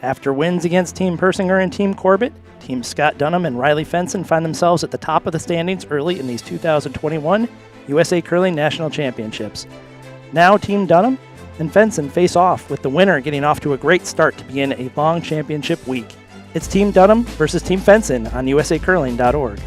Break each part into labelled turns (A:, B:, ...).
A: After wins against Team Persinger and Team Corbett, Team Scott Dunnam and Riley Fenson find themselves at the top of the standings early in these 2021 USA Curling National Championships. Now Team Dunnam and Fenson face off, with the winner getting off to a great start to begin a long championship week. It's Team Dunnam versus Team Fenson on usacurling.org.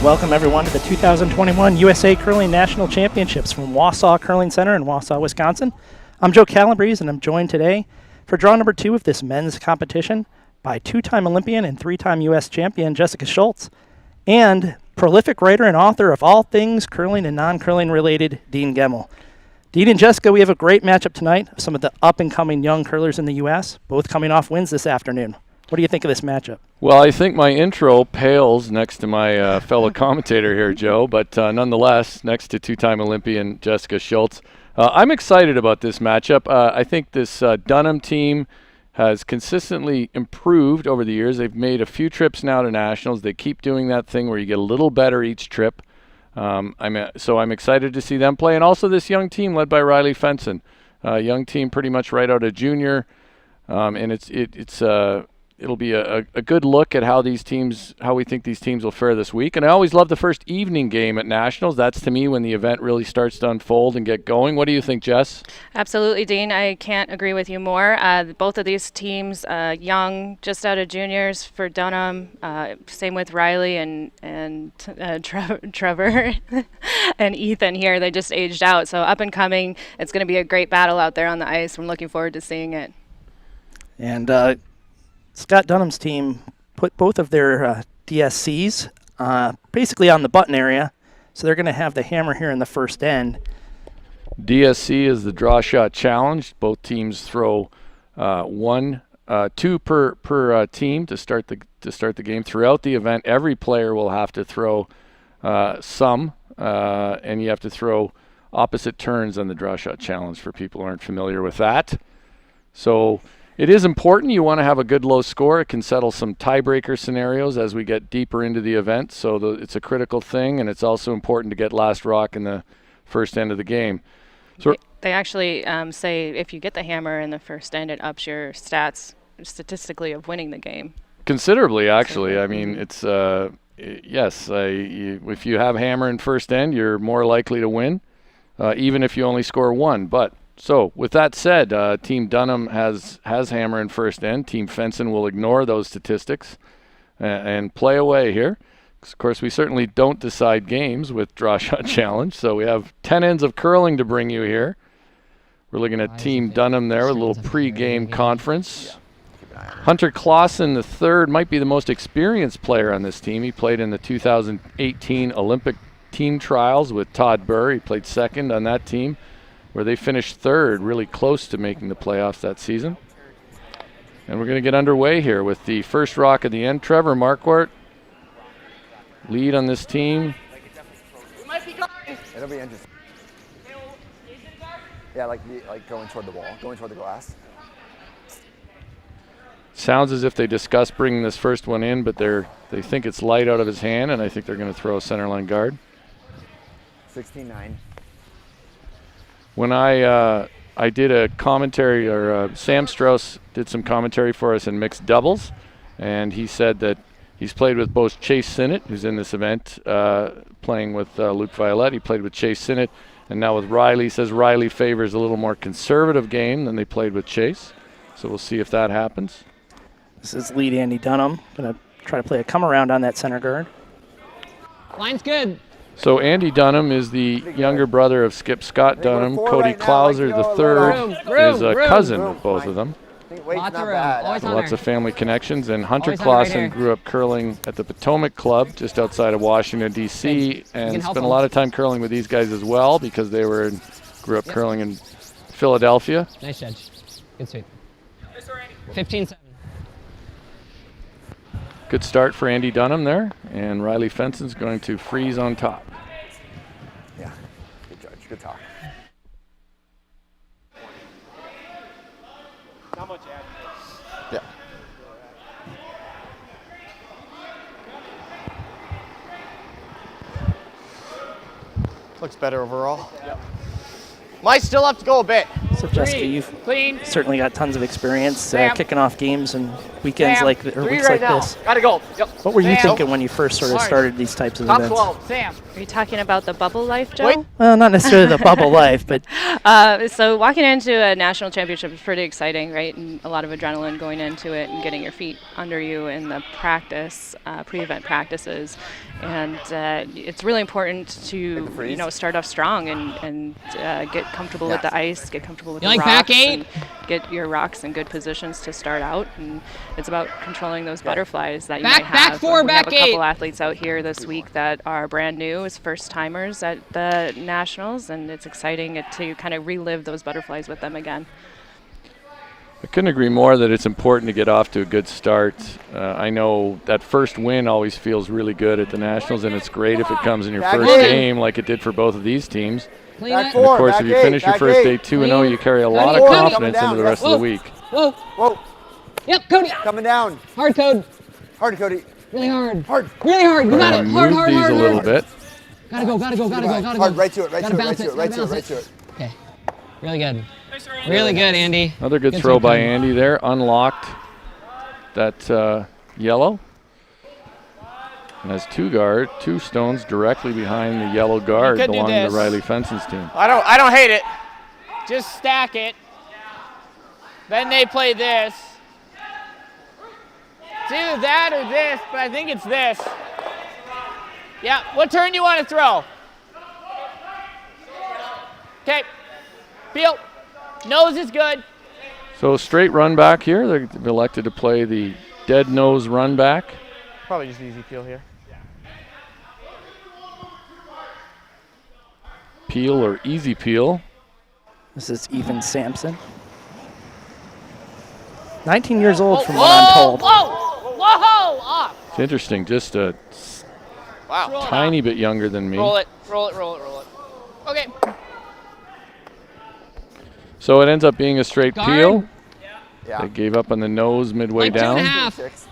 A: Welcome everyone to the 2021 USA Curling National Championships from Wausau Curling Center in Wausau, Wisconsin. I'm Joe Calabrese, and I'm joined today for draw number 2 of this men's competition by 2-time Olympian and 3-time U.S. champion Jessica Schultz and prolific writer and author of all things curling and non-curling related, Dean Gemmel. Dean and Jessica, we have a great matchup tonight of some of the up-and-coming young curlers in the U.S., both coming off wins this afternoon. What do you think of this matchup?
B: Well, I think my intro pales next to my fellow commentator here, Joe, but nonetheless, next to 2-time Olympian Jessica Schultz. I'm excited about this matchup. I think this Dunnam team has consistently improved over the years. They've made a few trips now to nationals. They keep doing that thing where you get a little better each trip. So I'm excited to see them play. And also this young team led by Riley Fenson. Young team pretty much right out of junior. And it'll be a good look at how we think these teams will fare this week. And I always love the first evening game at Nationals. That's, to me, when the event really starts to unfold and get going. What do you think, Jess?
C: Absolutely, Dean. I can't agree with you more. Both of these teams, young, just out of juniors for Dunnam. Same with Riley and Trevor and Ethan here. They just aged out. So up and coming. It's going to be a great battle out there on the ice. I'm looking forward to seeing it.
A: And Scott Dunnam's team put both of their DSCs basically on the button area, so they're going to have the hammer here in the first end.
B: DSC is the draw shot challenge. Both teams throw two per team to start the game. Throughout the event, every player will have to throw some, and you have to throw opposite turns on the draw shot challenge for people who aren't familiar with that. So it is important. You want to have a good low score. It can settle some tiebreaker scenarios as we get deeper into the event. So it's a critical thing, and it's also important to get last rock in the first end of the game. So
C: they actually say if you get the hammer in the first end, it ups your stats statistically of winning the game. Considerably,
B: actually. I mean, it's yes. If you have hammer in first end, you're more likely to win, even if you only score one. But so, with that said, Team Dunnam has hammer in first end. Team Fenson will ignore those statistics and play away here. Of course, we certainly don't decide games with draw shot challenge, so we have 10 ends of curling to bring you here. We're looking at Team Dunnam there with a little pre-game conference. Hunter Clausen III might be the most experienced player on this team. He played in the 2018 Olympic team trials with Todd Burr. He played second on that team, where they finished third, really close to making the playoffs that season. And we're going to get underway here with the first rock at the end. Trevor Marquardt, lead on this team.
D: It'll be interesting. Yeah, like going toward the wall, going toward the glass.
B: Sounds as if they discussed bringing this first one in, but they think it's light out of his hand, and I think they're going to throw a centerline guard.
D: 16-9.
B: When I did a commentary, or Sam Strauss did some commentary for us in mixed doubles, and he said that he's played with both Chase Sinnott, who's in this event, playing with Luke Violette. He played with Chase Sinnott, and now with Riley. He says Riley favors a little more conservative game than they played with Chase. So we'll see if that happens.
A: This is lead Andy Dunnam. Going to try to play a come around on that center guard.
E: Line's good.
B: So Andy Dunnam is the younger brother of Skip Scott Dunnam. Cody Klauser III is a cousin of both of them. Lots of family connections. And Hunter Clausen grew up curling at the Potomac Club just outside of Washington, D.C. and spent a lot of time curling with these guys as well because they were in Grew up curling in Philadelphia.
E: Nice judge. Good sweep. 15-7.
B: Good start for Andy Dunnam there, and Riley Fenson's going to freeze on top.
D: Yeah. Good judge. Good talk.
F: Not much add.
D: Yeah.
F: Looks better overall. Yep. Might still have to go a bit.
A: So Jessica, you've
F: Clean.
A: certainly got tons of experience
F: Sam.
A: kicking off games and weekends
F: Sam.
A: or
F: 3
A: weeks
F: right
A: like
F: now.
A: this.
F: Gotta go. Yep.
A: What were you
F: Sam.
A: thinking when you first sort of
F: Hard.
A: started these types of
F: Top
A: events?
F: 12. Sam.
C: Are you talking about the bubble life, Joe?
F: Wait.
A: Well, not necessarily the bubble life, but
C: So walking into a national championship is pretty exciting, right? And a lot of adrenaline going into it and getting your feet under you in the practice, pre-event practices. And it's really important to, start off strong and get comfortable with the ice, get comfortable with
E: You
C: the
E: like
C: rocks,
E: back eight?
C: and get your rocks in good positions to start out. And it's about controlling those butterflies that you
E: Back-
C: might
E: back
C: have.
E: four,
C: And we have
E: back
C: a couple
E: eight.
C: athletes out here this week that are brand new as first timers at the nationals, and it's exciting to kind of relive those butterflies with them again.
B: I couldn't agree more that it's important to get off to a good start. I know that first win always feels really good at the Nationals, and it's great if it comes in your
D: Back
B: first
D: eight.
B: game like it did for both of these teams.
E: Clean
D: Back
E: it.
B: And of
D: four.
B: course,
D: back
B: if you
D: eight,
B: finish your
D: back
B: first
D: eight.
B: day 2-0, you carry a lot
E: Cody,
B: of
E: Cody.
B: confidence
D: Coming
B: into the
D: down,
B: rest of
E: Whoa.
B: the week.
E: Whoa.
D: Whoa.
E: Yep, Cody.
D: Coming down.
E: Hard code.
D: Hard, Cody.
E: Really hard.
D: Hard.
E: Really hard. You
B: We're
E: got
B: going
E: it.
B: to
E: Hard,
B: move
E: hard,
B: these
E: hard,
B: a little
E: hard.
B: bit.
E: Gotta go, gotta go, gotta go, gotta go.
D: Hard, right to it, right
E: Gotta
D: to it,
E: bounce
D: right to it,
E: it,
D: right to it,
E: gotta
D: right
E: bounce
D: to it.
E: Okay. Really good. Really good, Andy.
B: Another good
E: Good
B: throw
E: sweep,
B: by
E: Cody.
B: Andy there. Unlocked that yellow. And has two stones directly behind the yellow guard
F: could do
B: belonging to
F: this.
B: Riley Fenson's team.
F: I don't hate it. Just stack it. Then they play this. It's either that or this, but I think it's this. Yeah, what turn you want to throw? Okay. Peel. Nose is good.
B: So straight run back here. They've elected to play the dead nose run back.
F: Probably just easy peel here.
B: Peel or easy peel.
A: this is Ethan Sampson. 19 years old from what I'm told.
F: Whoa! Whoa! Off.
B: It's interesting, just a
F: Wow.
B: tiny bit younger than me.
F: Roll it. Roll it. Roll it. Roll it. Okay.
B: So it ends up being a straight
E: Guard.
B: peel.
D: Yeah.
B: They gave up on the nose midway
E: Like
B: down.
E: 2.5.
D: 6.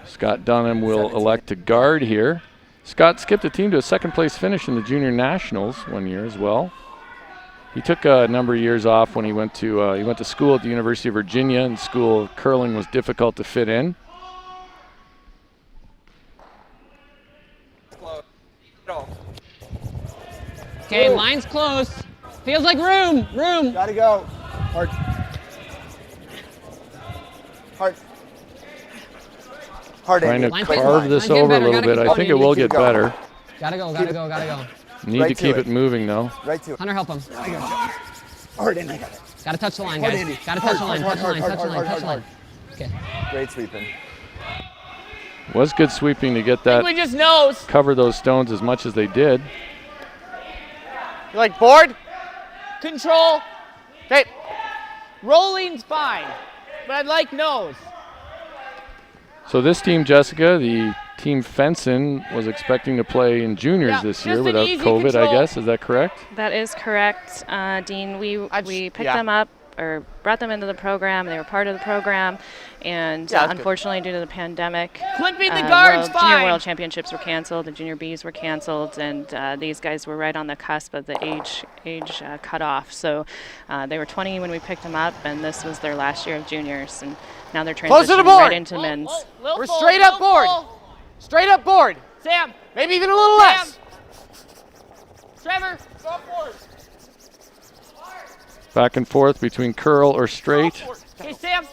B: Scott Dunnam will
D: 17.
B: elect to guard here. Scott skipped the team to a second place finish in the Junior Nationals one year as well. He took a number of years off when he went to school at the University of Virginia, and school curling was difficult to fit in.
E: Okay, line's close. Feels like room. Room.
D: Gotta go. Hard. Hard. Hard,
B: Trying to
D: Andy.
E: Line's
B: carve
E: getting-
B: this
E: line's getting
B: over a
E: better,
B: little
E: gotta
B: bit.
E: keep
B: I
E: going.
B: think it will get
D: Keep going.
B: better.
E: Gotta go, gotta go, gotta go.
B: Need
D: Right
B: to
D: to
B: keep
D: it.
B: it moving though.
D: Right to it.
E: Hunter, help him.
D: Hard, Andy. I got it.
E: Gotta touch the line,
D: Hard,
E: guys.
D: Andy.
E: Gotta touch the
D: Hard,
E: line,
D: hard,
E: touch the line,
D: hard,
E: touch the
D: hard,
E: line,
D: hard,
E: touch the line. Okay.
D: Great sweeping.
B: Was good sweeping to get
F: I
B: that,
F: think we just nose.
B: cover those stones as much as they did.
F: You like board? Control. Okay. Rolling's fine, but I'd like nose.
B: So this team, Jessica, the team Fenson, was expecting to play in juniors
F: Yeah,
B: this
F: just
B: year
F: an
B: without
F: easy
B: COVID,
F: control.
B: I guess. Is that correct?
C: That is correct, Dean. We picked
F: yeah.
C: them up or brought them into the program. They were part of the program, and
F: Yeah, that's good.
C: unfortunately, due to the pandemic,
F: Clipping the guard's
C: Junior
F: fine.
C: World Championships were canceled. The Junior Bs were canceled, and these guys were right on the cusp of the age cutoff. So they were 20 when we picked them up, and this was their last year of juniors, and now they're
F: Close to the
C: transitioning
F: board.
C: right into men's.
F: We're straight up board. Straight up board. Sam. Maybe even a little less. Trevor. Go board.
B: Back and forth between curl or straight.
F: Okay, Sam.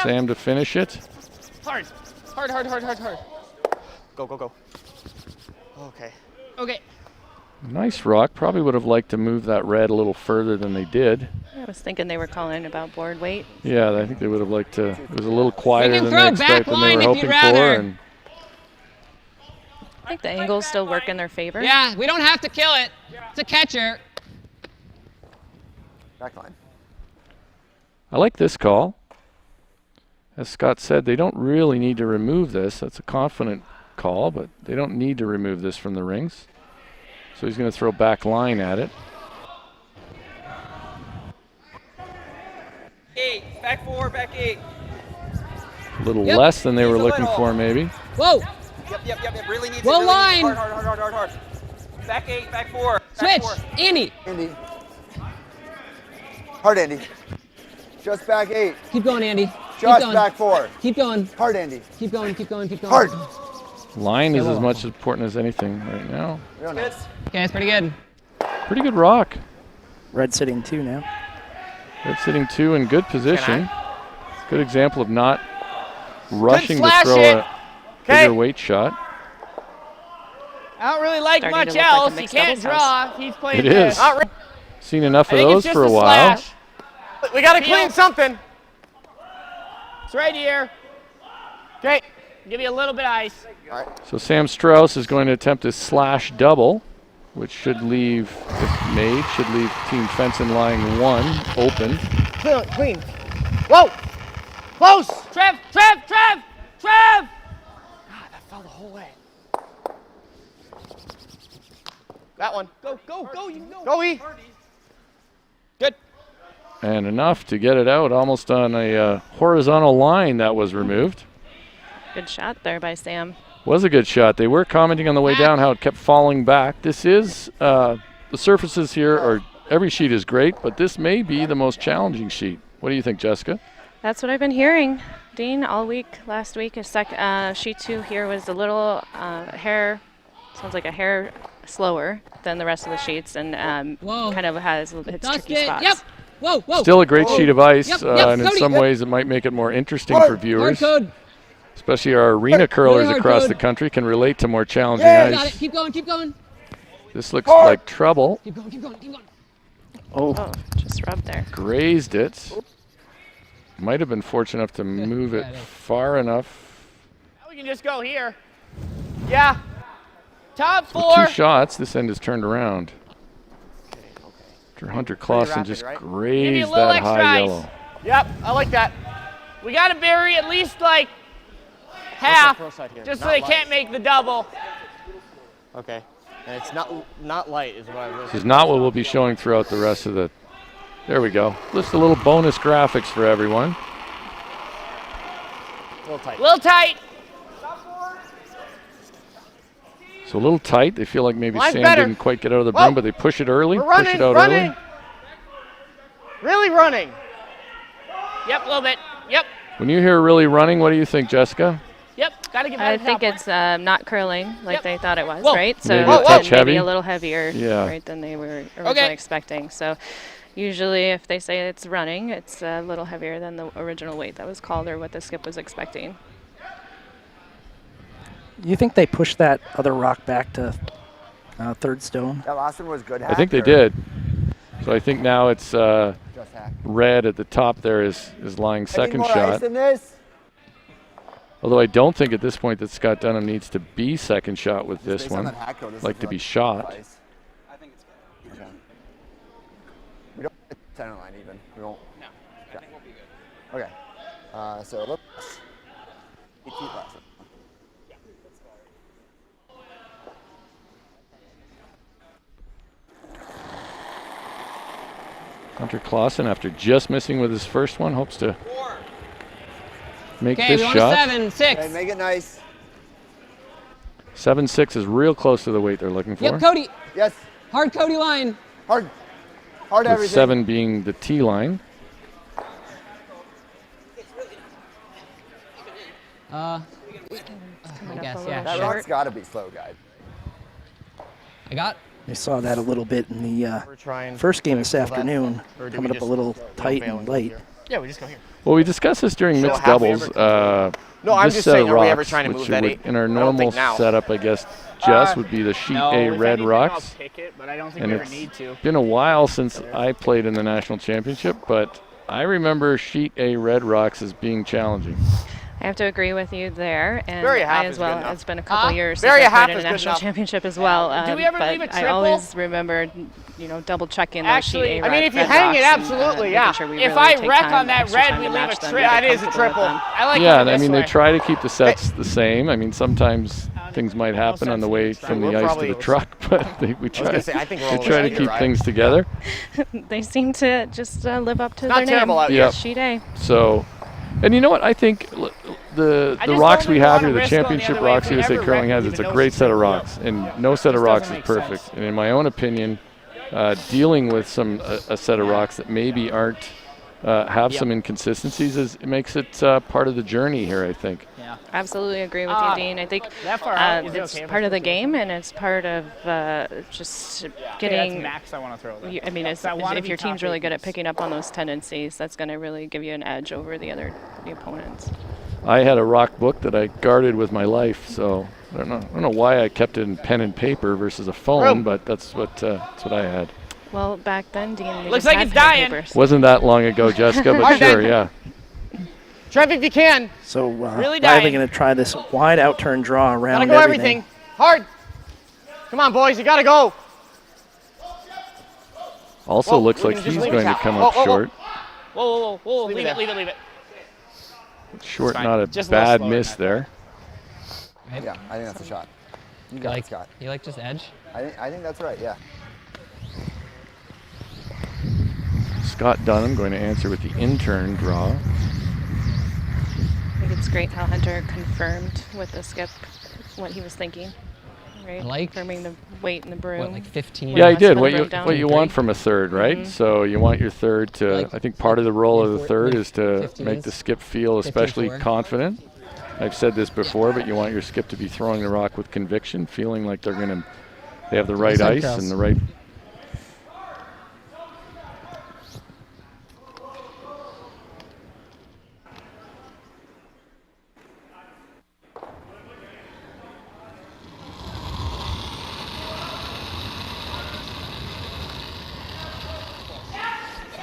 B: Sam to finish it.
F: Hard. Go. Okay.
B: Nice rock. Probably would have liked to move that red a little further than they did.
C: I was thinking they were calling about board weight.
B: Yeah, I think they would have liked to. It was a little quieter
E: can
B: than
E: throw
B: they
E: back
B: expected, than they
E: line
B: were
E: if
B: hoping
E: you'd rather.
B: for. And
C: I think the angles still work in their favor.
E: Yeah, we don't have to kill it. It's a catcher.
D: Back line.
B: I like this call. As Scott said, they don't really need to remove this. That's a confident call, but they don't need to remove this from the rings. So he's going to throw back line at it.
G: 8, back 4, back 8.
B: A little less than they were looking for, maybe.
E: Whoa.
G: Yep. Really needs
E: Well
G: it. Really
E: line.
G: Needs it. Hard. Back 8, back 4.
E: Switch.
G: Back 4.
E: Andy.
D: Andy. Hard, Andy. Just back 8.
E: Keep going, Andy.
D: Just
E: Keep going.
D: back 4.
E: Keep going.
D: Hard, Andy.
E: Keep going. Keep going. Keep going.
D: Hard.
B: Line is as much important as anything right now.
D: Real
G: Good.
D: nice.
E: Okay, that's pretty good.
B: Pretty good rock.
A: Red sitting 2 now.
B: Red sitting 2 in good position. Good example of not rushing to
F: slash
B: throw
F: it.
B: a
F: Okay.
B: bigger weight shot.
F: I don't really like
C: Starting to
F: much
C: look like a
F: else. He
C: mixed
F: can't
C: doubles house.
F: draw. He's playing
B: It
F: this.
B: is. Seen enough
F: I
B: of
F: think
B: those
F: it's just
B: for a while.
F: slash. We got to clean something. It's right here. Okay. Give you a little bit of ice.
B: So Sam Strauss is going to attempt a slash double, which should leave, if made, should leave Team Fenson lying 1 open.
F: Clean. Whoa. Close. Trev. God, that fell the whole way. That one. Go. You know. Go, E. Good.
B: And enough to get it out almost on a horizontal line that was removed.
C: Good shot there by Sam.
B: Was a good shot. They were commenting on the way down how it kept falling back. This is, the surfaces here are, every sheet is great, but this may be the most challenging sheet. What do you think, Jessica?
C: That's what I've been hearing, Dean, all week. Last week, sheet 2 here was a little sounds like a hair slower than the rest of the sheets, and kind of has its tricky spots.
E: Yep. Whoa.
B: Still a great sheet of ice,
E: Yep,
B: and in
E: Cody.
B: some ways it might make it more interesting for
E: Hard
B: viewers.
E: code.
B: Especially our arena curlers
E: hard
B: across
E: code.
B: the country can relate to more challenging
E: Got it.
B: ice.
E: Keep going.
B: This looks like trouble.
E: Keep going.
C: Oh, just rubbed there.
B: Grazed it. Might have been fortunate enough to move it far enough.
F: Now we can just go here. Yeah. Top
B: With
F: 4.
B: 2 shots, this end is turned around. Hunter Clausen
D: rapid,
B: just
D: right?
F: Give you a
B: grazed
F: little
B: that
F: extra
B: high
F: ice.
B: yellow.
F: Yep, I like that. We got to bury at least like half, just so they can't make the double.
H: Okay. And it's not light is what I was.
B: This is not what we'll be showing throughout the rest of the. There we go. Just a little bonus graphics for everyone.
F: Little tight.
B: So a little tight. They feel like maybe
F: Line's
B: Sam
F: better.
B: didn't quite get out of the
F: Whoa.
B: brim, but they push it early.
F: We're
B: Push it out
F: running.
B: early.
F: Really running. Yep, a little bit. Yep.
B: When you hear really running, what do you think, Jessica?
F: Yep. Got to get
C: I
F: back.
C: think it's not curling like
F: Yep.
C: they thought it was,
F: Whoa.
C: right? So
B: Maybe a
C: and
B: touch
C: maybe
B: heavy.
C: a little heavier,
B: Yeah.
C: right, than they were originally expecting. So usually if they say it's running, it's a little heavier than the original weight that was called or what the skip was expecting.
A: You think they pushed that other rock back to third stone?
D: That last one was good.
B: I think they
D: hack,
B: did. So I think now it's
D: Just hack.
B: red at the top there is lying
D: Any
B: second
D: more ice
B: shot.
D: than this?
B: Although I don't think at this point that Scott Dunnam needs to be second shot with
D: Just
B: this
D: based on
B: one.
D: that hack code, this
B: Like
D: is
B: to be
D: like
B: shot.
D: ice.
G: I think it's good.
D: Okay. We don't hit the center line even. We won't.
G: No, I think we'll be good.
D: Okay. So look. 8 feet left.
B: Hunter Clausen, after just missing with his first one, hopes to make
E: Okay,
B: this
E: we want
B: shot.
E: 7, 6.
D: Okay, make it nice.
B: 7-6 is real close to the weight they're looking for.
E: Yep, Cody.
D: Yes.
E: Hard Cody line.
D: Hard
B: With
D: everything.
B: 7 being the T line.
E: I
C: Coming up
E: guess,
C: a little
E: yeah.
D: That
C: short.
D: rock's got to be slow, guy.
E: I got.
A: I saw that a little bit in the
H: We're trying.
A: first game this afternoon,
H: Or do
A: coming
H: we
A: up a
H: just
A: little
H: don't
A: tight
H: bail
A: and
H: go
A: light.
H: here?
F: Yeah, we just go here.
B: Well, we discussed this during
H: So
B: mixed
H: have we
B: doubles.
H: No, I'm
B: This
H: just
B: set
H: saying,
B: of
H: are we ever
B: rocks,
H: trying to
B: which
H: move that
B: would,
H: 8?
B: in our
H: I don't
B: normal
H: think now.
B: setup, I guess, Jess would be the sheet
F: No,
B: A
F: if
B: red
F: anything,
B: rocks.
F: I'll pick it, but I don't think
B: And
F: we ever
B: it's
F: need to.
B: been a while since I played in the national championship, but I remember sheet A red rocks as being challenging.
C: I have to agree with you there, and
F: Barrier half
C: I as
F: is
C: well.
F: good enough.
C: It's been a couple years since
F: Barrier
C: I
F: half
C: played in
F: is
C: a
F: good
C: national
F: enough.
C: championship as well.
F: Do we ever
C: but
F: leave a
C: I
F: triple?
C: always remember, double checking those sheet
F: Actually,
C: A
F: I mean,
C: red-
F: if you
C: red
F: hang it,
C: rocks and,
F: absolutely,
C: making
F: yeah.
C: sure we
F: If
C: really
F: I
C: take
F: wreck
C: time,
F: on that
C: extra
F: red,
C: time
F: we
C: to
F: leave a
C: match them,
F: triple.
C: get
F: That is a
C: comfortable with
F: triple.
C: them.
F: I like
B: Yeah,
F: it
B: and I
F: this
B: mean,
F: way.
B: they try to keep the sets the same. I mean, sometimes things might happen on the way from the ice to the truck, but we try.
H: gonna say, I think we're
B: They
H: all
B: try to
H: right,
B: keep
H: right?
B: things together.
C: They seem to just live up to
F: Not
C: their name.
F: terrible out
B: here.
C: Sheet A.
B: So, and you know what? I think the
F: I just
B: rocks
F: don't
B: we
F: wanna
B: have here, the
F: risk going the
B: championship
F: other way.
B: rocks
F: If we
B: USA
F: ever
B: Curling
F: wreck,
B: has,
F: we
B: it's a
F: even
B: great
F: know
B: set of
F: something.
B: rocks, and no set of
F: Just
B: rocks
F: doesn't
B: is
F: make
B: perfect.
F: sense.
B: And in my own opinion, dealing with a set of rocks that maybe aren't have some inconsistencies it makes it part of the journey here, I think.
F: Yeah.
C: Absolutely agree with you, Dean. I think
F: That far out, is it
C: it's
F: okay if I
C: part of the
F: still
C: game, and it's part of just
F: Okay,
C: getting.
F: that's max I want to throw. Then.
C: I mean,
F: So I wanna
C: if
F: be
C: your team's
F: top
C: really
F: eight
C: good at
F: piece.
C: picking up on those tendencies, that's going to really give you an edge over the opponents.
B: I had a rock book that I guarded with my life, so I don't know why I kept it in pen and paper versus a phone, but that's what I had.
C: Well, back then, Dean, they
F: Looks
C: just
F: like
C: had
F: it's
C: pen
F: dying.
C: papers.
B: Wasn't that long ago, Jessica, but
F: Hard
B: sure,
F: then.
B: yeah.
F: Trev, if you can.
A: So
F: Really
A: Riley
F: dying.
A: going to try this wide out turn draw around
F: Gotta go everything. Hard. Come on, boys. You gotta go.
B: Also
F: Whoa,
B: looks
F: we're
B: like
F: gonna just
B: he's
F: leave
B: going
F: it
B: to
F: out.
B: come
F: Whoa,
B: up
F: whoa, whoa.
B: short.
F: Whoa. Leave it.
B: Short,
F: fine.
B: not a
F: Just a little
B: bad
F: slower
B: miss
F: than that.
B: there.
H: Yeah, I think that's a shot. You
E: You
H: got it,
E: like,
H: Scott.
E: you like just edge?
H: I think that's right, yeah.
B: Scott Dunnam going to answer with the in-turn draw.
C: I think it's great how Hunter confirmed with the skip what he was thinking, right?
E: I like-
C: confirming the weight in the broom.
E: What, like 15?
B: Yeah, he
C: less
B: did.
C: for
B: What
C: the
B: you
C: breakdown.
B: what you want from a third, right?
C: Mhm.
B: So you want your third to.
E: Like-
B: I think part of the role of the third is to
E: 15
B: make
E: is-
B: the skip feel especially
E: 15-4.
B: confident. I've said this before, but you want your skip to be throwing the rock with conviction, feeling like they have the right
E: Side
B: ice
E: cross.
B: and the right.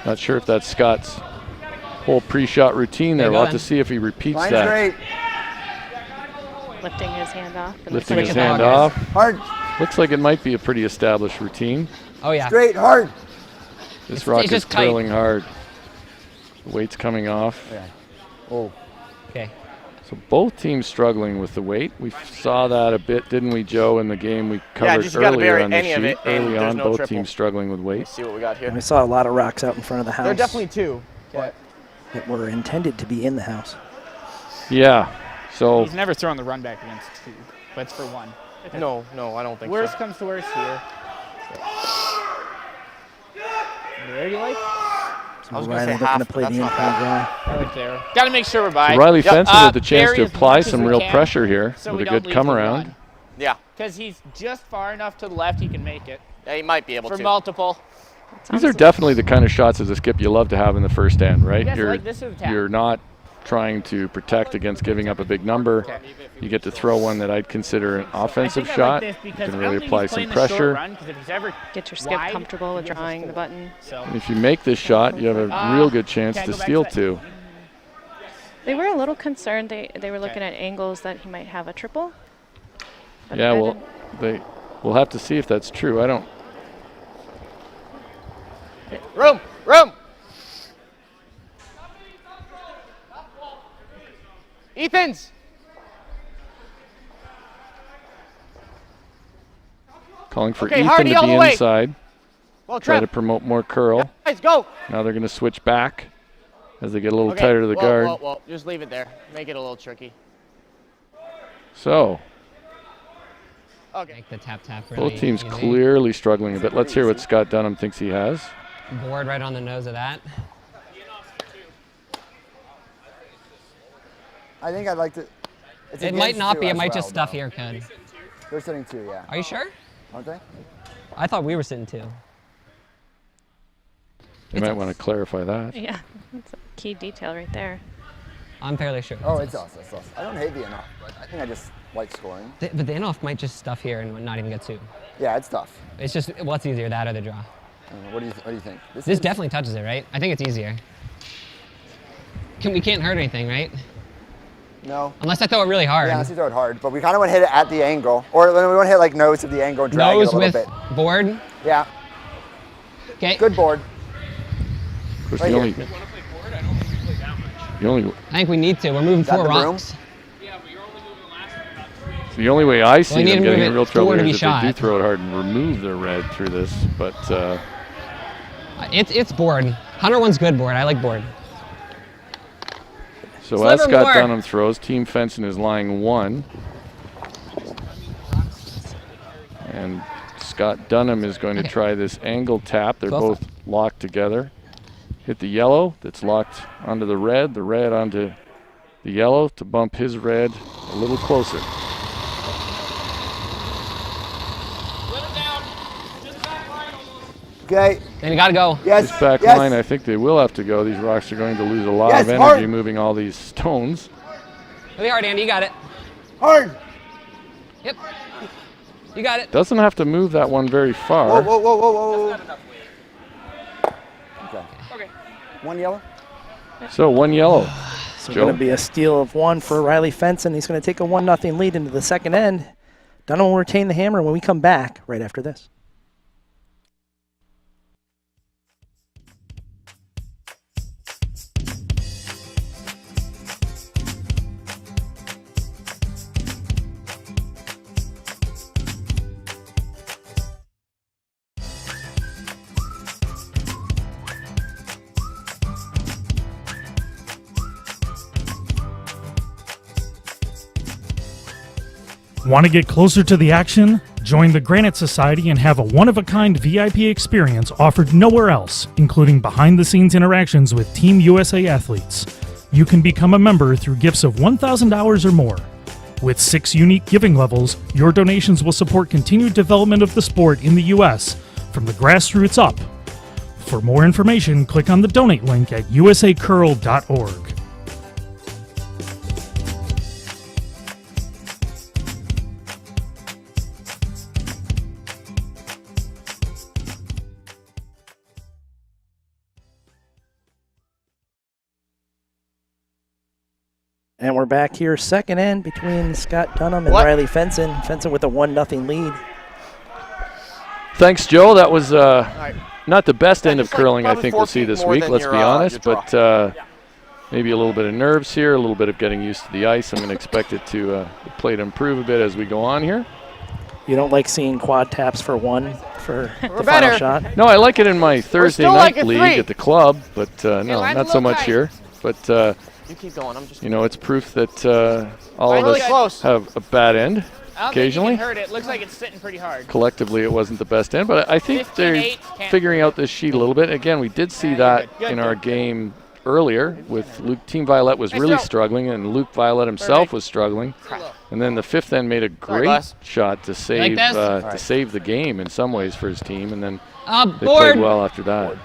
B: Not sure if that's Scott's whole pre-shot routine there.
E: Yeah,
B: We'll
E: go
B: have to
E: ahead.
B: see if he repeats
H: Line's
B: that.
H: great.
C: Lifting his hand off. and
B: Lifting
C: looking
B: his
C: at
B: hand
C: the
B: off.
H: Hard,
B: Looks like it might be a pretty established routine.
E: Oh, yeah.
H: straight, hard.
B: This
E: It's
B: rock is
E: just tight.
B: curling hard. The weight's coming off.
H: Yeah. Oh,
E: Okay.
B: So both teams struggling with the weight. We saw that a bit, didn't we, Joe, in the game we covered
H: just you gotta
B: earlier
H: bury
B: on the
H: any of
B: sheet.
H: it, and
B: Early
H: there's
B: on,
H: no
B: both
H: triple.
B: teams struggling with weight.
H: let's see what we got here.
A: And we saw a lot of rocks out in front of the house
H: There are definitely two, but
A: that were intended to be in the house.
B: Yeah. So
F: He's never thrown the run back against two, but it's for one.
H: no, I don't think
F: Worst
H: so.
F: comes to worst here. There you like?
A: So
H: I was gonna
A: Riley
H: say
A: looking
H: half,
A: to play
H: but
A: the
H: that's
A: in-turn
H: not
A: draw.
F: I like there. Got to make sure we're by.
B: Riley Fenson with the chance to
F: bury as
B: apply
F: much as
B: some
F: we
B: real
F: can,
B: pressure here
F: so
B: with
F: we
B: a
F: don't
B: good
F: leave
B: come
F: the
B: around.
F: run.
H: Yeah,
F: Because he's just far enough to the left, he can make it.
H: yeah, he might be able
F: For
H: to.
F: multiple.
B: These are definitely the kind of shots as a skip you love to have in the first end, right?
F: Yes, like this is a tap.
B: You're not trying to protect against giving up a big number.
F: Okay.
B: You get to throw one that I'd consider an offensive
F: I think
B: shot.
F: I like this
B: You
F: because
B: can
F: I
B: really
F: don't think
B: apply
F: he's
B: some
F: playing the short
B: pressure.
F: run, 'cause if he's ever
C: Get your skip
F: wide,
C: comfortable with
F: he gives us
C: drawing the
F: four.
C: button.
F: So
B: And if you make this shot, you have a real good chance
F: can't
B: to
F: go back
B: steal
F: to that.
B: two.
C: They were a little concerned. They were looking at angles that he might have a triple. But
B: Yeah,
C: I
B: well,
C: didn't-
B: we'll have to see if that's true. I don't.
H: Room.
F: Ethan's.
B: Calling for
F: Okay,
B: Ethan
F: Hardy
B: to
F: all
B: be
F: the way.
B: inside.
F: Well,
B: Try to
F: Trev,
B: promote more curl.
F: guys, go.
B: Now they're going to switch back as they get a little
F: Okay,
B: tighter to the
F: whoa,
B: guard.
F: Whoa. Just leave it there. Make it a little tricky.
B: So
F: Okay.
E: Make the tap really
B: both teams
E: easy.
B: clearly struggling a bit. Let's hear what Scott Dunnam thinks he has.
E: Board right on the nose of that.
D: I think I'd like to. It's
E: It might
D: against
E: not
D: two
E: be. It
D: as
E: might just
D: well,
E: stuff
D: though.
E: here, could.
D: They're sitting two, yeah.
E: Are you sure?
D: Aren't they?
E: I thought we were sitting two.
B: You might want to clarify that.
C: Yeah, that's a key detail right there.
E: I'm fairly sure.
D: Oh, it's us. It's us. I don't hate the enough, but I think I just like scoring.
E: But the in-off might just stuff here and not even get two.
D: Yeah, it's tough.
E: It's just, what's easier, that or the draw?
D: I don't know. What do you think?
E: This
D: is-
E: definitely touches it, right? I think it's easier. We can't hurt anything, right?
D: No.
E: Unless I throw it really hard.
D: Yeah, unless you throw it hard. But we kind of want to hit it at the angle. Or we want to hit like nose of the angle and drag
E: Nose
D: it a little
E: with
D: bit.
E: board.
D: Yeah.
E: Okay.
D: Good board.
B: Of course,
D: Right
B: the
D: here.
B: only
E: I think we need to. We're moving
D: that
E: 4
D: the broom?
E: rocks.
B: the only way I see
E: we need
B: them
E: to
B: getting
E: move
B: in
E: it
B: real trouble
E: forward to
B: is
E: be
B: if they do
E: shot.
B: throw it hard and remove their red through this. But
E: It's board. 101's good board. I like board.
B: so
E: Sliver
B: as Scott
E: more.
B: Dunnam throws, Team Fenson is lying 1. And Scott Dunnam is going to
E: Okay.
B: try this angle tap. They're
E: 12.
B: both locked together. Hit the yellow that's locked onto the red onto the yellow to bump his red a little closer.
D: Okay.
E: Then you gotta go.
D: Yes.
B: This back
D: yes.
B: line, I think they will have to go. These rocks are going to lose a lot
D: Yes,
B: of energy
D: hard.
B: moving all these stones.
E: Really hard, Andy. You got it.
D: Hard.
E: Yep. You got it.
B: Doesn't have to move that one very far.
D: Whoa, whoa, whoa, whoa, whoa. Okay. One yellow.
B: So 1 yellow.
A: So
B: Joe?
A: going to be a steal of 1 for Riley Fenson. He's going to take a 1-0 lead into the second end. Dunham will retain the hammer when we come back right after this.
I: Want to get closer to the action? Join the Granite Society and have a one-of-a-kind VIP experience offered nowhere else, including behind-the-scenes interactions with Team USA athletes. You can become a member through gifts of $1,000 or more. With 6 unique giving levels, your donations will support continued development of the sport in the U.S., from the grassroots up. For more information, click on the donate link at usacurl.org.
A: And we're back here, second end between Scott Dunham and
H: What?
A: Riley Fenson. Fenson with a 1-0 lead.
B: Thanks, Joe. That was not the best end of
H: just like
B: curling I
H: probably
B: think
H: 4
B: we'll see
H: feet
B: this
H: more
B: week,
H: than
B: let's
H: your,
B: be honest.
H: your
B: But maybe a little bit of nerves here, a little bit of getting used to the ice. I'm going to expect it to play to improve a bit as we go on here.
A: You don't like seeing quad taps for 1 for the final
H: better.
A: shot?
B: No, I like it in my Thursday
H: still
B: night
H: like a
B: league
H: 3.
B: at the club, but no,
F: line's
B: not
F: a
B: so
F: little
B: much
F: tight.
B: here. But
H: You keep going. I'm just.
B: you know, it's proof that all of
H: Really
B: us
H: close.
B: have a bad end.
F: I don't
B: Occasionally.
F: think you can hurt it. Looks like it's sitting pretty hard.
B: Collectively, it wasn't the best end, but I think
F: 15-8
B: they're
F: can't-
B: figuring out this sheet a little bit. Again, we did see that
H: good.
B: in our game earlier with Luke. Team Violet was really
F: throw.
B: struggling, and Luke Violet himself
F: Perfect.
B: was struggling. And then the fifth end made a great
H: Les.
B: shot to save
E: this?
B: to save the game in some ways for his team, and then they
E: Board.
B: played well after that.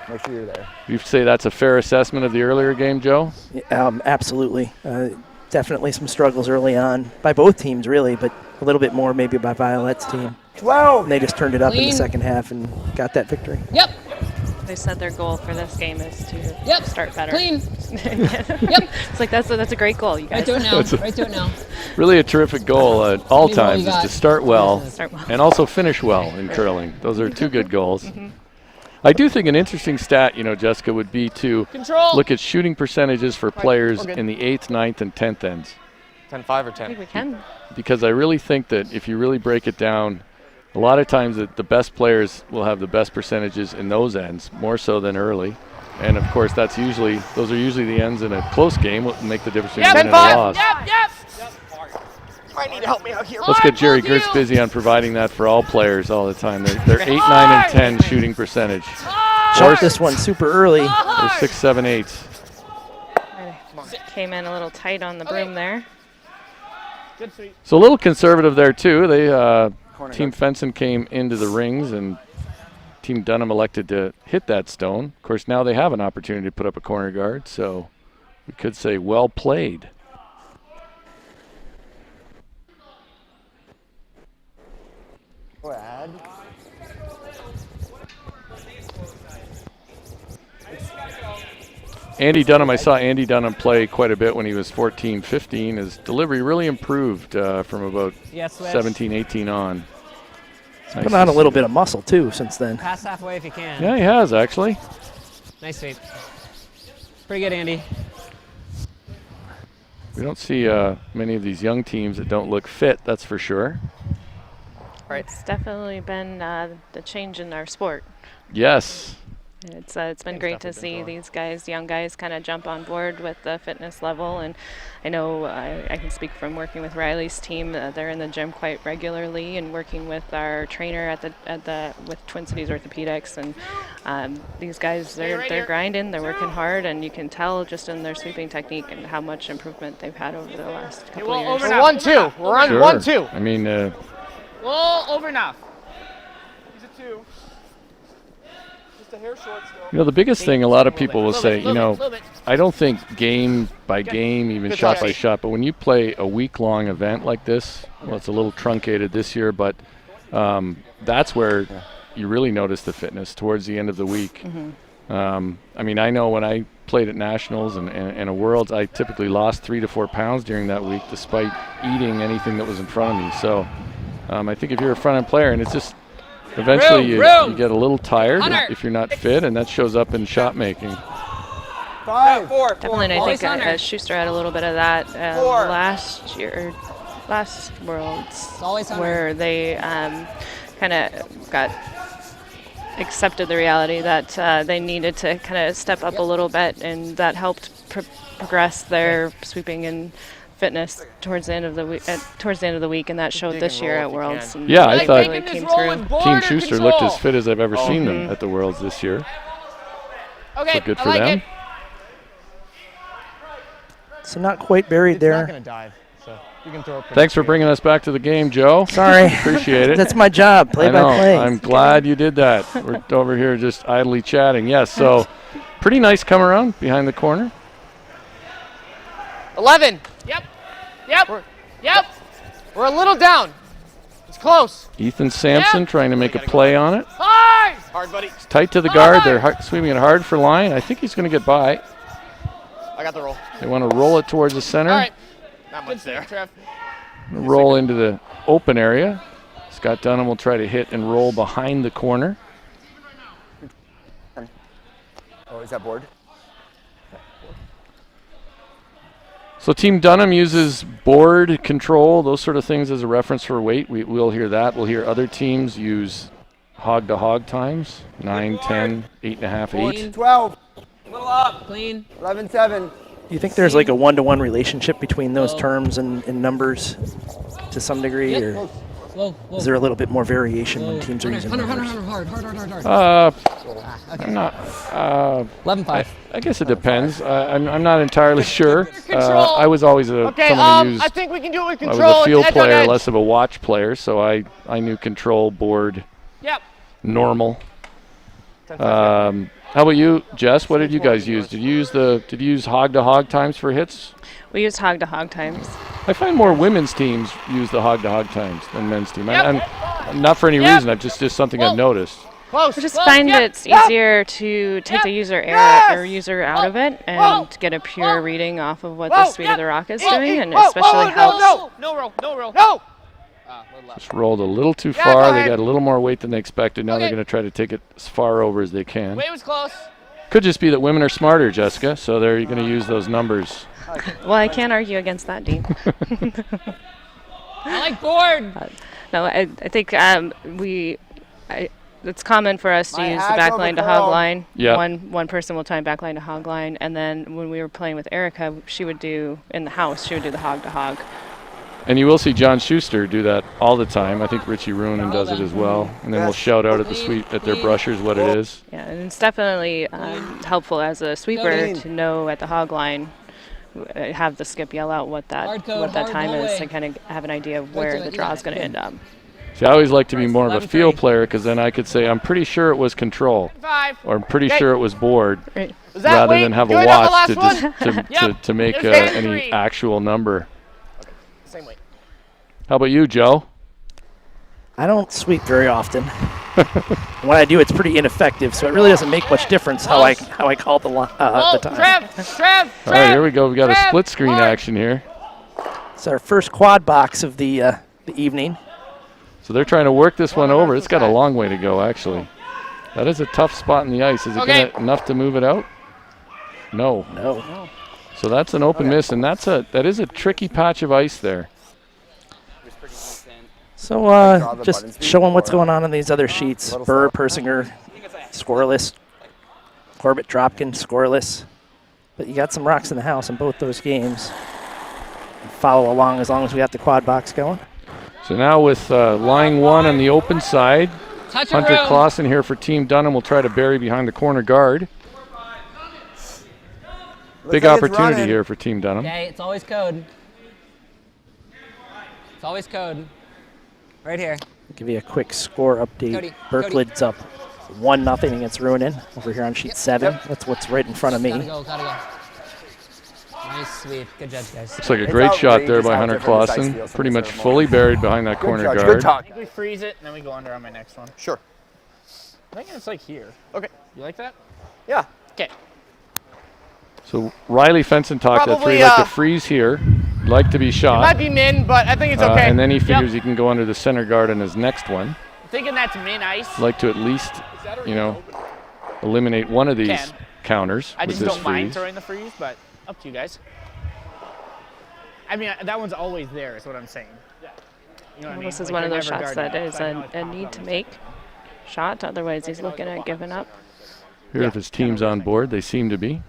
D: Make sure you're there.
B: You say that's a fair assessment of the earlier game, Joe?
A: Absolutely. Definitely some struggles early on by both teams, really, but a little bit more maybe by Violet's team.
D: 12.
A: And they just turned it up in the
E: Clean.
A: second half and got that victory.
E: Yep.
C: They said their goal for this game is to
E: Yep.
C: start better.
E: Clean.
C: Yep. It's like that's a great goal, you guys.
E: Right to it now. Right to it now.
B: Really a terrific goal at all
E: Maybe what
B: times
E: you
B: is
E: got.
B: to start well
C: Start well.
B: and also finish well in curling. Those are 2 good goals. I do think an interesting stat, Jessica, would be to
F: Control.
B: look at shooting percentages for players
H: we're good.
B: in the 8th, 9th, and 10th ends.
H: 10-5 or
C: I think
H: 10.
C: we can.
B: Because I really think that if you really break it down, a lot of times the best players will have the best percentages in those ends, more so than early. And of course, those are usually the ends in a close game what make the difference between a win and a
F: 10-5.
B: loss.
F: Yep.
H: You might need to help me out here.
B: Let's get Jerry
F: Both of
B: Gertz
F: you.
B: busy on providing that for all players all the time. They're 8, 9, and 10 shooting percentage.
A: Jumped this one super early.
B: They're 6, 7, 8.
C: Came in a little tight on the broom there.
F: Good sweep.
B: So a little conservative there too. Team Fenson came into the rings and Team Dunnam elected to hit that stone. Of course, now they have an opportunity to put up a corner guard, so we could say well played.
D: Brad.
B: Andy Dunnam, I saw Andy Dunnam play quite a bit when he was 14, 15. His delivery really improved from about
E: Yeah, switch.
B: 17, 18 on. Nice
A: Put on
B: to
A: a little
B: see.
A: bit of muscle, too, since then.
E: Pass halfway if you can.
B: Yeah, he has, actually.
E: Nice sweep. Pretty good, Andy.
B: We don't see many of these young teams that don't look fit, that's for sure.
C: It's definitely been the change in our sport.
B: Yes.
C: It's been great to see these guys, young guys, kind of jump on board with the fitness level. And I know I can speak from working with Riley's team. They're in the gym quite regularly and working with our trainer with Twin Cities Orthopedics. And these guys, they're grinding, they're working hard, and you can tell just in their sweeping technique and how much improvement they've had over the last couple of years.
F: We're 1-2. We're on
B: Sure.
F: 1-2.
B: I mean,
F: Well, over enough. He's a 2. Just a hair short still.
B: the biggest thing a lot of people will say,
F: little bit.
B: I don't think game by game, even
F: Good
B: shot
F: touch.
B: by shot, but when you play a week-long event like this, well, it's a little truncated this year, but that's where you really notice the fitness towards the end of the week. I mean, I know when I played at Nationals and a Worlds, I typically lost 3 to 4 pounds during that week despite eating anything that was in front of me. So I think if you're a front-end player, and it's just eventually you get a little tired if you're not fit, and that shows up in shot making.
G: 5. 4.
C: Definitely, and I
E: Always
C: think
E: on her.
C: Schuster had a little bit of that
G: Four.
C: last Worlds,
E: always on her.
C: where they kind of got accepted the reality that they needed to kind of step up a little bit, and that helped progress their sweeping and fitness towards the end of the week, and that showed
H: dig
C: this
H: and
C: year
H: roll
C: at
H: if you
C: Worlds.
H: can.
C: And
B: Yeah, I
C: it
B: thought-
C: really came
F: rolling
C: through.
F: board
B: Team
F: or
B: Schuster
F: control?
B: looked as fit as I've ever seen them at the Worlds this year.
F: Okay,
B: So good
F: I
B: for
F: like
B: them.
F: it.
A: So not quite buried
H: It's not
A: there.
H: going to dive, so you can throw it. pretty
B: Thanks for
H: straight.
B: bringing us back to the game, Joe.
A: Sorry.
B: Appreciate it.
A: That's my job, play
B: I
A: by
B: know.
A: play.
B: I'm glad you did that. We're over here just idly chatting. Yes, so pretty nice come around behind the corner.
F: 11. Yep. Yep. We're a little down. It's close.
B: Ethan Sampson
F: Yep.
B: trying to make a play on it.
F: 5. Hard, buddy.
B: It's tight to the guard. They're sweeping it hard for line. I think he's going to get by.
H: I got the roll.
B: They want to roll it towards the center.
F: All right.
H: Not
F: Good
H: much there.
F: Trev.
B: Roll into the open area. Scott Dunnam will try to hit and roll behind the corner.
G: Oh, is that board?
B: So Team Dunnam uses board control, those sort of things as a reference for weight. We'll hear that. We'll hear other teams use hog-to-hog times, 9, 10, 8.5, 8.
G: 12. Little up.
E: Clean.
G: 11-7.
A: Do you think there's like a one-to-one relationship between those terms and numbers to some degree,
E: Yep.
A: or
E: Whoa, whoa.
A: is there a little bit more variation when teams are using
E: Hunter,
A: numbers?
E: hard.
B: I'm not.
E: 11-5.
B: I guess it depends. I'm not entirely sure.
F: Control.
B: I was always
F: Okay,
B: someone who used.
F: I think we can do it with
B: I
F: control.
B: was a field
F: It's edge on
B: player,
F: edge.
B: less of a watch player, so I knew control, board,
F: Yep.
B: normal. How about you, Jess? What did you guys use? Did you use hog-to-hog times for hits?
C: We used hog-to-hog times.
B: I find more women's teams use the hog-to-hog times than men's team.
F: Yep.
B: I'm not for any
F: Yep.
B: reason. I've just something I've noticed.
F: Close.
C: I just
F: close.
C: find
F: Yep.
C: it's easier to take the user error or user out of it and
F: Whoa.
C: get a pure reading off of what
F: Whoa.
C: the speed of the rock is
F: Whoa.
C: doing, and
F: Whoa.
C: especially
F: Whoa.
C: helps.
F: No roll. No.
B: Just rolled a little too
F: Yeah,
B: far.
F: go
B: They
F: ahead.
B: got a little more weight than they expected. Now they're
F: Okay.
B: going to try to take it as far over as they can.
F: Wait, it was close.
B: Could just be that women are smarter, Jessica, so they're going to use those numbers.
C: Well, I can't argue against that, Dean.
E: I like board.
C: No, I think it's common for us to
G: My
C: use the
G: hack
C: back
G: over
C: line to
G: curl.
C: hog line.
B: Yeah.
C: One person will time back line to hog line, and then when we were playing with Erica, she would do in the house. She would do the hog to hog.
B: And you will see John Schuster do that all the time. I think Richie Runin does it as well. And then we'll shout out at the sweep at their brushers what it is.
C: Yeah, and it's definitely helpful as a sweeper
E: Clean.
C: to know at the hog line, have the skip yell out what that
E: Hard code, hard
C: time is,
E: hallway.
C: to kind of have an idea of where
E: to
C: the
E: it,
C: draw
E: yeah,
C: is going to
E: good.
C: end up.
B: See, I always like to be more of a
E: 11-3.
B: field player because then I could say, I'm pretty sure it was control.
F: 5.
B: Or I'm pretty
F: Okay.
B: sure it was board.
C: Right.
F: Was that
B: Rather
F: weight
B: than have
F: good
B: a
F: on the
B: watch
F: last
B: to
F: one?
B: just
F: Yep.
B: to make
F: It was
B: any
F: 10-3.
B: actual number.
F: Same weight.
B: How about you, Joe?
A: I don't sweep very often. When I do, it's pretty ineffective, so it really doesn't make much difference how I call the time.
F: Trev!
B: All right, here we go. We got a split screen action here.
A: It's our first quad box of the evening.
B: So they're trying to work this one over. It's got a long way to go, actually. That is a tough spot in the ice. Is it enough to move it out? No.
A: No.
B: So that's an open miss, and that is a tricky patch of ice there.
A: So just showing what's going on these other sheets. Burr, Persinger, scoreless. Corbett, Dropkin, scoreless. But you got some rocks in the house in both those games. Follow along as long as we have the quad box going.
B: So now with line one on the open side, Hunter Clausen here for Team Dunnam will try to bury behind the corner guard. Big opportunity here for Team Dunnam.
E: Okay, it's always code. It's always code. Right here.
A: Give you a quick score update.
E: Cody,
A: Berkelid's up 1-0 against Ruinen over here on sheet 7. That's what's right in front of me.
E: Gotta go. Nice sweep. Good job, guys.
B: Looks like a great shot there by Hunter Clausen. Pretty much fully buried behind that corner guard.
F: I think we freeze it, and then we go under on my next one.
H: Sure.
F: I think it's like here.
H: Okay.
F: You like that?
H: Yeah.
F: Okay.
B: So Riley Fenson talked that
H: Probably,
B: three like to freeze here, like to be shot.
F: Might be min, but I think it's okay.
B: And then he figures he can go under the center guard on his next one.
F: I'm thinking that's min ice.
B: Like to at least, eliminate one of these counters
F: I
B: with
F: just
B: this
F: don't mind
B: freeze.
F: throwing the freeze, but up to you guys. I mean, that one's always there, is what I'm saying. You know what I mean?
C: This is
F: Like,
C: one of
F: you're
C: those
F: never
C: shots
F: guarding
C: that
F: it,
C: is
F: so I know it's
C: a
F: popping
C: need
F: up
C: to
F: in a
C: make shot. Otherwise, he's looking at giving up.
B: Here, if his team's on board, they seem to be.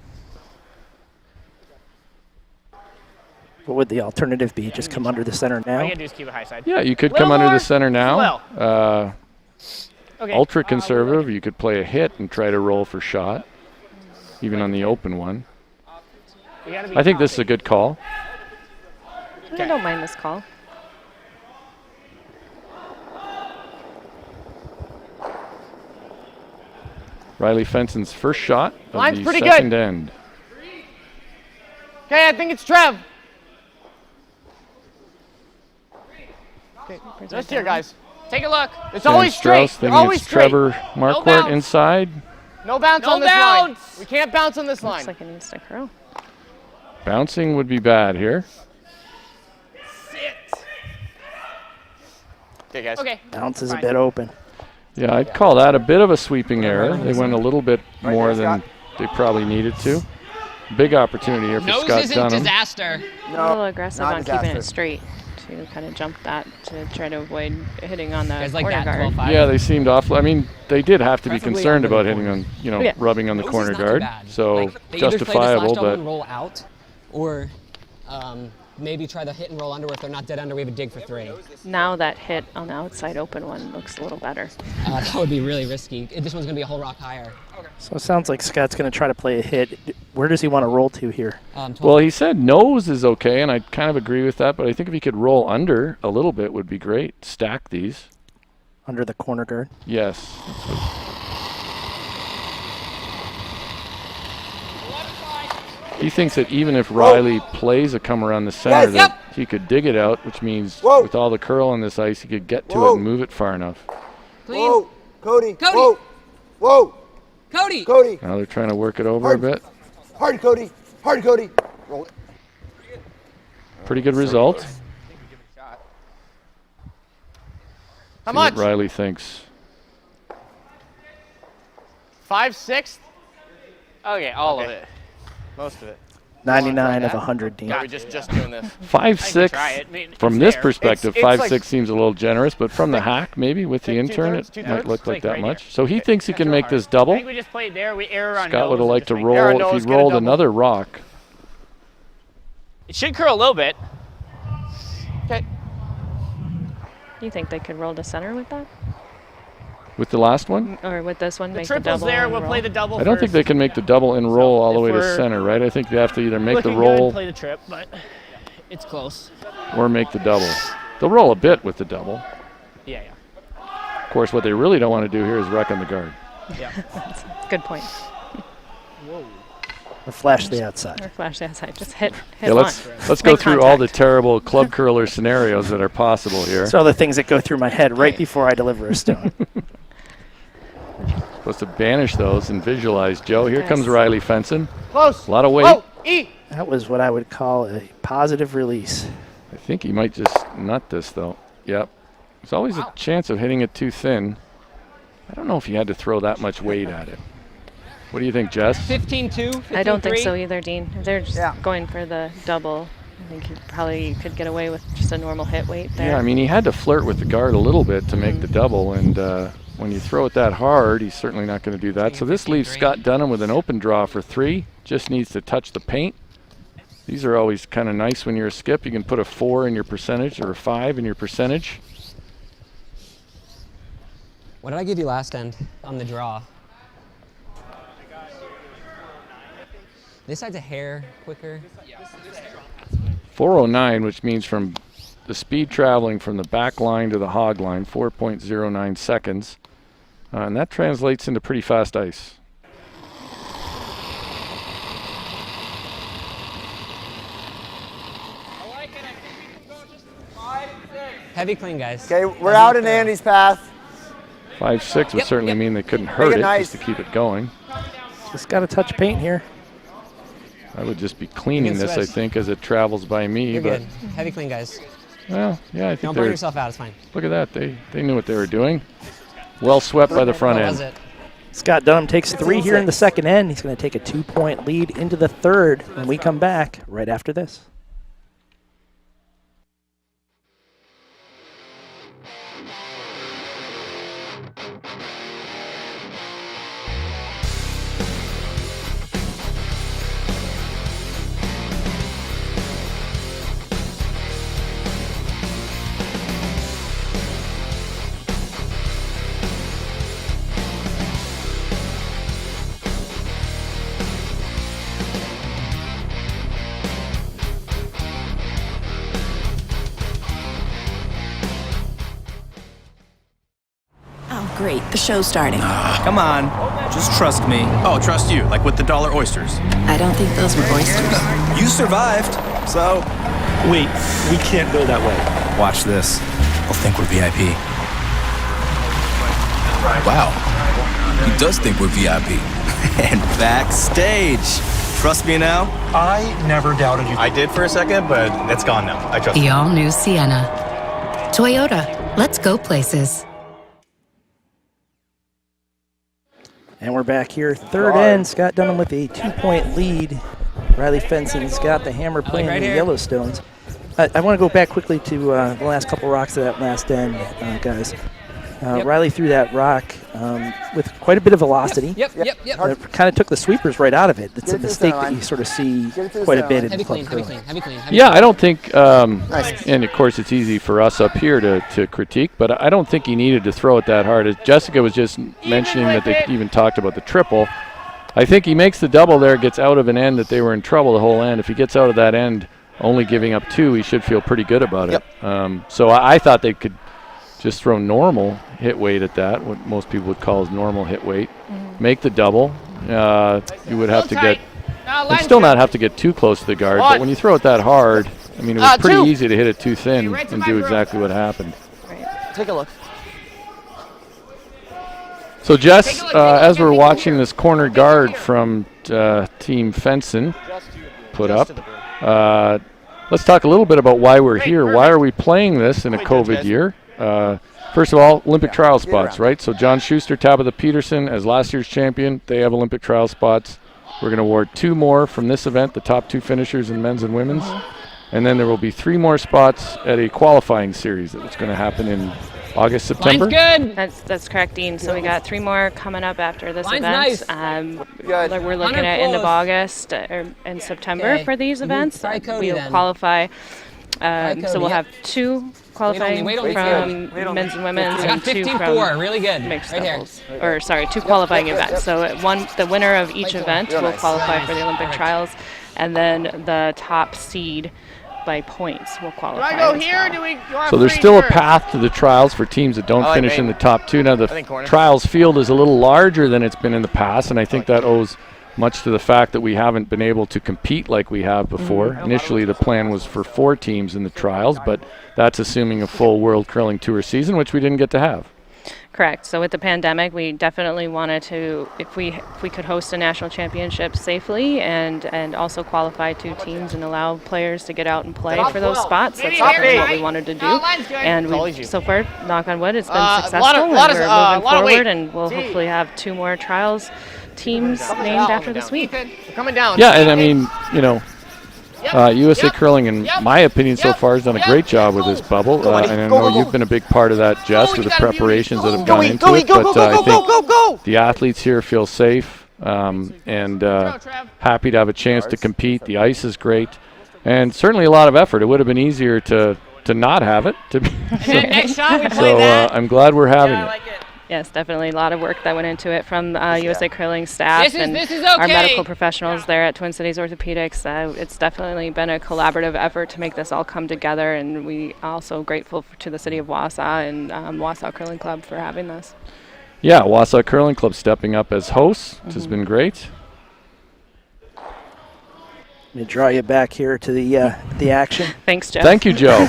A: What would the alternative be? Just come under the center
F: All
A: now?
F: you gotta do is keep it high side.
B: Yeah, you could come under the center now.
F: Okay.
B: Ultra conservative, you could play a hit and try to roll for shot, even on the open one. I think this is a good call.
C: I don't mind this call.
B: Riley Fenson's first shot of
F: Line's
B: the
F: pretty
B: second
F: good.
B: end.
F: Okay, I think it's Trev. Okay, just here, guys. Take a look. It's always straight.
B: Strauss
F: They're
B: thinking
F: always
B: it's
F: straight.
B: Trevor Marquardt
F: bounce.
B: inside.
F: No bounce on this line. We can't bounce on this line.
C: Looks like it needs to curl.
B: Bouncing would be bad here.
H: Okay, guys.
F: Okay.
A: Bounce is a bit open.
B: Yeah, I'd call that a bit of a sweeping error. They went a little bit more than they probably needed to. Big opportunity here for
E: Nose
B: Scott
E: isn't
B: Dunnam.
E: disaster.
C: A little aggressive
G: not
C: on keeping it
G: disaster.
C: straight to kind of jump that to try to avoid hitting on the
E: Guys like
C: corner
E: that,
C: guard.
E: 12-5.
B: Yeah, they seemed off. I mean, they did have to be
E: Preferably
B: concerned
E: under the
B: about hitting on,
C: Yeah.
B: rubbing on the
E: Nose is
B: corner
E: not too
B: guard.
E: bad.
B: So
E: Like, they either play this
B: justifiable,
E: last double
B: but
E: and roll out, or maybe try the hit and roll under. If they're not dead under, we have a dig for 3.
C: Now that hit on the outside open one looks a little better.
E: That would be really risky. This one's going to be a whole rock higher.
A: So it sounds like Scott's going to try to play a hit. Where does he want to roll to here?
E: 12.
B: well, he said nose is okay, and I kind of agree with that. But I think if he could roll under a little bit, would be great. Stack these.
A: Under the corner guard?
B: Yes. He thinks that even if Riley plays a come around the center, that he could dig it out, which means with all the curl on this ice, he could get to it and move it far enough.
E: Clean.
G: Whoa, Cody.
E: Cody.
G: Whoa. Whoa.
E: Cody.
G: Cody.
B: Now they're trying to work it over a bit.
G: Hard, Cody. Hard, Cody. Roll it.
B: Pretty good result.
F: How
B: See
F: much?
B: what Riley thinks.
F: 5/6. Okay, all of it.
H: Most of it.
A: 99 of 100, Dean.
H: We're just doing this.
B: 5'6".
F: try it. I mean,
B: From
F: it's
B: this
F: there.
B: perspective,
H: It's
B: 5'6"
H: like-
B: seems a little generous, but from the hack, maybe with the
F: Like
B: intern,
F: two-thirds,
B: it might look
F: it's
B: like
F: like
B: that
F: right
B: much.
F: here.
B: So he thinks he can
F: That's
B: make
F: real
B: this
F: hard. I
B: double.
F: think we just played there. We error on
B: Scott would have
F: nose
B: liked to
F: and just make error on
B: roll if
F: nose,
B: he
F: get a
B: rolled
F: double.
B: another rock.
F: It should curl a little bit.
H: Okay.
C: Do you think they could roll to center with that?
B: With the last one?
C: Or with this one,
F: The
C: make the
F: triple's
C: double
F: there.
C: and
F: We'll
C: roll?
F: play the double.
B: I don't think they can make the double and roll all the way to center, right? I think they have to either make the
F: Looking
B: roll
F: Good, play the trip, but it's close.
B: or make the double. They'll roll a bit with the double.
F: Yeah.
B: Of course, what they really don't want to do here is wreck on the guard.
F: Yeah.
C: Good point.
F: Whoa.
A: Or flash the outside.
C: Or flash the outside. Just hit
B: Yeah,
C: one.
B: let's go
C: Make
B: through all the
C: contact.
B: let's go
C: Make
B: through all the
C: contact.
B: terrible club curler scenarios that are possible here.
A: So the things that go through my head right before I deliver a stone.
B: Supposed to banish those and visualize. Joe, here
C: Yes.
B: comes Riley Fenson.
F: Close.
B: A lot of weight.
F: Oh, E.
A: That was what I would call a positive release.
B: I think he might just nut this, though. Yep. There's always a chance of hitting it too thin. I don't know if you had to throw that much weight at it. What do you think, Jess?
E: 15-2, 15-3.
C: I don't think so either, Dean. If they're just going for the double, I think you could get away with just a normal hit weight there.
B: Yeah, I mean, he had to flirt with the guard a little bit to make the double, and when you throw it that hard, he's certainly not going to do that. So this leaves Scott Dunnam with an open draw for 3. Just needs to touch the paint. These are always kind of nice when you're a skip. You can put a 4 in your percentage or a 5 in your percentage.
E: What did I give you last end on the draw? This side's a hair quicker.
B: 409, which means from the speed traveling from the back line to the hog line, 4.09 seconds. And that translates into pretty fast ice.
E: Heavy clean, guys.
G: Okay, we're out in Andy's path.
B: 5.6 would certainly mean they couldn't hurt
G: it
B: it
G: nice.
B: just to keep it going.
A: Just got to touch paint here.
B: I would just be cleaning
E: You can
B: this, I
E: switch.
B: think, as it travels by me.
E: You're
B: but
E: good. Heavy clean, guys.
B: well, yeah, I think
E: Don't burn
B: they're.
E: yourself out. It's fine.
B: Look at that. They knew what they were doing. Well swept by the front
E: What was
B: end.
E: it?
A: Scott Dunnam takes 3 here in the second end. He's going to take a 2-point lead into the third when we come back right after this.
J: Oh, great. The show's starting.
D: Come on, just trust me.
K: Oh, trust you, like with the dollar oysters.
J: I don't think those were oysters.
D: You survived, so
K: Wait, we can't go that way.
D: watch this. They'll think we're VIP. Wow, he does think we're VIP. And backstage. Trust me now?
K: I never doubted you. I did for a second, but it's gone now. I trust
J: The
K: you.
J: all-new Sienna. Toyota. Let's go places.
A: And we're back here. Third end, Scott Dunnam with a 2-point lead. Riley Fenson's got the hammer playing
E: right
A: the
E: here.
A: Yellowstones. I want to go back quickly to the last couple rocks of that last end, guys. Riley threw that rock with quite a bit of velocity.
E: Yep.
A: Kind of took the sweepers right out of it. It's
G: Get
A: a
G: it to the
A: mistake
G: center
A: that
G: line.
A: you sort of see
G: Get it to the
A: quite a
G: center
A: bit
G: line.
A: in
E: Heavy
A: club
E: clean, heavy
A: curling.
E: clean, heavy clean.
B: Yeah, I don't think, and of course it's easy for us up here to critique, but I don't think he needed to throw it that hard. As Jessica was just mentioning that they even talked about the triple. I think he makes the double there, gets out of an end that they were in trouble the whole end. If he gets out of that end only giving up 2, he should feel pretty good about it. So I thought they could just throw normal hit weight at that, what most people would call as normal hit weight. Make the double. You would have to get, and still not have to get too close to the guard, but when you throw it that hard, I mean, it was pretty easy to hit it too thin and do exactly what happened.
F: Take a look.
B: So Jess, as we're watching this corner guard from Team Fenson put up, let's talk a little bit about why we're here. Why are we playing this in a COVID year? First of all, Olympic trial spots, right? So John Schuster, Tabitha Peterson, as last year's champion, they have Olympic trial spots. We're going to award 2 more from this event, the top 2 finishers in men's and women's. And then there will be 3 more spots at a qualifying series that's going to happen in August, September.
E: Line's good.
C: That's correct, Dean. So we got 3 more coming up after this
E: Line's
C: event.
E: nice.
C: We're looking at end of August and September
E: Okay.
C: for these events.
E: Try Cody
C: We'll
E: then.
C: qualify.
E: Cody,
C: So we'll
E: yep.
C: have 2 qualifying
E: Wait only,
C: from
E: wait
C: men's and women's
E: I got
C: and 2
E: 15-4.
C: from
E: Really good.
C: mixed
E: Right here.
C: doubles. Or sorry, 2 qualifying events. So the winner of each event will qualify for the Olympic trials, and then the top seed by points will qualify.
F: Do I go
C: as
F: here
C: well.
F: or do we go
B: So there's still a path to the trials for teams that don't
H: I like
B: finish in
H: main.
B: the top 2. Now the
H: think corner.
B: trials field is a little larger than it's been in the past, and I think that owes much to the fact that we haven't been able to compete like we have before. Initially, the plan was for 4 teams in the trials, but that's assuming a full World Curling Tour season, which we didn't get to have.
C: Correct. So with the pandemic, we definitely wanted to, if we could host a national championship safely and also qualify 2 teams and allow players to get out and play for those spots. That's definitely what we wanted to do. And we, so far, knock on wood, it's been successful. And we're moving forward, and we'll hopefully have 2 more trials teams named after this week.
F: Coming down.
B: Yeah, and I mean, you know, USA Curling, in my opinion, so far has done a great job with this bubble. And I know you've been a big part of that, Jess, with the preparations that have gone into it. But I think the athletes here feel safe and happy to have a chance to compete. The ice is great, and certainly a lot of effort. It would have been easier to not have it. So I'm glad we're having it.
C: Yes, definitely a lot of work that went into it from USA Curling staff and our medical professionals there at Twin Cities Orthopedics. It's definitely been a collaborative effort to make this all come together, and we also grateful to the city of Wausau and Wausau Curling Club for having this.
B: Yeah, Wausau Curling Club stepping up as hosts, which has been great.
A: Let me draw you back here to the action.
C: Thanks, Jeff.
B: Thank you, Joe.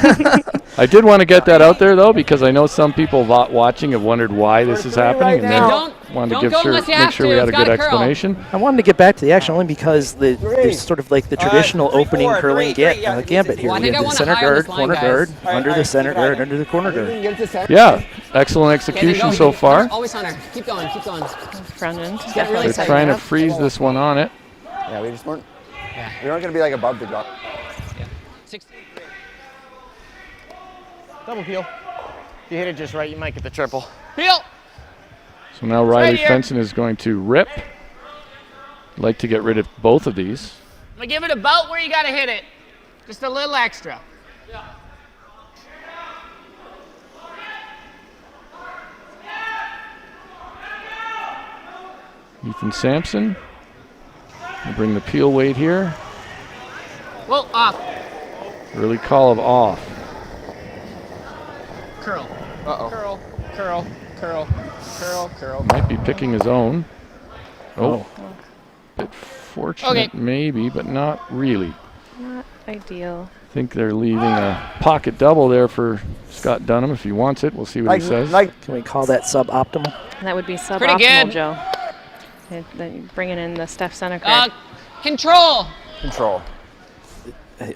B: I did want to get that out there, though, because I know some people watching have wondered why this is happening, and they wanted to make sure we had a good explanation.
A: I wanted to get back to the action only because there's sort of like the traditional opening curling gambit here. We have the center guard, corner guard, under the center guard, under the corner guard.
B: Yeah, excellent execution so far.
E: Always Hunter. Keep going, keep going.
C: Front end.
B: They're trying to freeze this one on it.
G: Yeah, we just weren't. We aren't going to be like above the drop.
E: Yeah. 16.
F: Double peel. If you hit it just right, you might get the triple. Peel!
B: So now Riley Fenson is going to rip. Like to get rid of both of these.
F: I'm going to give it about where you got to hit it. Just a little extra. Yeah.
B: Ethan Sampson will bring the peel weight here.
F: Whoa, off.
B: Early call of off.
F: Curl. Uh-oh. Curl, curl, curl, curl, curl.
B: Might be picking his own. Oh. Bit fortunate maybe, but not really.
C: Not ideal.
B: I think they're leaving a pocket double there for Scott Dunnam if he wants it. We'll see what he says.
A: Can we call that suboptimal?
C: That would be suboptimal, Joe. Bringing in the Steph Seneca.
E: Control.
G: Control.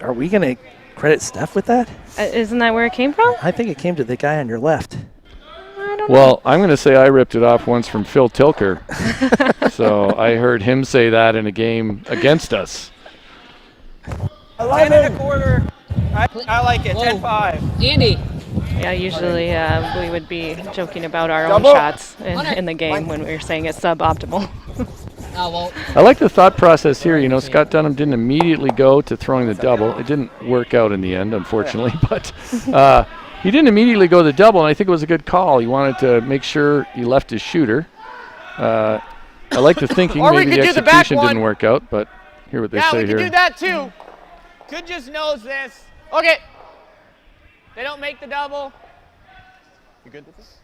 A: Are we going to credit Steph with that?
C: Isn't that where it came from?
A: I think it came to the guy on your left.
B: Well, I'm going to say I ripped it off once from Phil Tilker. So I heard him say that in a game against us.
L: 10 and a quarter. I like it. 10-5.
E: Andy.
C: Yeah, usually we would be joking about our own shots in the game when we were saying it's suboptimal.
B: I like the thought process here. You know, Scott Dunnam didn't immediately go to throwing the double. It didn't work out in the end, unfortunately, but he didn't immediately go to the double, and I think it was a good call. He wanted to make sure he left his shooter. I like the thinking. Maybe the execution didn't work out, but hear what they say here.
F: Yeah, we can do that too. Could just nose this. Okay. They don't make the double. You good with this?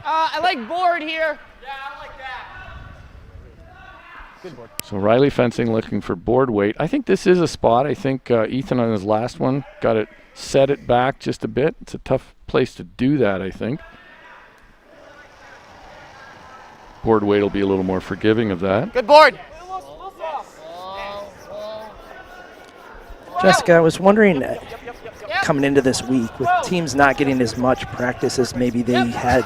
F: I like board here. Yeah, I like that. Good board.
B: So Riley Fencing looking for board weight. I think this is a spot. I think Ethan on his last one got it, set it back just a bit. It's a tough place to do that, I think. Board weight will be a little more forgiving of that.
F: Good board.
A: Jessica, I was wondering, coming into this week, with teams not getting as much practice as maybe they had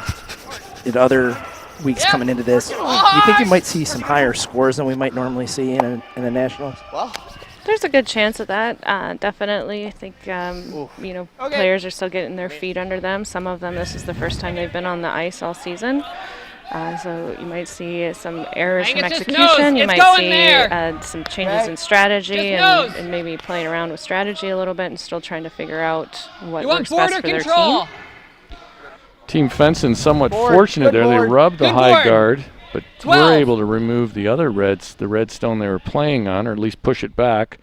A: in other weeks coming into this, do you think you might see some higher scores than we might normally see in the Nationals?
F: Well,
C: there's a good chance of that. Definitely. I think, players are still getting their feet under them. Some of them, this is the first time they've been on the ice all season. So you might see some errors from execution. You might see some changes in strategy and maybe playing around with strategy a little bit and still trying to figure out what works best for their team.
B: Team Fenson somewhat fortunate there. They rubbed the high guard, but were able to remove the other reds, the red stone they were playing on, or at least push it back.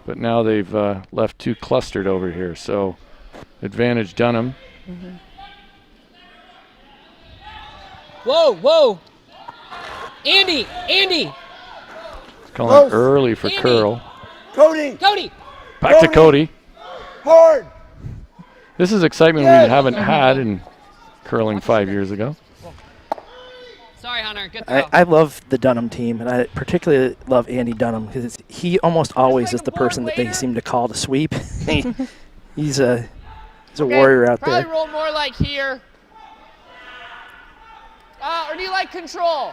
B: But now they've left 2 clustered over here. So advantage Dunnam.
E: Mm-hmm. Whoa, whoa. Andy.
B: Calling early for curl.
G: Cody.
B: Back to Cody.
G: Hard.
B: This is excitement we haven't had in curling 5 years ago.
E: Sorry, Hunter. Good throw.
A: I love the Dunnam team, and I particularly love Andy Dunnam because he almost always is the person that they seem to call to sweep. He's a warrior out
F: Probably
A: there.
F: roll more like here. Or do you like control?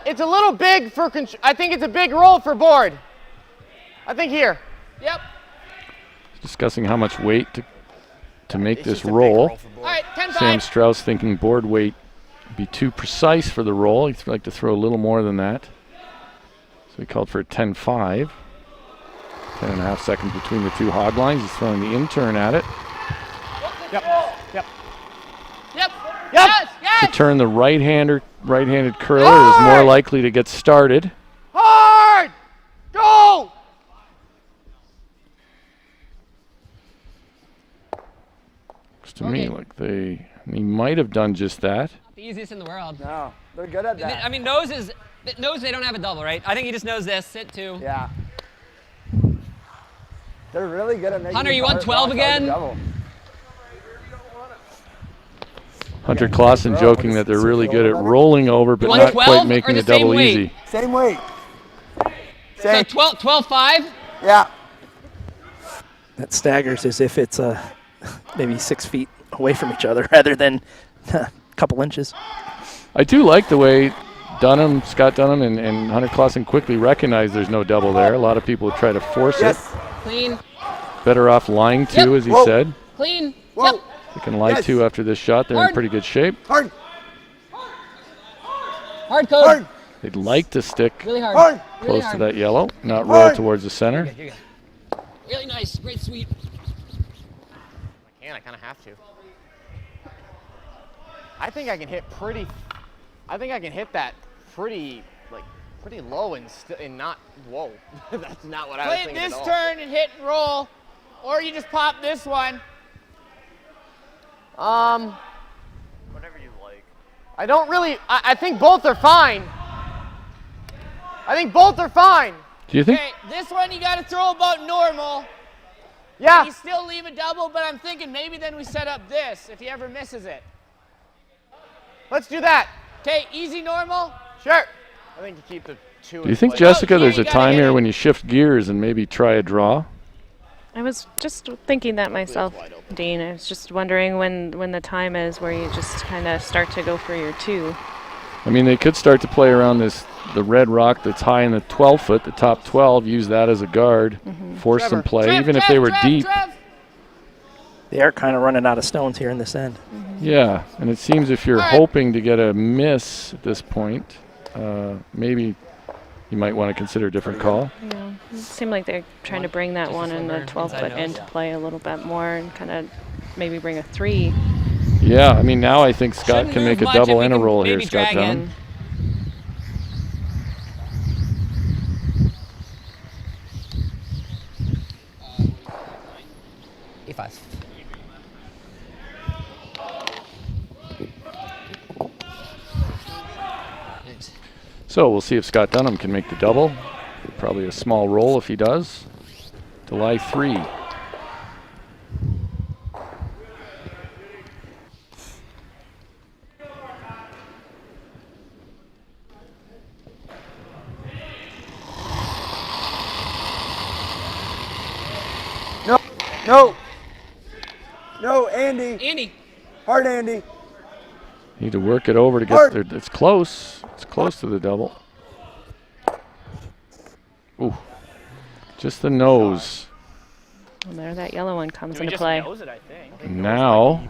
H: It's a little big for control. I think it's a big roll for board. I think here.
F: Yep.
B: Discussing how much weight to make this roll.
F: All right, 10-5.
B: Sam Strauss thinking board weight be too precise for the roll. He'd like to throw a little more than that. So he called for a 10-5. 10.5 seconds between the two hog lines. He's throwing the in-turn at it.
F: Yep. Yes.
B: To turn the right-handed curler is more likely to get started.
H: Hard. Go.
B: Looks to me like he might have done just that.
E: The easiest in the world.
G: No, they're good at that.
E: I mean, knows they don't have a double, right? I think he just knows this. Sit 2.
G: Yeah. They're really good at making
E: Hunter, you want 12 again?
B: Hunter Clausen joking that they're really good at rolling over, but
E: You want
B: not
E: 12
B: quite
E: or
B: making
E: the
B: a double
E: same weight?
B: easy.
G: Same weight.
E: So 12-5?
G: Yeah.
A: That staggers as if it's maybe 6 feet away from each other rather than a couple inches.
B: I do like the way Scott Dunnam and Hunter Clausen quickly recognize there's no double there. A lot of people try to force it.
E: Clean.
B: Better off lying to, as he said.
E: Clean.
G: Whoa.
E: Yep.
B: They can lie to after this shot. They're in pretty good shape.
G: Hard.
E: Hard code.
B: They'd like to stick
E: Really hard.
G: Hard.
E: Really
B: close
E: hard.
B: to that yellow, not roll towards the center.
E: You're good. Really nice. Great sweep.
H: I kind of have to. I think I can hit that pretty low and not, whoa. That's not what I was
F: Play it
H: thinking
F: this
H: at all.
F: turn and hit and roll. Or you just pop this one.
H: Whatever you like. I don't really, I think both are fine.
B: Do you think?
F: Okay, this one you got to throw about normal.
H: Yeah.
F: You still leave a double, but I'm thinking maybe then we set up this if he ever misses it.
H: Let's do that.
F: Okay, easy normal.
H: Sure. I think you keep the 2.
B: Do you think,
H: in place.
B: Jessica,
F: here
B: there's
F: you
B: a
F: gotta
B: time
F: hit
B: here
F: it.
B: when you shift gears and maybe try a draw?
C: I was just thinking that myself, Dean. I was just wondering when the time is where you just kind of start to go for your 2.
B: I mean, they could start to play around the red rock that's high in the 12-foot, the top 12, use that as a guard, force some play, even if they were deep.
A: They are kind of running out of stones here in this end.
B: Yeah, and it seems if you're hoping to get a miss at this point, maybe you might want to consider a different call.
C: Yeah, it seemed like they're trying to bring that one in the 12-foot into play a little bit more and kind of maybe bring a 3.
B: Yeah, I mean, now I think Scott
E: Shouldn't
B: can make
E: move
B: a
E: much
B: double
E: if
B: and
E: we
B: a
E: can
B: roll here,
E: maybe
B: Scott
E: drag
B: Dunham.
E: in. A5.
B: So we'll see if Scott Dunham can make the double. Probably a small roll if he does. To lie 3.
G: No, Andy.
E: Andy.
G: Hard, Andy.
B: Need to work it over to get there. It's close. It's close to the double. Ooh. Just the nose.
C: Well, there that yellow one comes
F: Do we
C: into
F: just
C: play.
F: nose it, I think?
B: Now,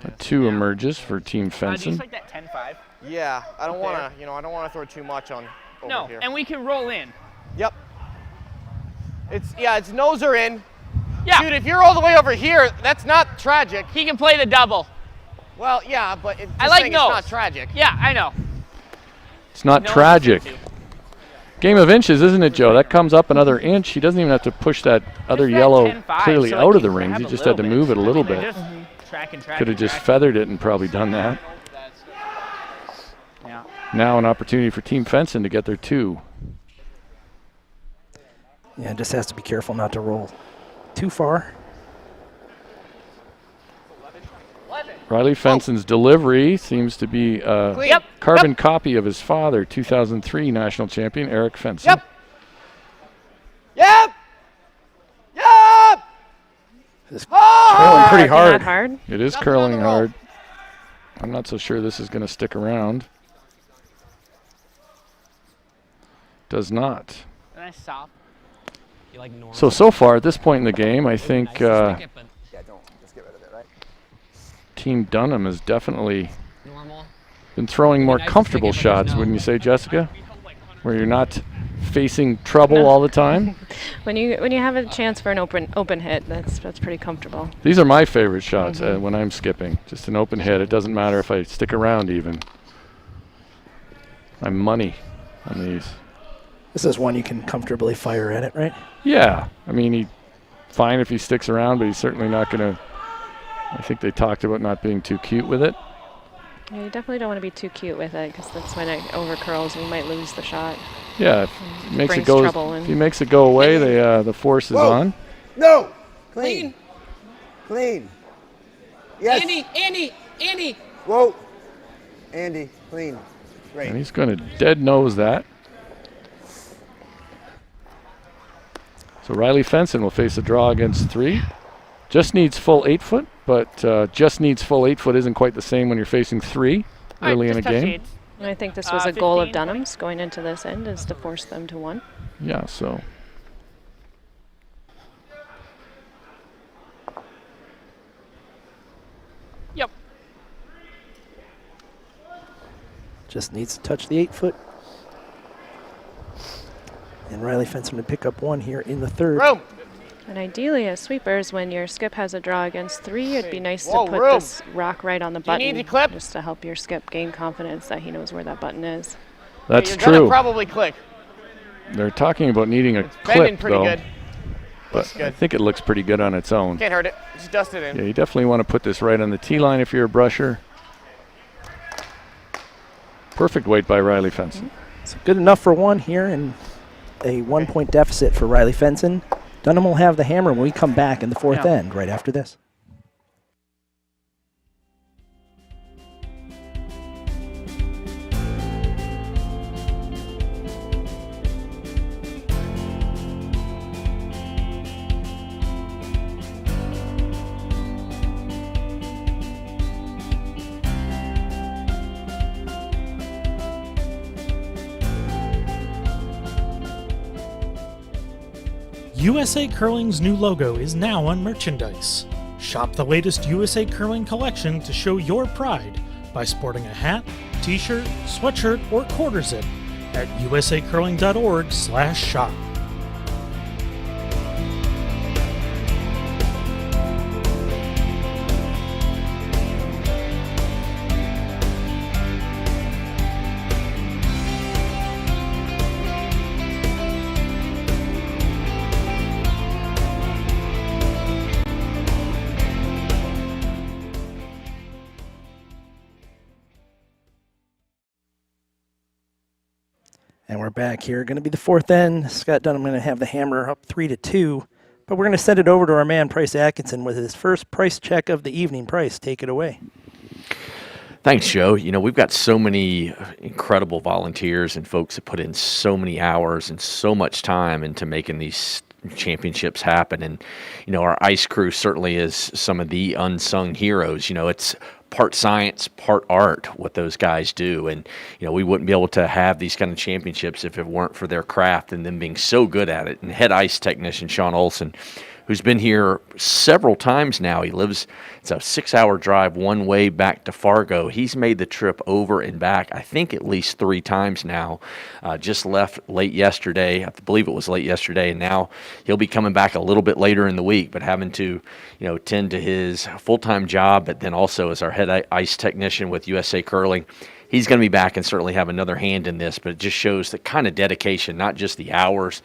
B: a 2 emerges for Team
F: Do you
B: Fenson.
F: just like that 10-5?
H: Yeah, I don't want to, I don't want to throw too much on over
F: No,
H: here.
F: and we can roll in.
H: Yep. It's nose or in.
F: Yeah.
H: Dude, if you're all the way over here, that's not tragic.
F: He can play the double.
H: Well, yeah, but
F: I like
H: it's
F: nose.
H: not tragic.
F: Yeah, I know.
B: It's not
F: Nose is
B: tragic.
F: 2-2.
B: Game of inches, isn't it, Joe? That comes up another inch. He doesn't even have to push that other
F: that
B: yellow
F: 10-5,
B: clearly
F: so
B: out
F: it
B: of the
F: can
B: rings.
F: grab
B: He
F: a
B: just had to
F: little
B: move it a little
F: They
B: bit.
F: just track and
B: Could have just feathered it and probably done that.
F: Yeah.
B: Now an opportunity for Team Fenson to get their 2.
A: Yeah, just has to be careful not to roll too far.
B: Riley Fenson's delivery seems to be a carbon copy of his father, 2003 national champion Eric Fenson.
F: Yep. Yep.
A: It's curling pretty
C: Not
A: hard.
C: hard.
B: It is curling hard. I'm not so sure this is going to stick around. Does not.
F: Nice stop.
E: You like normal?
B: So far at this point in the game, I think
G: Yeah, don't. Just get rid of it, right?
B: Team Dunnam has definitely
E: normal.
B: been throwing more
E: Nice to
B: comfortable
E: stick it, but there's
B: shots,
E: no-
B: wouldn't you say, Jessica? Where you're not facing trouble all the time.
C: When you have a chance for an open hit, that's pretty comfortable.
B: These are my favorite shots when I'm skipping. Just an open hit. It doesn't matter if I stick around even. I'm money on these.
A: This is one you can comfortably fire at it, right?
B: Yeah. I mean, fine if he sticks around, but he's certainly not going to. I think they talked about not being too cute with it.
C: Yeah, you definitely don't want to be too cute with it because that's when it overcurls and you might lose the shot.
B: Yeah, if he makes it
C: brings
B: go.
C: trouble
B: If he makes it go away, the force is on.
G: No. Clean. Clean. Yes.
E: Andy.
G: Whoa. Andy, clean. Great.
B: And he's going to dead nose that. So Riley Fenson will face a draw against 3. Just needs full 8 foot, but just needs full 8 foot isn't quite the same when you're facing 3 early in a game.
C: And I think this was a goal of
F: 15.
C: Dunnam's going into this end, is to force them to 1.
B: Yeah, so.
F: Yep.
A: Just needs to touch the 8 foot. And Riley Fenson would pick up 1 here in the 3rd.
F: Room.
C: And ideally, as sweepers, when your skip has a draw against 3, it'd be nice
F: Whoa,
C: to put
F: room.
C: this rock right on the
F: Do you
C: button,
F: need to clip?
C: just to help your skip gain confidence that he knows where that button is.
B: That's
F: You're gonna
B: true.
F: probably click.
B: They're talking about needing a
F: Bending
B: clip,
F: pretty
B: though.
F: good.
B: But
F: Looks
B: I
F: good.
B: think it looks pretty good on its own.
F: Can't hurt it. Just dust it in.
B: Yeah, you definitely want to put this right on the tee line if you're a brusher. Perfect weight by Riley Fenson.
A: So good enough for 1 here, and a 1-point deficit for Riley Fenson. Dunnam will have the hammer when we come back in the 4th end right after this.
I: USA Curling's new logo is now on merchandise. Shop the latest USA Curling collection to show your pride by sporting a hat, t-shirt, sweatshirt, or quarter zip at usacurling.org/shop.
A: And we're back here. Going to be the 4th end. Scott Dunnam going to have the hammer up 3-2. But we're going to send it over to our man, Price Atkinson, with his first price check of the evening. Price, take it away.
M: Thanks, Joe. You know, we've got so many incredible volunteers and folks that put in so many hours and so much time into making these championships happen. And, you know, our ice crew certainly is some of the unsung heroes. You know, it's part science, part art, what those guys do. And, you know, we wouldn't be able to have these kind of championships if it weren't for their craft and them being so good at it. And head ice technician Sean Olson, who's been here several times now. He lives, it's a 6-hour drive one way back to Fargo. He's made the trip over and back, I think at least 3 times now. Just left late yesterday. I believe it was late yesterday. And now he'll be coming back a little bit later in the week, but having to, you know, tend to his full-time job, but then also as our head ice technician with USA Curling. he's going to be back and certainly have another hand in this, but it just shows the kind of dedication, not just the hours,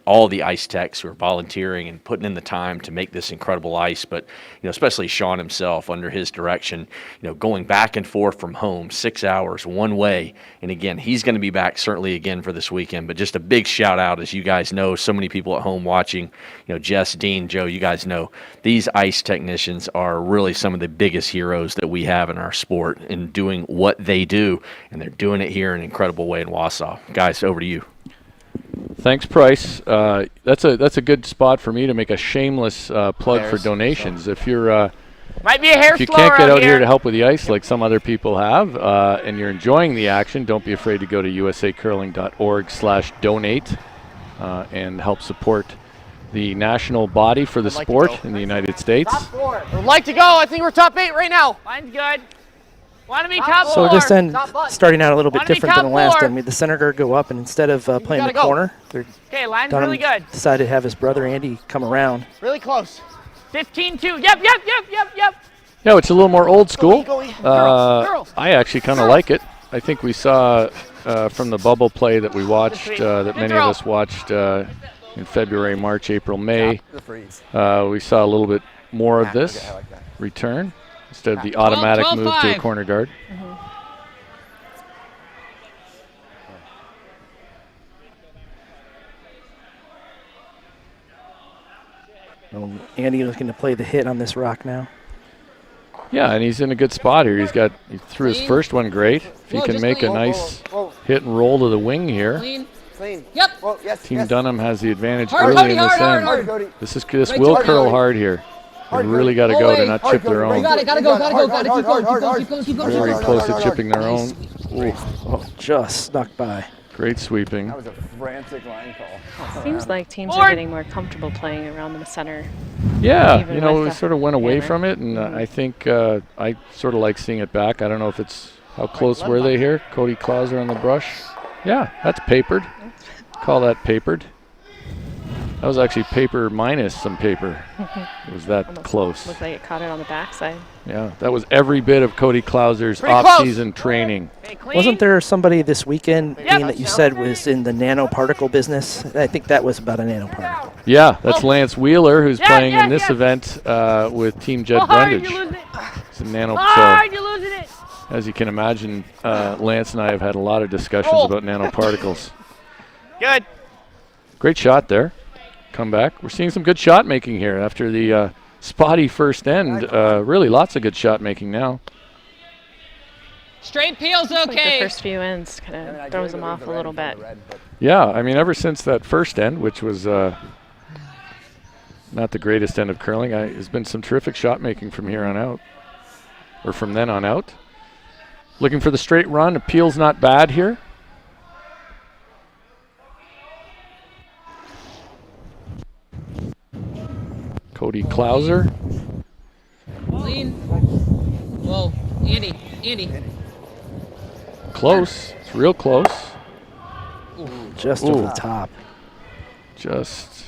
M: all the ice techs who are volunteering and putting in the time to make this incredible ice, but, especially Sean himself under his direction, going back and forth from home, 6 hours one way. And again, he's going to be back certainly again for this weekend, but just a big shout out, as you guys know, so many people at home watching, Jess, Dean, Joe, you guys know these ice technicians are really some of the biggest heroes that we have in our sport in doing what they do, and they're doing it here in an incredible way in Wausau. Guys, over to you.
B: Thanks, Price. That's a good spot for me to make a shameless plug for donations. If you're
F: might be a hair
B: if you
F: slow
B: can't get
F: around
B: out here to help with the ice like some other people have, and you're enjoying the action, don't be afraid to go to usacurling.org/donate and help support the national body for the sport in the United States.
F: Top 4. Would like to go. I think we're top 8 right now. Mine's good. Want to be top 4.
A: So this end, starting out a little bit
F: Wanna be
A: different than the
F: top
A: last
F: 4.
A: end. The center guard go up, and instead of playing the
F: gotta go.
A: corner,
F: Okay, line's
A: Dunnam
F: really good.
A: decided to have his brother Andy come around.
F: Really close. 15-2. Yep.
B: Yeah, it's a little more old school.
F: Girls.
B: I actually kind of like it. I think we saw from the bubble play that we watched, that many of us watched in February, March, April, May. We saw a little bit more of this return instead of the automatic move to a corner guard.
A: Andy looking to play the hit on this rock now.
B: Yeah, and he's in a good spot here. He threw his first one great. If he can make a nice hit and roll to the wing here.
G: Clean.
E: Yep.
G: Well, yes,
B: Team
G: yes.
B: Dunnam has the advantage
E: Hard,
B: early in
E: hard,
B: this
E: hard,
B: end.
E: hard.
G: Cody.
B: This
E: Right,
B: will
E: Cody.
B: curl hard here. They really got to go to not chip their
E: You
B: own.
E: got it. Gotta go. Keep going.
B: They're already close to chipping their own. Ooh,
A: Oh, just snuck by.
B: great sweeping.
G: That was a frantic line call.
C: Seems like teams are getting more comfortable playing around the center.
B: Yeah,
C: Even
B: you know,
C: with
B: we
C: the
B: sort of went away
C: hammer.
B: from it, and I think I sort of like seeing it back. I don't know if it's how close were they here. Cody Clauser on the brush. Yeah, that's papered. Call that papered. That was actually paper minus some paper. It was that
C: Almost
B: close.
C: Looked like it caught it on the backside.
B: Yeah, that was every bit of Cody Clauser's
F: Pretty
B: off-season training.
F: Okay, clean.
A: Wasn't there somebody this weekend,
F: Yep.
A: Dean, that you said was in the nanoparticle business? I think that was about a nanoparticle.
B: Yeah, that's Lance Wheeler, who's
F: Yeah,
B: playing
F: yeah,
B: in this
F: yeah.
B: event with Team Jed
F: Hard,
B: Brundage.
F: you're losing it.
B: It's a nano.
F: Hard, you're losing it.
B: As you can imagine, Lance and I have had a lot of discussions
F: Roll.
B: about nanoparticles.
F: Good.
B: Great shot there. Come back. We're seeing some good shot making here after the spotty first end. Really lots of good shot making now.
E: Straight peel's
C: Like
E: okay.
C: the first few ends kind of throws them off a little bit.
B: Yeah, I mean, ever since that first end, which was not the greatest end of curling, there's been some terrific shot making from here on out, or from then on out. Looking for the straight run. Appeal's not bad here. Cody Clauser.
E: Clean. Whoa, Andy.
B: Close. It's real close.
A: Just over the top.
B: Just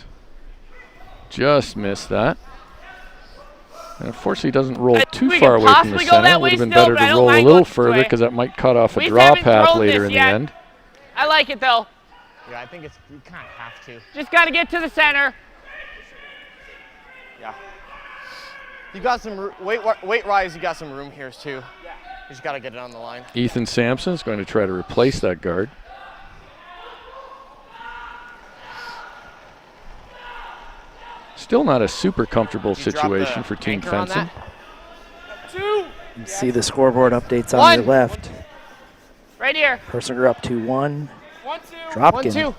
B: missed that. And unfortunately, doesn't roll
F: I
B: too
F: think we
B: far
F: could
B: away from the
F: possibly go
B: center.
F: that
B: It would
F: way
B: have been
F: still,
B: better
F: but I
B: to
F: don't
B: roll a
F: mind
B: little
F: going this
B: further
F: way.
B: because that might cut off a
F: We
B: draw
F: haven't
B: path
F: thrown
B: later
F: this
B: in
F: yet.
B: the end.
F: I like it though.
H: Yeah, I think you kind of have to.
F: Just got to get to the center.
H: Yeah. You got some weight rise. You got some room here too. Yeah. You just got to get it on the line.
B: Ethan Sampson's going to try to replace that guard. Still not a super comfortable
H: You drop
B: situation
H: the
B: for Team
H: anchor on
B: Fenson.
H: that?
F: 2.
A: You see the scoreboard updates on
F: One.
A: your left.
F: Right here.
A: Persinger up 2-1.
F: 1-2.
A: Dropkin
H: 1-2.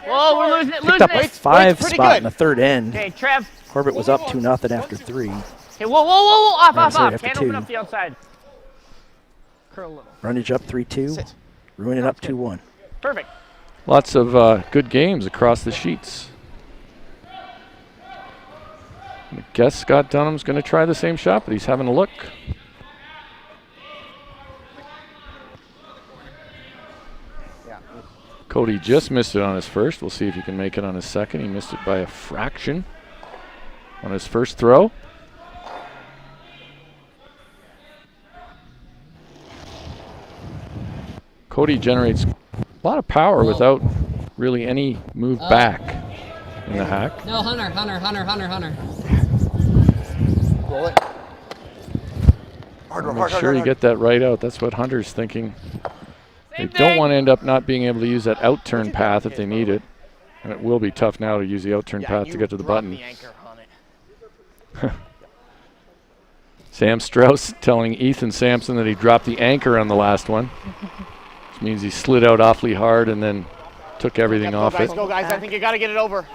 F: Whoa, we're losing it.
A: picked up a
F: Losing it.
A: 5
H: pretty
A: spot
H: good.
A: in the third end.
F: Okay, Trev.
A: Corbett was up 2-0 after 3.
F: Okay, whoa. Off.
A: sorry, after
F: Can't
A: 2.
F: open up the outside. Curl a little.
A: Brundage up 3-2.
H: Sit.
A: Ruin up 2-1.
F: Perfect.
B: Lots of good games across the sheets. I guess Scott Dunham's going to try the same shot, but he's having a look. Cody just missed it on his first. We'll see if he can make it on his second. He missed it by a fraction on his first throw. Cody generates a lot of power without really any move back in the hack.
E: No, Hunter.
G: Roll it.
B: Make sure you get that right out. That's what Hunter's thinking. They don't want to end up not being able to use that out-turn path if they need it. And it will be tough now to use the out-turn path to get to the button. Sam Strauss telling Ethan Sampson that he dropped the anchor on the last one. Which means he slid out awfully hard and then took everything off it.
F: Go, guys. I think you got to get it over.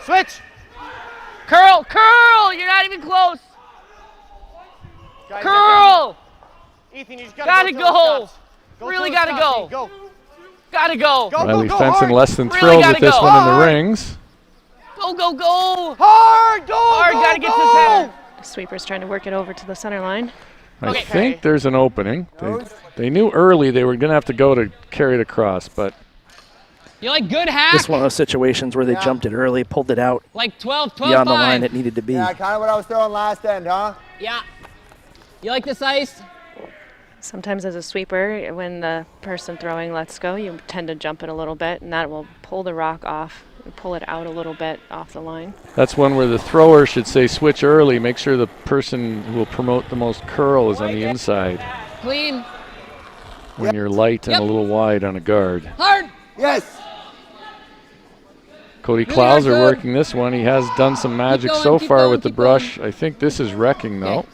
F: Switch. Curl. You're not even close. Guys, curl. Ethan, you just gotta go. Really gotta go. Gotta go.
B: Riley Fenson less than thrilled with this one in the rings.
F: Go. Hard. Gotta get to the center.
C: The sweeper's trying to work it over to the center line.
B: I think there's an opening. They knew early they were going to have to go to carry it across, but
E: You like good hack?
A: This is one of those situations where they jumped it early, pulled it out.
E: Like 12,
A: beyond the
E: 5.
A: line it needed to be.
G: Yeah, kind of what I was throwing last end, huh?
E: Yeah. You like this ice?
C: Sometimes as a sweeper, when the person throwing lets go, you tend to jump it a little bit, and that will pull the rock off, pull it out a little bit off the line.
B: that's one where the thrower should say switch early. Make sure the person who will promote the most curl is on the inside.
E: Clean.
B: When you're light and a little wide on a guard.
E: Hard.
G: Yes.
B: Cody
E: Really
B: Klauser
E: good.
B: working this one. He has done some magic
E: going,
B: so
E: keep
B: far
E: going,
B: with the
E: keep
B: brush. I think this is wrecking though.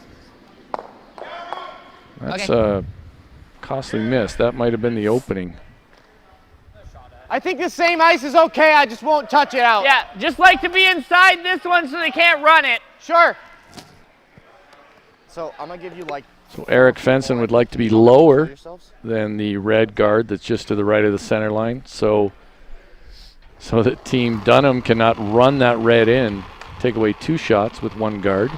B: That's a costly miss. That might have been the opening.
F: I think the same ice is okay. I just won't touch it out. Yeah, just like to be inside this one so they can't run it. Sure.
H: So I'm gonna give you like.
B: So Eric Fenson would like to be lower than the red guard that's just to the right of the center line. So that Team Dunnam cannot run that red in, take away 2 shots with 1 guard.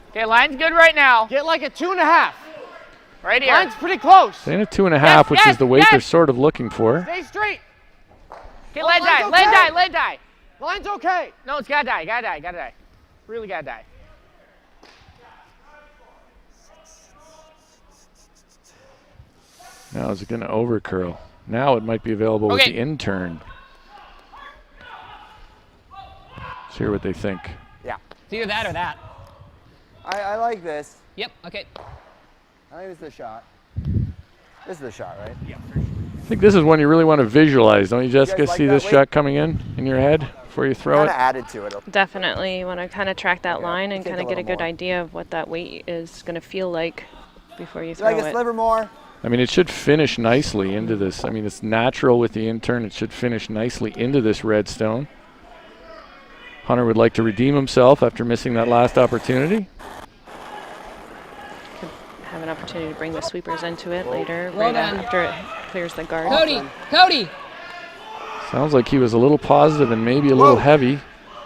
F: Okay, line's good right now. Get like a 2.5. Right here. Line's pretty close.
B: Saying a 2.5, which is the weight they're sort of looking for.
F: Stay straight. Okay, let die. Line's okay. No, it's gotta die. Really gotta die.
B: Now is it going to overcurl? Now it might be available with the in-turn. Let's hear what they think.
G: Yeah.
E: It's either that or that.
G: I like this.
E: Yep, okay.
G: I think this is the shot. This is the shot, right?
E: Yeah.
B: I think this is one you really want to visualize. Don't you, Jessica,
G: like
B: see
G: that
B: this
G: weight?
B: shot coming in your head before you throw
G: Kind
B: it?
G: of added to it.
C: Definitely, you want to kind of track that line and
G: take
C: kind
G: a
C: of get a
G: little
C: good
G: more.
C: idea of what that weight is going to feel like before you
G: You
C: throw
G: like a
C: it.
G: sliver more?
B: I mean, it should finish nicely into this. I mean, it's natural with the in-turn. It should finish nicely into this red stone. Hunter would like to redeem himself after missing that last opportunity.
C: Could have an opportunity to bring the sweepers into it later,
E: Well
C: right
E: done.
C: after it clears the guard.
E: Cody!
B: Sounds like he was a little positive and maybe a little heavy.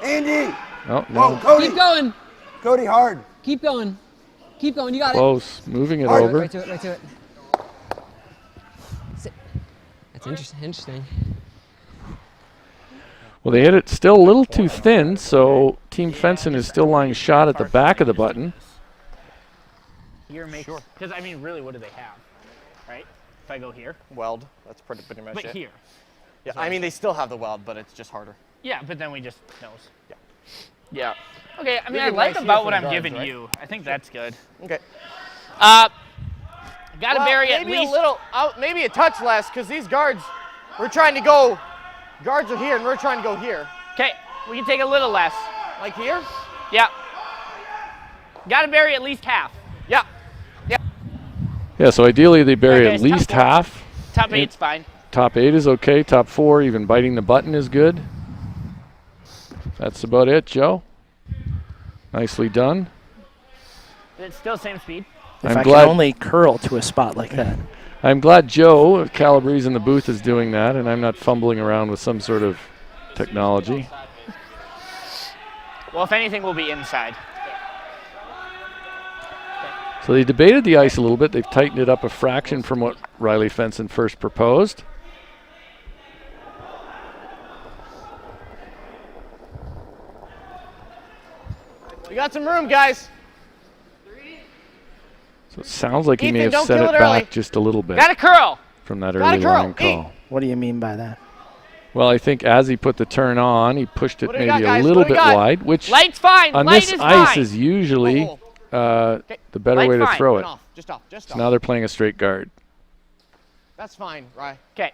G: Andy!
B: Oh, no.
G: Cody!
E: Keep going!
G: Cody, hard.
E: Keep going, you got
B: Close. Moving it
G: Hard.
B: over.
E: Right to it. That's interesting.
B: Well, they hit it still a little too thin, so Team Fenson is still lying shot at the back of the button.
F: Here makes, because I mean, really, what do they have, right? If I go here.
H: Weld. That's pretty much
F: But
H: it.
F: here.
H: Yeah, I mean, they still have the weld, but it's just harder.
F: Yeah, but then we just nose.
H: Yeah.
F: Yeah. Okay, I mean, I
H: Really
F: like
H: nice
F: about
H: here
F: what
H: for
F: I'm
H: the guards,
F: giving
H: right?
F: you. I think that's good.
H: Okay.
F: Gotta bury at
H: maybe
F: least
H: a little, maybe a touch less, because these guards, we're trying to go. Guards are here, and we're trying to go here.
F: Okay, we can take a little less.
H: Like here?
F: Yeah. Gotta bury at least half.
H: Yeah.
B: Yeah, so ideally they bury
F: Okay,
B: at
F: top
B: least
F: 4.
B: half.
F: Top 8's fine.
B: Top 8 is okay. Top 4, even biting the button is good. That's about it, Joe. Nicely done.
F: It's still same speed.
A: If
B: I'm
A: I
B: glad-
A: can only curl to a spot like that.
B: I'm glad Joe of Calabrese in the booth is doing that, and I'm not fumbling around with some sort of technology.
F: Well, if anything, we'll be inside.
B: So they debated the ice a little bit. They've tightened it up a fraction from what Riley Fenson first proposed.
F: We got some room, guys.
B: So it sounds like he
F: Ethan,
B: may have
F: don't
B: set
F: kill
B: it
F: it early.
B: back just a little bit
F: Got a curl.
B: from that
F: Got a
B: early
F: curl.
B: line call.
A: What do you mean by that?
B: Well, I think as he put the turn on, he pushed it
F: What do we
B: maybe
F: got, guys?
B: a little
F: What do
B: bit
F: we got?
B: wide, which
F: Light's fine.
B: on
F: Light
B: this
F: is
B: ice
F: fine.
B: is usually the better
F: Light's
B: way to
F: fine.
B: throw
F: One
B: it.
F: off. Just off. Just
B: So
F: off.
B: now they're playing a straight guard.
F: That's fine, right? Okay.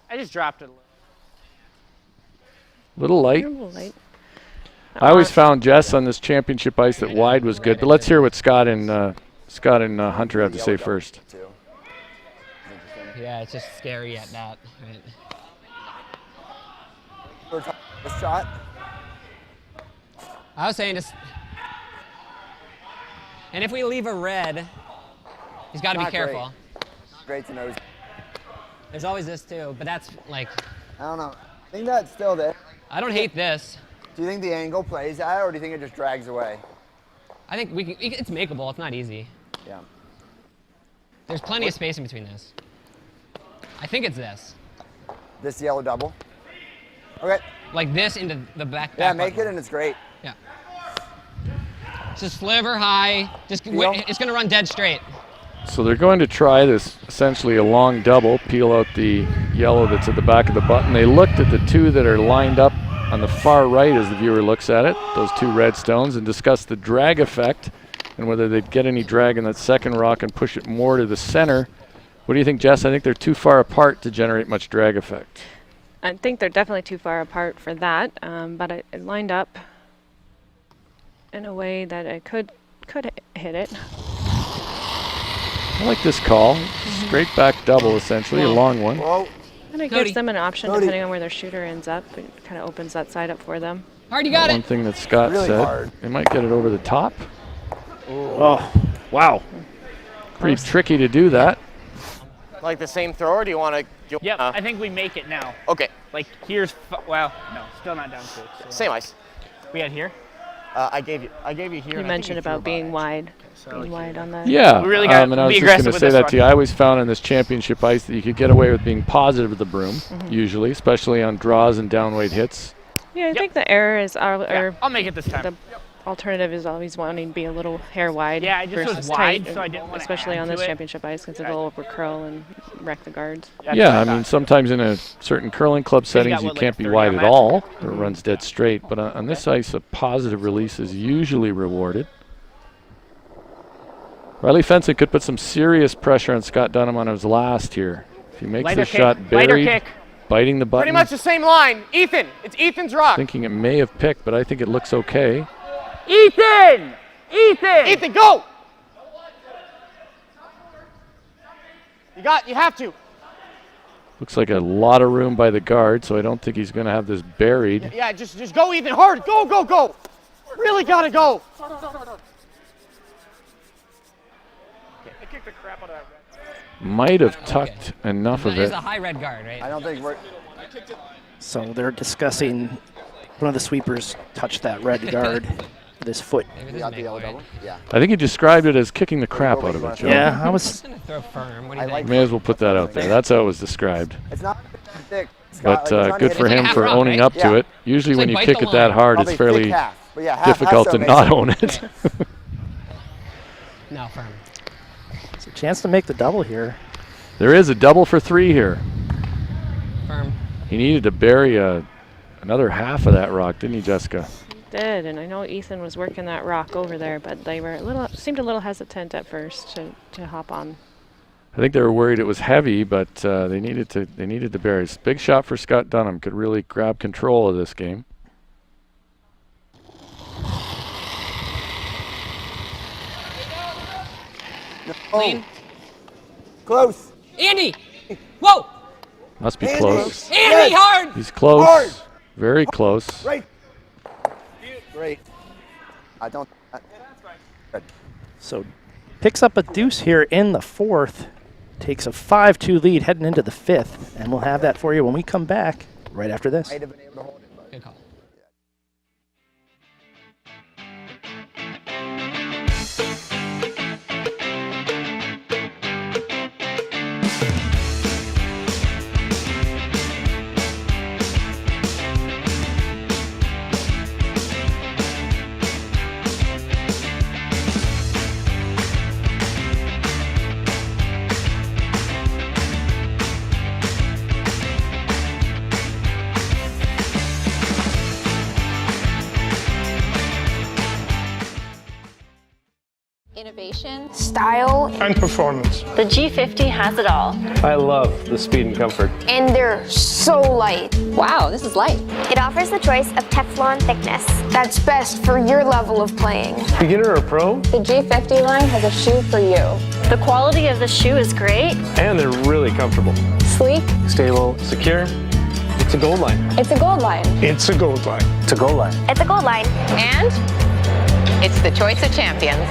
F: I just dropped it a
B: Little
F: little.
B: light.
C: A little light.
B: I always found, Jess, on this championship ice that wide was good. But let's hear what Scott and Hunter have to say first.
E: Yeah, it's just scary at that. Right?
G: The shot.
E: I was saying just, and if we leave a red, he's got to be
G: Not
E: careful.
G: Great to know.
E: There's always this too, but that's like,
G: I don't know. I think that's still there.
E: I don't hate this.
G: Do you think the angle plays that, or do you think it just drags away?
E: I think it's makeable. It's not easy.
G: Yeah.
E: There's plenty of space in between this. I think it's this.
G: This yellow double. Okay.
E: Like this into the back.
G: Yeah, make it and it's great.
E: Yeah. It's a sliver high. Just it's gonna run dead straight.
B: So they're going to try this essentially a long double, peel out the yellow that's at the back of the button. They looked at the two that are lined up on the far right as the viewer looks at it, those two red stones, and discussed the drag effect and whether they'd get any drag in that second rock and push it more to the center. What do you think, Jess? I think they're too far apart to generate much drag effect.
C: I think they're definitely too far apart for that, but it lined up in a way that I could hit it.
B: I like this call. Straight back double, essentially, a long one.
G: Whoa.
C: And it
E: Cody.
C: gives them an option
G: Cody.
C: depending on where their shooter ends up. It kind of opens that side up for them.
E: Hard, you got
B: One
E: it.
B: thing that Scott
G: Really
B: said,
G: hard.
B: they might get it over the top.
A: Oh, wow.
B: Pretty tricky to do that.
H: Like the same throw, or do you want to?
F: Yep. I think we make it now.
H: Okay.
F: Like here's. Well, no, still not down to it. So
H: Same ice.
F: we had here.
H: I gave you here.
C: You
H: and I
C: mentioned
H: think you threw
C: about being
H: it.
C: wide, being wide on that.
B: Yeah,
F: We really gotta
B: and I was
F: be
B: just going
F: aggressive
B: to
F: with
B: say
F: this
B: that
F: one.
B: to you. I always found in this championship ice that you could get away with being positive with the broom, usually, especially on draws and downweight hits.
C: Yeah, I think the error is
F: Yeah, I'll make it this time.
C: the alternative is always wanting to be a little hair wide.
F: Yeah, I just was
C: versus
F: wide,
C: tight,
F: so I didn't wanna
C: especially
F: add
C: on
F: to
C: this
F: it.
C: championship ice because it'll over curl and wreck the guards.
F: That's
B: Yeah,
F: what
B: I mean,
F: thought.
B: sometimes in a certain curling club settings
F: got
B: you
F: what, like
B: can't
F: a
B: be
F: 30
B: wide
F: on
B: at
F: that?
B: all. It runs dead straight. But on this ice, a positive release is usually rewarded. Riley Fenson could put some serious pressure on Scott Dunnam on his last here. If he makes
F: Lighter
B: the
F: kick,
B: shot
F: lighter
B: buried,
F: kick.
B: biting the button,
H: Pretty much the same line. Ethan, it's Ethan's rock.
B: thinking it may have picked, but I think it looks okay.
F: Ethan! Ethan!
H: Ethan, go! You have to.
B: Looks like a lot of room by the guard, so I don't think he's going to have this buried.
H: Yeah, just go, Ethan, hard. Go, go, go. Really gotta go.
F: I kicked the crap out of that red.
B: Might have tucked enough of
E: It's
B: it.
E: a high red guard, right?
G: I don't think we're.
A: So they're discussing one of the sweepers touched that red guard with his foot.
E: Maybe
G: You
E: this
G: got
E: is
G: the yellow
E: makeable,
G: double?
E: right?
G: Yeah.
B: I think he described it as kicking the crap out of it, Joe.
A: Yeah, I
E: I'm
A: was.
E: just gonna throw firm. What do
G: I
E: you
G: like
E: think?
B: May as well put that out there. That's how it was described.
G: It's not thick.
B: But good for
E: It's like
B: him
E: half
B: for
E: rock,
B: owning
E: right?
B: up to
G: Yeah.
B: it. Usually
E: It's
B: when
E: like
B: you
E: bite
B: kick
E: the
B: it that
E: line.
B: hard,
G: Probably
B: it's fairly
G: thick half. But yeah, half
B: difficult
G: so
B: to not
G: makes
B: own it.
E: No, firm.
A: It's a chance to make the double here.
B: There is a double for three here.
E: Firm.
B: He needed to bury another half of that rock, didn't he, Jessica?
C: Did, and I know Ethan was working that rock over there, but they were seemed a little hesitant at first to hop on.
B: I think they were worried it was heavy, but they needed to bury it. Big shot for Scott Dunnam. Could really grab control of this game.
E: Clean.
G: Close.
E: Andy! Whoa!
B: Must be
G: Andy.
B: close.
E: Andy, hard!
B: He's close.
G: Hard.
B: Very close.
G: Right. Great. I don't.
A: So picks up a deuce here in the fourth. Takes a 5-2 lead heading into the fifth. And we'll have that for you when we come back right after this.
G: Might have been able to hold it, but.
E: Good call.
N: acceleration, style,
O: and performance.
N: The G50 has it all.
O: I love the speed and comfort.
N: And they're so light. Wow, this is light. It offers the choice of Teflon thickness. That's best for your level of playing.
O: Beginner or pro?
N: The G50 line has a shoe for you. The quality of the shoe is great.
O: And they're really comfortable.
N: Sleek.
O: Stable. Secure. It's a gold line.
N: It's a gold line.
O: It's a gold line. It's a gold line.
N: It's a gold line.
J: And it's the choice of champions.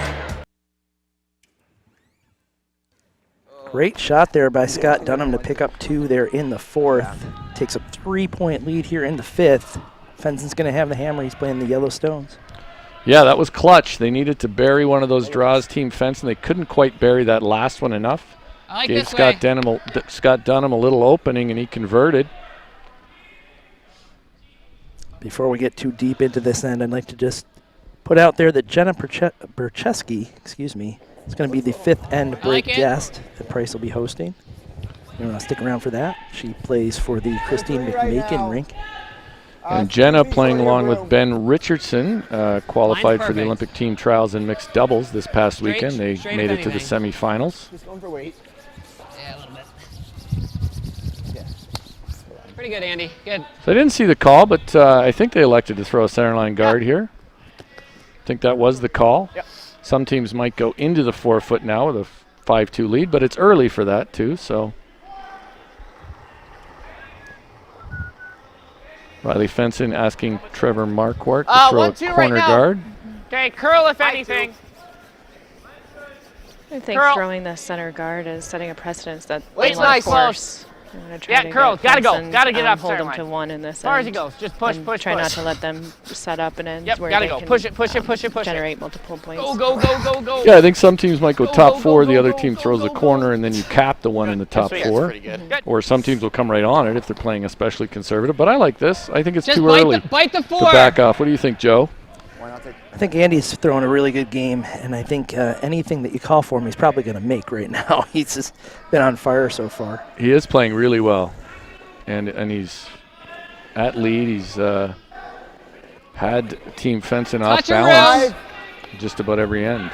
A: Great shot there by Scott Dunnam to pick up 2 there in the 4th. Takes a 3-point lead here in the 5th. Fenson's going to have the hammer. He's playing the Yellowstones.
B: Yeah, that was clutch. They needed to bury one of those draws, Team Fenson. They couldn't quite bury that last one enough. Gave Scott Dunnam a little opening, and he converted.
A: Before we get too deep into this end, I'd like to just put out there that Jenna Bercheski, is going to be the 5th end break guest that Price will be hosting. You want to stick around for that? She plays for the Christine McMakin rink.
B: And Jenna playing along with Ben Richardson, qualified for the Olympic team trials in mixed doubles this past weekend. They made it to the semifinals.
G: Just going for weight.
E: Yeah, a little bit. Pretty good, Andy. Good.
B: So I didn't see the call, but I think they elected to throw a centerline guard here. I think that was the call.
H: Yep.
B: Some teams might go into the 4-foot now with a 5-2 lead, but it's early for that too, so. Riley Fenson asking Trevor Marquardt to throw a corner guard.
F: Okay, curl if anything.
C: I think throwing the center guard is setting a precedence that
F: Weight's nice, close.
C: Yeah,
F: curl. Gotta go. Gotta get up.
C: Hold them to 1 in this.
F: As far as he goes, just push.
C: Try not to let them set up and end where
F: gotta
C: they
F: go.
C: can
F: Push it.
C: generate multiple points.
F: Go.
B: Yeah, I think some teams might go top 4. The other team throws a corner, and then you cap the one in the top 4.
H: Pretty good.
B: Or some teams will come right on it if they're playing especially conservative. But I like this. I think it's
E: Just
B: too early
E: bite the 4.
B: to back off. What do you think, Joe?
A: I think Andy's throwing a really good game, and I think anything that you call for him, he's probably going to make right now. He's just been on fire so far.
B: He is playing really well, and he's at lead. He's had Team Fenson off balance just about every end.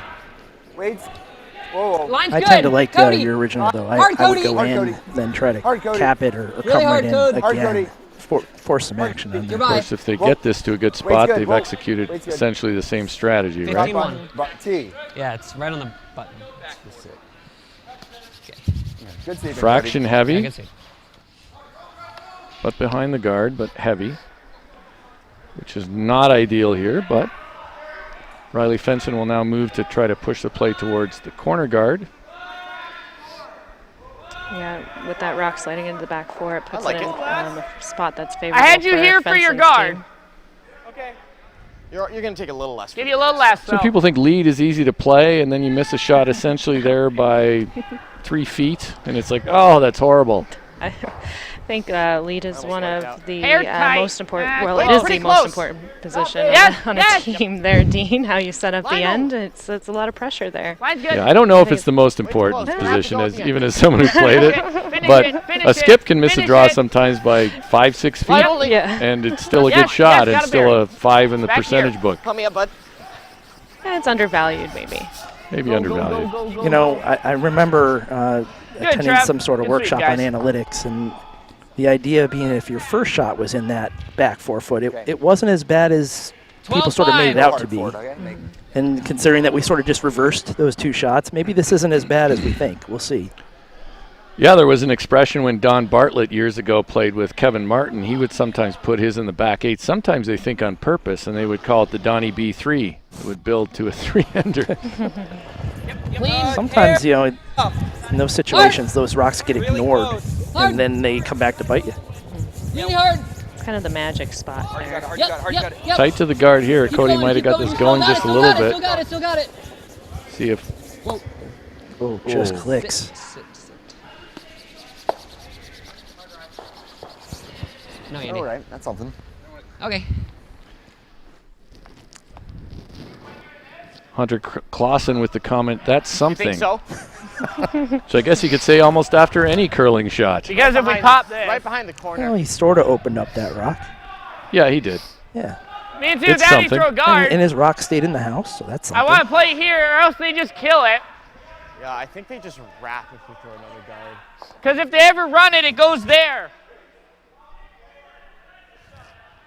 G: Weights. Whoa.
E: Line's
A: I
E: good.
A: tend to like
E: Cody.
A: your original, though. I
E: Hard,
A: would
E: Cody.
A: go in, then try to cap it or
E: Really
A: come right
E: hard,
A: in
E: Cody.
A: again. Force some action on there.
B: Of course, if they get this to a good spot,
G: good.
B: they've executed
G: Weight's good.
B: essentially the same strategy, right?
E: 51.
G: T.
E: Yeah, it's right on the button.
G: Good save.
B: Fraction
E: Yeah,
B: heavy,
E: good save.
B: but behind the guard, but heavy, which is not ideal here, but Riley Fenson will now move to try to push the play towards the corner guard.
C: Yeah, with that rock sliding into the back 4, it puts
H: like
C: it in
H: it.
C: a spot that's favorable.
F: I had you
C: for
F: here for your
C: Fenson's
F: guard.
C: team.
F: Okay.
H: You're gonna take a little less.
F: Give you a little less.
B: So people think lead is easy to play, and then you miss a shot essentially there by 3 feet, and it's like, oh, that's horrible.
C: I think lead is one of the most important. Well,
F: close.
C: it is the
F: Pretty
C: most
F: close.
C: important position
F: Yes,
C: on a team. There, Dean. How you set up the end, it's a lot of pressure there.
F: Line's good.
B: Yeah, I don't know if it's the most important position, even as someone who played it, but a skip can miss a draw sometimes by 5-6 feet,
C: Yeah.
B: and it's still a good shot, and
F: gotta
B: still
F: bury.
B: a 5 in the
F: Back
B: percentage
F: here.
B: book.
H: Call me up, bud.
C: It's undervalued, maybe.
B: Maybe undervalued.
A: You know, I remember attending
F: Trev.
A: some sort of
F: Good sweep,
A: workshop on
F: guys.
A: analytics, and the idea being if your first shot was in that back 4-foot, it wasn't as bad as people sort of made it out to be. And considering that we sort of just reversed those 2 shots, maybe this isn't as bad as we think. We'll see.
B: Yeah, there was an expression when Don Bartlett years ago played with Kevin Martin. He would sometimes put his in the back 8. Sometimes they think on purpose, and they would call it the Donnie B3. It would build to a 3-ender.
A: Sometimes, you know, in those situations, those rocks get ignored, and then they come back to bite you.
E: Really hard.
C: It's kind of the magic spot there.
E: Yep.
B: Tight to the guard here. Cody might have got this going just a little bit.
E: Still got it.
B: See if.
A: Oh, just clicks.
E: No, Andy.
G: All right, that's something.
E: Okay.
B: Hunter Clausen with the comment, that's something.
F: Think so?
B: So I guess you could say almost after any curling shot.
F: Because if we pop there.
H: Right behind the corner.
A: Well, he sort of opened up that rock.
B: Yeah, he did.
A: Yeah.
F: Me too.
B: It's
F: Daddy
B: something.
F: throw guard.
A: And his rock stayed in the house, so that's something.
F: I want to play here, or else they just kill it.
H: Yeah, I think they just wrap if we throw another guard.
F: Because if they ever run it, it goes there.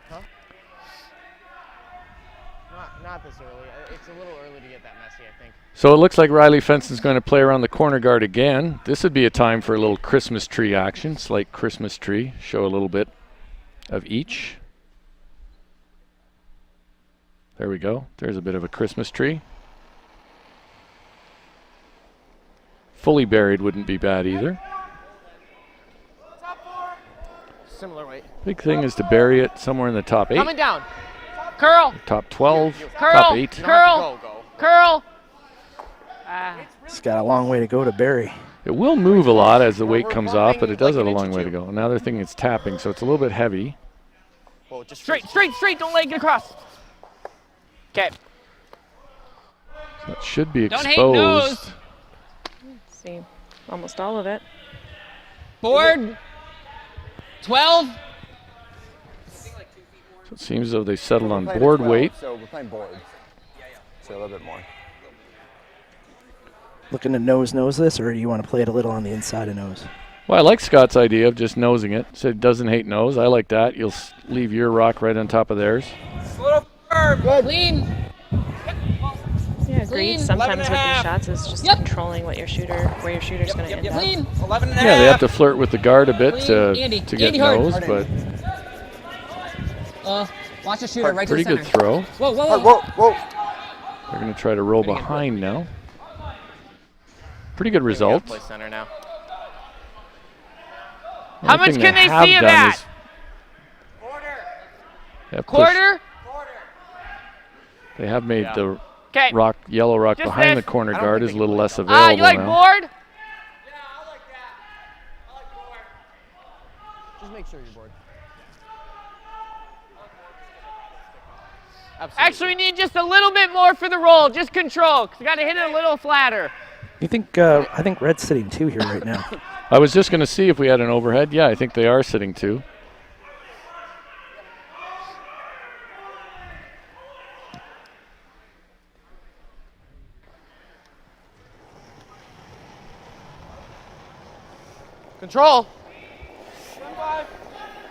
H: Huh? Not this early. It's a little early to get that messy, I think.
B: So it looks like Riley Fenson's going to play around the corner guard again. This would be a time for a little Christmas tree action, slight Christmas tree. Show a little bit of each. There we go. There's a bit of a Christmas tree. Fully buried wouldn't be bad either.
H: Similar weight.
B: Big thing is to bury it somewhere in the top 8.
F: Coming down. Curl.
B: Top 12.
F: Curl.
B: Top 8.
F: Curl. Curl.
A: It's got a long way to go to bury.
B: It will move a lot as the weight comes off, but it does have a long way to go. Another thing is tapping, so it's a little bit heavy.
H: Well, just
F: straight. Don't let it get across. Okay.
B: So it should be
F: Don't hate nose.
B: exposed.
C: See, almost all of it.
F: Board. 12.
B: So it seems as though they settled on
G: We're playing at
B: board
G: 12,
B: weight.
G: So we're playing board. So a little bit more.
A: Looking to nose this, or do you want to play it a little on the inside of nose?
B: Well, I like Scott's idea of just nosing it. Said doesn't hate nose. I like that. You'll leave your rock right on top of theirs.
F: Clean.
C: Yeah, agreed. Sometimes with these shots is just controlling what where your shooter's going to end up.
F: Clean.
L: 11 and a
B: Yeah, they have
L: half.
B: to flirt with the guard a bit to get
F: Andy, hard.
B: nose, but
E: Watch the shooter right
B: pretty
E: to the
B: good
E: center.
B: throw.
E: Whoa, whoa,
G: Whoa, whoa.
B: They're going to try to roll behind now. Pretty good
H: We
B: result.
H: gotta play center now.
F: How much can they see of that? Quarter.
B: They have made the
F: Okay.
B: yellow rock
F: Just
B: behind
F: this.
B: the corner guard is a little less available
F: You like
B: now.
F: board?
E: Just make sure you're bored.
H: Absolutely.
F: Actually, we need just a little bit more for the roll. Just control, because we got to hit it a little flatter.
A: You think? I think Red's sitting 2 here right now.
B: I was just going to see if we had an overhead. Yeah, I think they are sitting 2.
H: Control.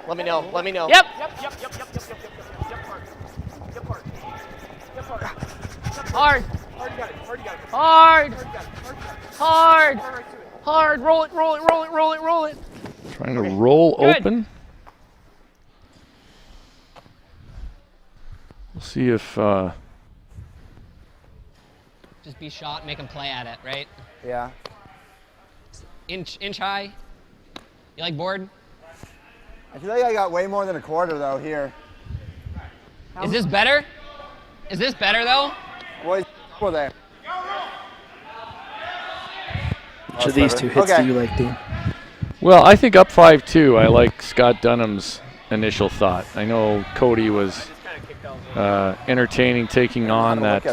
H: Let me know. Let me know.
F: Yep. Hard. Hard. Roll it.
B: Trying to roll
F: Good.
B: open. We'll see if
E: Just be shot, make him play at it, right?
G: Yeah.
E: Inch high. You like board?
G: I feel like I got way more than a quarter though here.
E: Is this better? Is this better though?
G: Boys, over there.
A: Which of these 2 hits do you like, Dean?
B: well, I think up 5-2. I like Scott Dunnam's initial thought. I know Cody was entertaining taking on that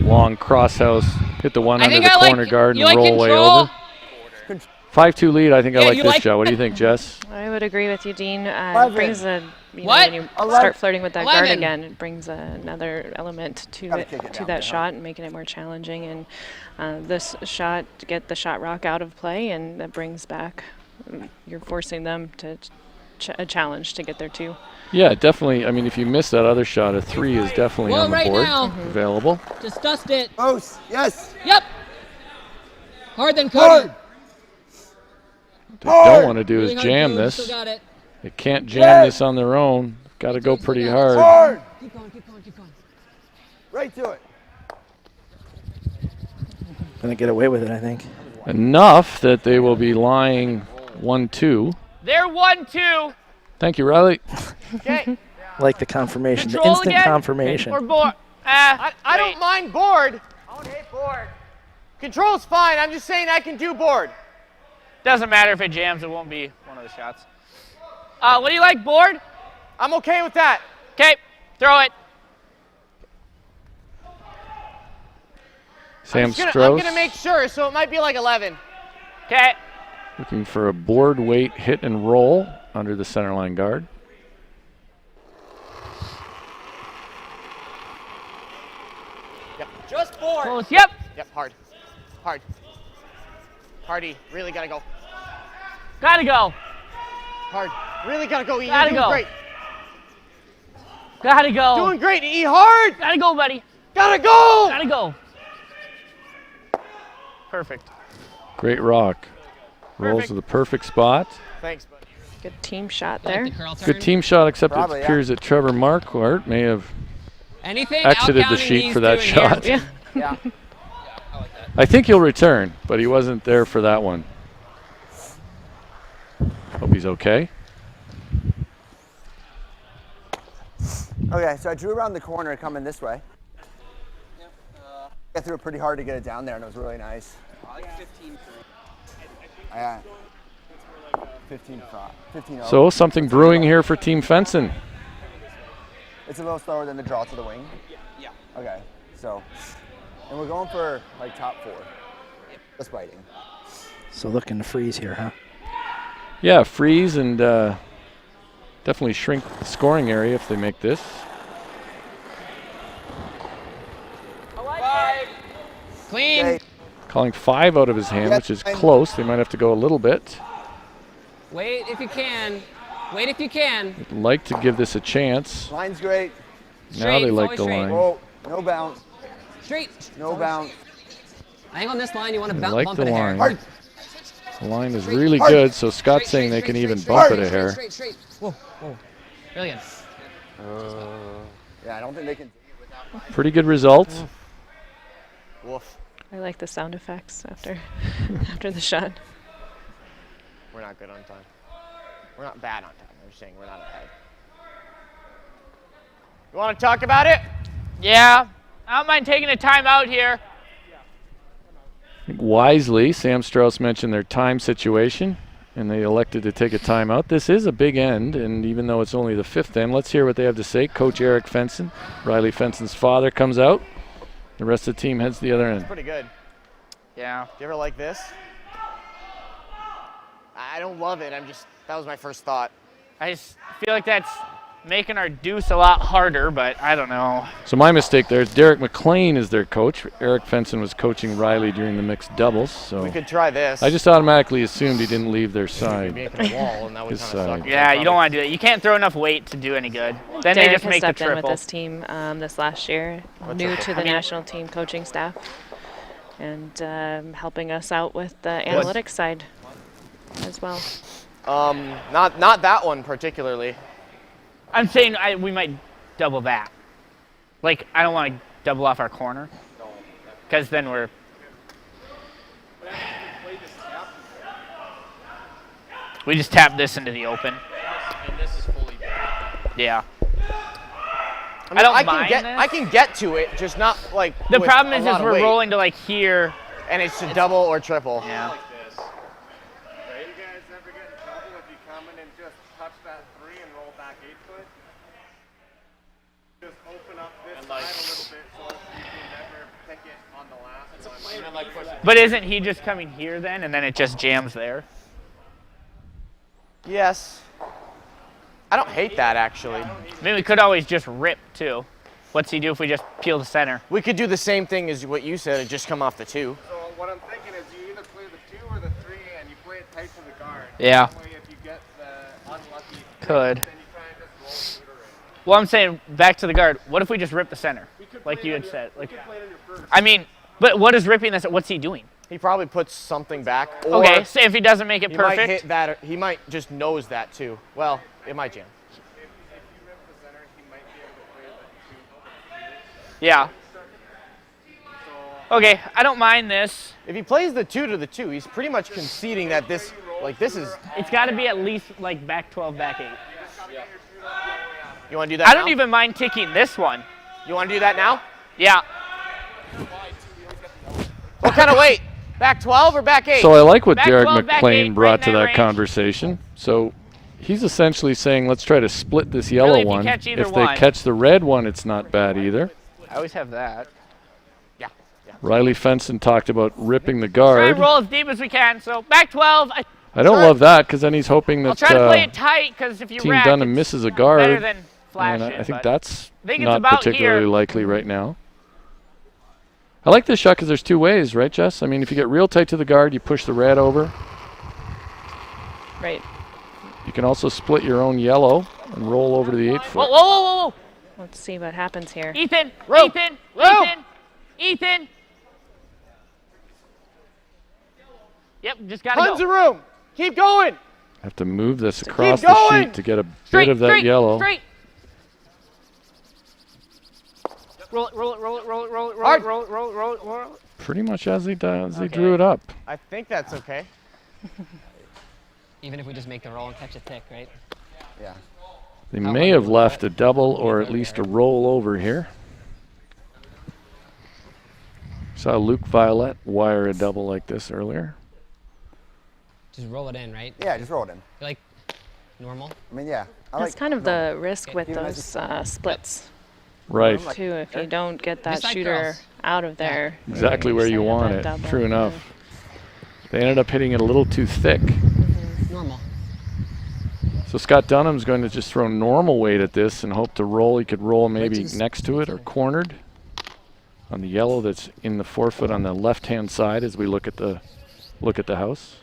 B: long crosshouse, hit the one under the corner guard and roll way over. 5-2 lead. I think I like this shot. What do you think, Jess?
C: I would agree with you, Dean. It brings a when you start flirting with that guard again, it brings another element to that shot and making it more challenging. And this shot, to get the shot rock out of play, and that brings back. You're forcing them to a challenge to get there too.
B: Yeah, definitely. I mean, if you miss that other shot, a 3 is definitely on the board available.
E: Just dust it.
G: Close. Yes.
E: Yep. Hard then Cody.
B: What they don't want to do is
E: Really hard,
B: jam
E: dude.
B: this.
E: Still got it.
B: They can't jam this on their own. Got to go pretty hard.
G: Hard.
E: Keep going.
G: Right to it.
A: Gonna get away with it, I think.
B: Enough that they will be lying 1-2.
F: They're 1-2.
B: Thank you, Riley.
F: Okay.
A: Like the confirmation,
F: Control
A: the instant
F: again?
A: confirmation.
F: Or board.
H: I don't mind board. I don't hate board. Control's fine. I'm just saying I can do board.
F: Doesn't matter if it jams, it won't be one of the shots. What do you like, board?
H: I'm okay with that.
F: Okay, throw it.
B: Sam
H: I'm
B: Strauss
H: gonna make sure, so it might be like 11.
F: Okay.
B: looking for a board weight hit and roll under the centerline guard.
F: Close. Yep. Yep. Hard. Hard. Hardy. Really gotta go. Gotta go. Hard. Really gotta go. You're doing great. Gotta go. Doing great. E. Hard. Gotta go, buddy. Gotta go. Gotta go. Perfect.
B: Great rock. Rolls to the perfect spot.
F: Thanks, buddy.
C: Good team shot there.
B: Good team shot, except
G: Probably,
B: it appears that Trevor Marquardt may have
E: Anything
B: exited the
E: outcounting
B: sheet
E: he's
B: for that
E: doing
B: shot.
E: Here.
F: Yeah.
B: I think he'll return, but he wasn't there for that one. Hope he's okay.
G: Okay, so I drew around the corner coming this way. I threw it pretty hard to get it down there, and it was really nice.
L: I like 15.
G: 15-0.
B: So something brewing here for Team Fenson.
G: It's a little slower than the draw to the wing?
L: Yeah.
G: Okay, so, and we're going for like top 4. Just biting.
A: So looking to freeze here, huh?
B: Yeah, freeze and definitely shrink the scoring area if they make this.
E: Clean.
G: Okay.
B: Calling 5 out of his hand, which is close. They might have to go a little bit.
E: Wait if you can. Wait if you can.
B: I'd like to give this a chance.
G: Line's great.
B: Now they like the
E: always
B: line.
G: Whoa, no bounce.
E: Straight.
G: No bounce.
E: I think on this line you want to
B: They like
E: bump
B: the
E: it a hair.
B: line. The line is really good, so Scott's saying they can even bump it a hair.
E: Straight. Whoa. Really good.
G: Yeah, I don't think they can.
B: Pretty good results.
F: Woof.
C: I like the sound effects after after the shot.
F: We're not good on time. We're not bad on time. I'm just saying we're not ahead. You want to talk about it? Yeah. I don't mind taking a time out here.
B: I think wisely, Sam Strauss mentioned their time situation, and they elected to take a timeout. This is a big end, and even though it's only the 5th end, let's hear what they have to say. Coach Eric Fenson, Riley Fenson's father, comes out. The rest of the team heads to the other end.
F: It's pretty good. Yeah. Do you ever like this? I don't love it. That was my first thought.
L: I just feel like that's making our deuce a lot harder, but I don't know.
B: So my mistake there is Derek McLean is their coach. Eric Fenson was coaching Riley during the mixed doubles. So
F: We could try this.
B: I just automatically assumed he didn't leave their side.
F: Making a wall, and that would
B: His
F: kind of
B: side.
F: suck.
L: Yeah, you don't want to do that. You can't throw enough weight to do any good. Then
C: Derek
L: they just
C: has
L: make the
C: stepped in with
L: triple.
C: this team this last year, new to the national team coaching staff, and helping us out with the analytics side as well.
F: Not that one particularly.
L: I'm saying we might double that. Like, I don't want to double off our corner, because then we're. We just tap this into the open.
H: And this is fully buried.
L: Yeah.
F: I
L: don't
F: can
L: mind
F: get
L: this.
F: I can get to it, just not like.
L: The
F: with
L: problem
F: a
L: is
F: lot of
L: we're
F: weight.
L: rolling to like here.
F: And it's a double or triple.
L: Yeah.
O: Like this. You guys ever get in trouble if you come in and just touch that 3 and roll back 8 foot? Just open up this side a little bit so you can never pick it on the last one.
L: But isn't he just coming here then, and then it just jams there?
F: Yes. I don't hate that actually.
L: I mean, we could always just rip too. What's he do if we just peel the center?
F: We could do the same thing as what you said and just come off the 2.
O: So what I'm thinking is you either play the 2 or the 3 and you play it tight to the guard.
L: Yeah.
O: That way if you get the unlucky
L: Could.
O: then you try and just roll the shooter in.
L: Well, I'm saying back to the guard. What if we just rip the center, like you had said? Like, I mean, but what is ripping this? What's he doing?
F: He probably puts something back. Or
L: Okay, say if he doesn't make it
F: he
L: perfect.
F: might hit that. Or he might just nose that too. Well, it might jam.
O: If you rip the center, he might be able to play the 2.
L: Yeah. Okay, I don't mind this.
F: If he plays the 2 to the 2, he's pretty much conceding that this, like this is.
L: It's got to be at least like back 12, back 8.
F: You want to do that?
L: I don't
F: now?
L: even mind ticking this one.
F: You want to do that now?
L: Yeah.
F: What kind of weight? Back 12 or back 8?
B: So I like what
L: Back
B: Derek
L: 12, back
B: McLean
L: 8,
B: brought
L: right
B: to
L: in
B: that
L: that range.
B: conversation. So he's essentially saying, let's try to split this yellow
L: Really, if you
B: one.
L: catch either
B: If they
L: one.
B: catch the red one, it's not bad either.
L: I always have that.
F: Yeah.
B: Riley Fenson talked about ripping the
L: Try
B: guard.
L: and roll as deep as we can. So back 12.
B: I don't love that because then he's hoping
L: I'll
B: that
L: try to play it tight because if you
B: Team
L: rack,
B: Dunnam
L: it's
B: misses a
L: better
B: guard.
L: than flash
B: And I
L: it,
B: think
L: but
B: that's
L: I think it's
B: not
L: about
B: particularly
L: here.
B: likely right now. I like this shot because there's two ways, right, Jess? I mean, if you get real tight to the guard, you push the red over.
C: Right.
B: You can also split your own yellow and roll over to the 8 foot.
L: Whoa, whoa, whoa, whoa, whoa.
C: Let's see what happens here.
L: Ethan,
F: Row.
L: Ethan,
F: Row.
L: Ethan, Ethan. Yep, just gotta
F: Tons
L: go.
F: of room. Keep going.
B: Have to move this across the
F: going.
B: sheet to get a
L: Straight,
B: bit of that
L: straight,
B: yellow.
L: Straight. Roll it, roll it, roll it, roll it, roll it, roll
F: Hard.
L: it, roll it, roll it, roll it, roll it.
B: Pretty much as he does, he
L: Okay.
B: drew it up.
F: I think that's okay.
E: Even if we just make the roll and catch it thick, right?
G: Yeah.
B: They may have left a double or at least a roll over here. Saw Luke Violette wire a double like this earlier.
E: Just roll it in, right?
G: Yeah, just roll it in.
E: Like normal.
G: I mean, yeah.
C: That's kind of the risk with those splits.
B: Right.
C: Too, if you don't get that
E: Just like
C: shooter
E: girls.
C: out of there.
B: Exactly where you
C: set up
B: want
C: that
B: it.
C: double.
B: True enough. They ended up hitting it a little too thick.
E: Normal.
B: So Scott Dunnam's going to just throw normal weight at this and hope to roll. He could roll maybe
E: to the
B: next to it or cornered on the yellow that's in the 4 foot on the left-hand side as we look at the house.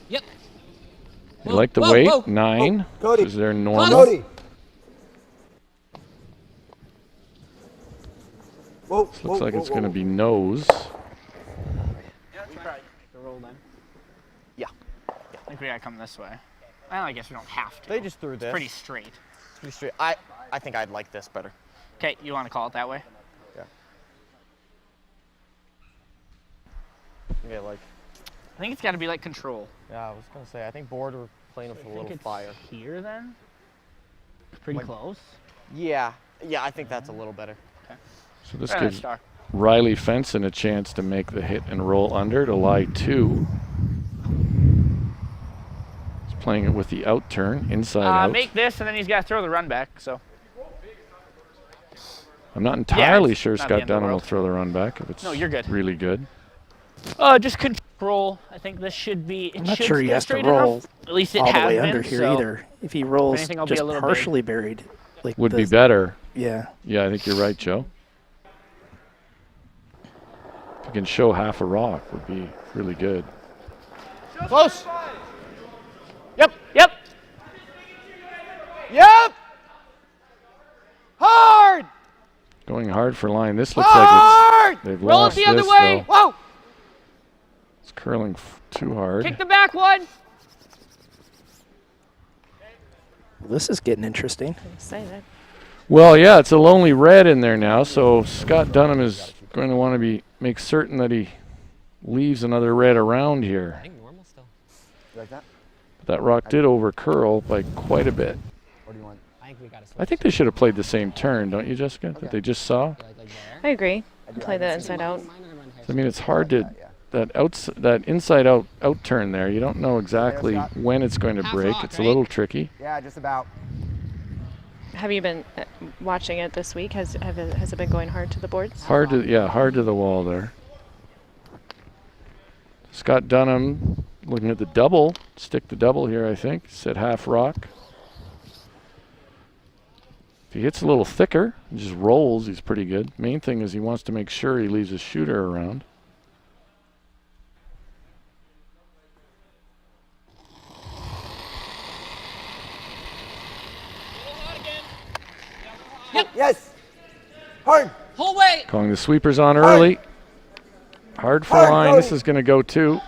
E: Yep.
B: You like the
E: whoa,
B: weight?
E: whoa.
B: 9.
G: Cody.
B: Is there normal?
G: Cody. Whoa,
B: This looks like it's going to be nose.
L: Yeah. I think we gotta come this way. Well, I guess we don't have to.
F: They just threw this.
L: Pretty straight.
F: Pretty straight. I think I'd like this better.
L: Okay, you want to call it that way?
F: Yeah. Yeah, like.
L: I think it's got to be like control.
F: Yeah, I was gonna say. I think board we're playing with a little fire.
L: Here then. Pretty
F: Like-
L: close.
F: Yeah. Yeah, I think that's a little better.
B: So this
L: Right,
B: gives
L: star.
B: Riley Fenson a chance to make the hit and roll under to lie 2. He's playing it with the out turn, inside out.
L: Make this, and then he's got to throw the run back. So.
B: I'm not entirely
L: it's
B: sure
L: not the
B: Scott
L: end of the
B: Dunham will
L: world.
B: throw the run back if it's
L: No, you're good.
B: really good.
L: Just control. I think this should be. It
A: I'm not
L: should
A: sure he
L: stay
A: has to
L: straight
A: roll
L: enough. At least it
A: all the
L: has
A: way
L: been,
A: under here
L: so
A: either. If he rolls
L: anything, I'll be
A: just
L: a little
A: partially buried, like
B: Would be
A: this-
B: better.
A: Yeah.
B: Yeah, I think you're right, Joe. If you can show half a rock, would be really good.
F: Close. Yep.
L: Yep.
F: Yep. Hard.
B: Going hard for line. This looks
F: Hard.
B: like they've
L: Roll it
B: lost
L: the other
B: this,
L: way.
B: though.
F: Whoa.
B: It's curling too hard.
L: Kick the back one.
A: Well, this is getting interesting.
C: Say that.
B: Well, yeah, it's a lonely red in there now, so Scott Dunham is going to want to make certain that he leaves another red around here.
E: I think normal still.
G: You like that?
B: That rock did over curl by quite a bit.
G: What do you want?
E: I think we gotta switch.
B: I think they should have played the same turn, don't you, Jessica, that they just saw?
E: Like there.
C: I agree.
G: I do-
C: Play
G: I
C: that
G: do
C: inside
G: see-
C: out.
B: I mean, it's hard to
G: Yeah.
B: that inside out turn there. You don't know exactly
G: Scott.
B: when it's going to
E: Half
B: break.
E: rock,
B: It's a
E: right?
B: little tricky.
G: Yeah, just about.
C: Have you been watching it this week? Has it been going hard to the boards?
B: Hard to the wall there. Scott Dunham looking at the double. Stick the double here, I think. Set half rock. If he hits a little thicker, and just rolls, he's pretty good. Main thing is he wants to make sure he leaves his shooter around.
G: Yes. Hard.
E: Whole way.
B: Calling the sweepers on early. Hard for
G: Hard,
B: line. This
G: Cody.
B: is going to go 2.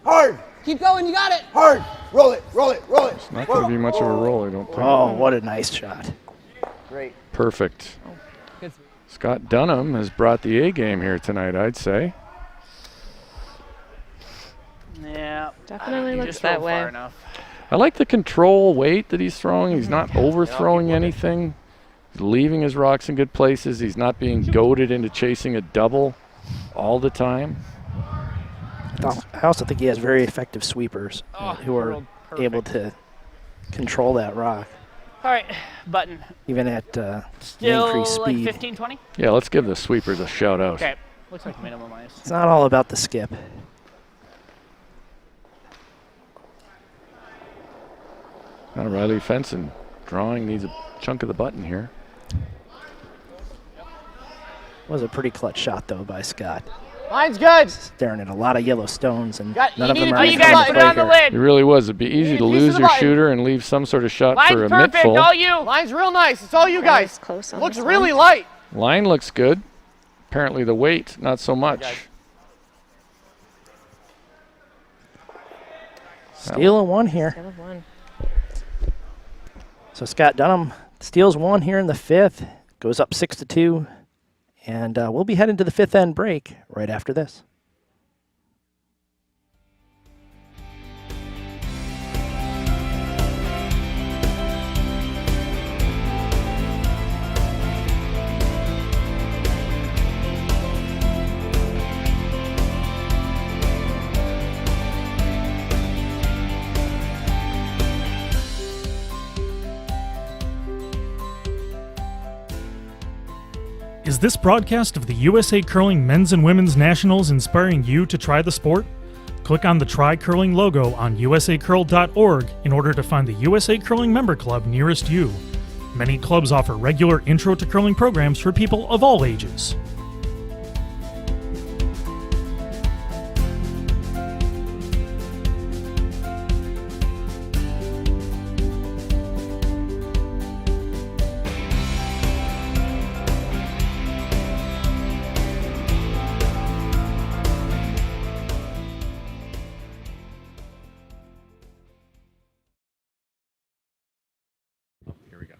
G: Hard.
E: Keep going. You got it.
G: Hard. Roll it. Roll it. Roll it.
B: It's not going to be much of a roll, I don't think.
A: Oh, what a nice shot.
G: Great.
B: Perfect.
E: Good.
B: Scott Dunham has brought the A game here tonight, I'd say.
L: Yeah.
C: Definitely
L: You
C: looks
L: just
C: that
L: rolled
C: way.
L: far enough.
B: I like the control weight that he's throwing. He's not overthrowing anything. He's leaving his rocks in good places. He's not being goaded into chasing a double all the time.
A: I also think he has very effective sweepers
L: Oh,
A: who are
L: rolled
A: able to control that rock.
L: All right, button.
A: even at
L: Still
A: increased
L: like
A: speed.
L: 15, 20?
B: Yeah, let's give the sweepers a shout out.
L: Okay, looks like minimum ice.
A: It's not all about the skip.
B: Now Riley Fenson drawing needs a chunk of the button here.
A: Was a pretty clutch shot though by Scott.
F: Mine's good.
A: Staring at a lot of yellow stones and
F: Got-
A: none
F: you
A: of them
F: need
A: are
F: to
A: in
F: put
A: front of
F: it
A: the
F: on the
A: breaker.
F: lid.
B: It really was. It'd be easy to
F: piece
B: lose
F: of the
B: your
F: button.
B: shooter and leave some sort of shot
F: Mine's
B: for a
F: perfect.
B: midful.
F: All you. Mine's real nice. It's all you guys.
C: Close on
F: Looks
C: this
F: really
C: one.
F: light.
B: Line looks good. Apparently the weight, not so much.
A: Steal of one here.
C: Steal of one.
A: So Scott Dunnam steals one here in the fifth, goes up 6-2, and we'll be heading to the fifth end break right after this.
I: Is this broadcast of the USA Curling Men's and Women's Nationals inspiring you to try the sport? Click on the Try Curling logo on usacurl.org in order to find the USA Curling member club nearest you. Many clubs offer regular intro to curling programs for people of all ages.
M: Here we go.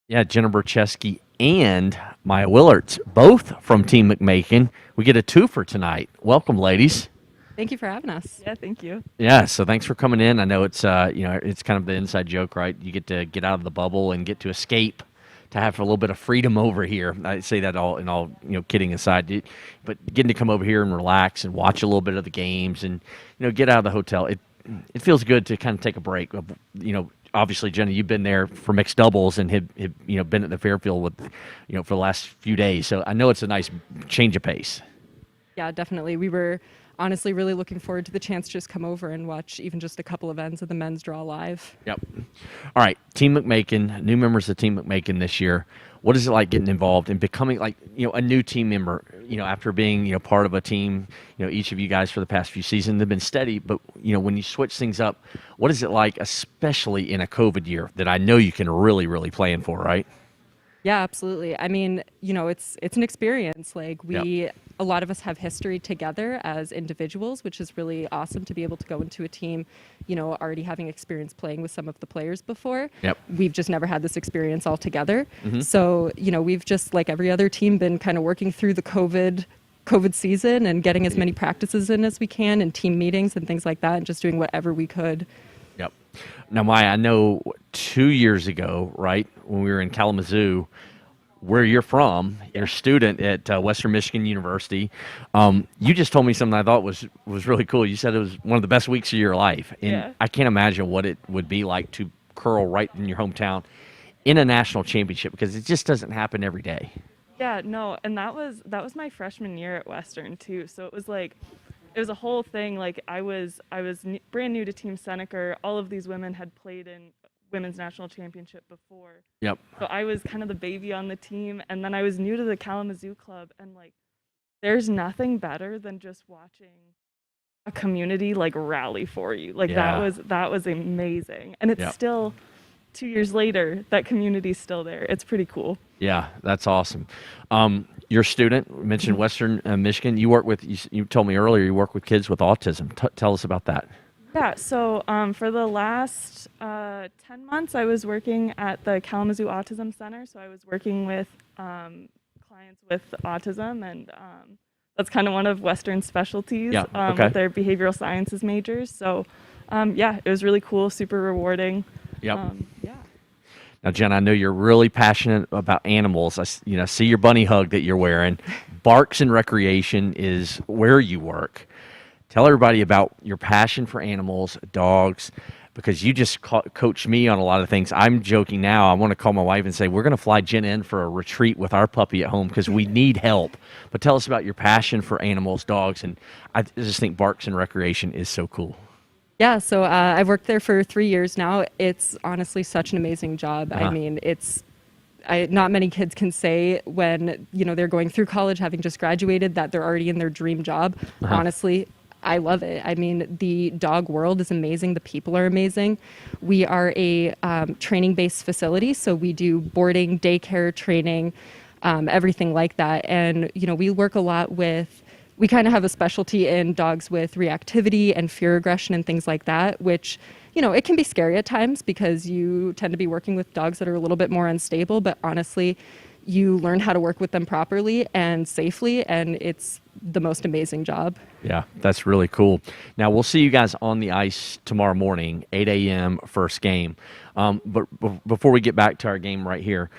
M: Yeah, Jenna Burcheski and Maya Willards, both from Team McMakin. We get a twofer tonight. Welcome, ladies.
P: Thank you for having us. Yeah, thank you.
M: Yeah, so thanks for coming in. I know it's it's kind of the inside joke, right? You get to get out of the bubble and get to escape, to have a little bit of freedom over here. I say that all kidding aside, but getting to come over here and relax and watch a little bit of the games and get out of the hotel. It feels good to kind of take a break. Obviously, Jenna, you've been there for mixed doubles and have been at the Fairfield with for the last few days. So I know it's a nice change of pace.
P: Yeah, definitely. We were honestly really looking forward to the chance to just come over and watch even just a couple of ends of the men's draw live.
M: Yep. All right, Team McMakin, new members of Team McMakin this year. What is it like getting involved and becoming a new team member? After being part of a team, each of you guys for the past few seasons have been steady. But when you switch things up, what is it like, especially in a COVID year that I know you can really, really plan for, right?
P: Yeah, absolutely. I mean, it's an experience. A lot of us have history together as individuals, which is really awesome to be able to go into a team, already having experience playing with some of the players before.
M: Yep.
P: We've just never had this experience all together.
M: Mhm.
P: So, we've just, like every other team, been kind of working through the COVID season and getting as many practices in as we can and team meetings and things like that and just doing whatever we could.
M: Yep. Now, Maya, I know 2 years ago, right, when we were in Kalamazoo, where you're from, you're a student at Western Michigan University. You just told me something I thought was really cool. You said it was one of the best weeks of your life. And
P: Yeah.
M: I can't imagine what it would be like to curl right in your hometown in a national championship, because it just doesn't happen every day.
Q: Yeah, no, and that was my freshman year at Western too. So it was a whole thing. I was brand new to Team Seneca. All of these women had played in women's national championship before.
M: Yep.
Q: So I was kind of the baby on the team, and then I was new to the Kalamazoo club, and there's nothing better than just watching a community rally for you.
M: Yeah.
Q: That was amazing, and it's
M: Yep.
Q: still 2 years later, that community's still there. It's pretty cool.
M: Yeah, that's awesome. You're a student, mentioned Western Michigan. You work with, you told me earlier, you work with kids with autism. Tell us about that.
Q: Yeah, so for the last 10 months, I was working at the Kalamazoo Autism Center. So I was working with clients with autism, and that's kind of one of Western's specialties
M: Yeah, okay.
Q: with their behavioral sciences majors. So yeah, it was really cool, super rewarding.
M: Yep.
Q: Yeah.
M: Now, Jen, I know you're really passionate about animals. I see your bunny hug that you're wearing. Barks and Recreation is where you work. Tell everybody about your passion for animals, dogs, because you just coached me on a lot of things. I'm joking now. I want to call my wife and say, we're going to fly Jen in for a retreat with our puppy at home because we need help. But tell us about your passion for animals, dogs, and I just think Barks and Recreation is so cool.
P: Yeah, so I've worked there for 3 years now. It's honestly such an amazing job. I mean, not many kids can say when, they're going through college, having just graduated, that they're already in their dream job. Honestly, I love it. I mean, the dog world is amazing. The people are amazing. We are a training-based facility, so we do boarding, daycare, training, everything like that. And, we work a lot with, we kind of have a specialty in dogs with reactivity and fear aggression and things like that, which, it can be scary at times because you tend to be working with dogs that are a little bit more unstable, but honestly, you learn how to work with them properly and safely, and it's the most amazing job.
M: Yeah, that's really cool. Now, we'll see you guys on the ice tomorrow morning, 8 a.m. first game. But before we get back to our game right here,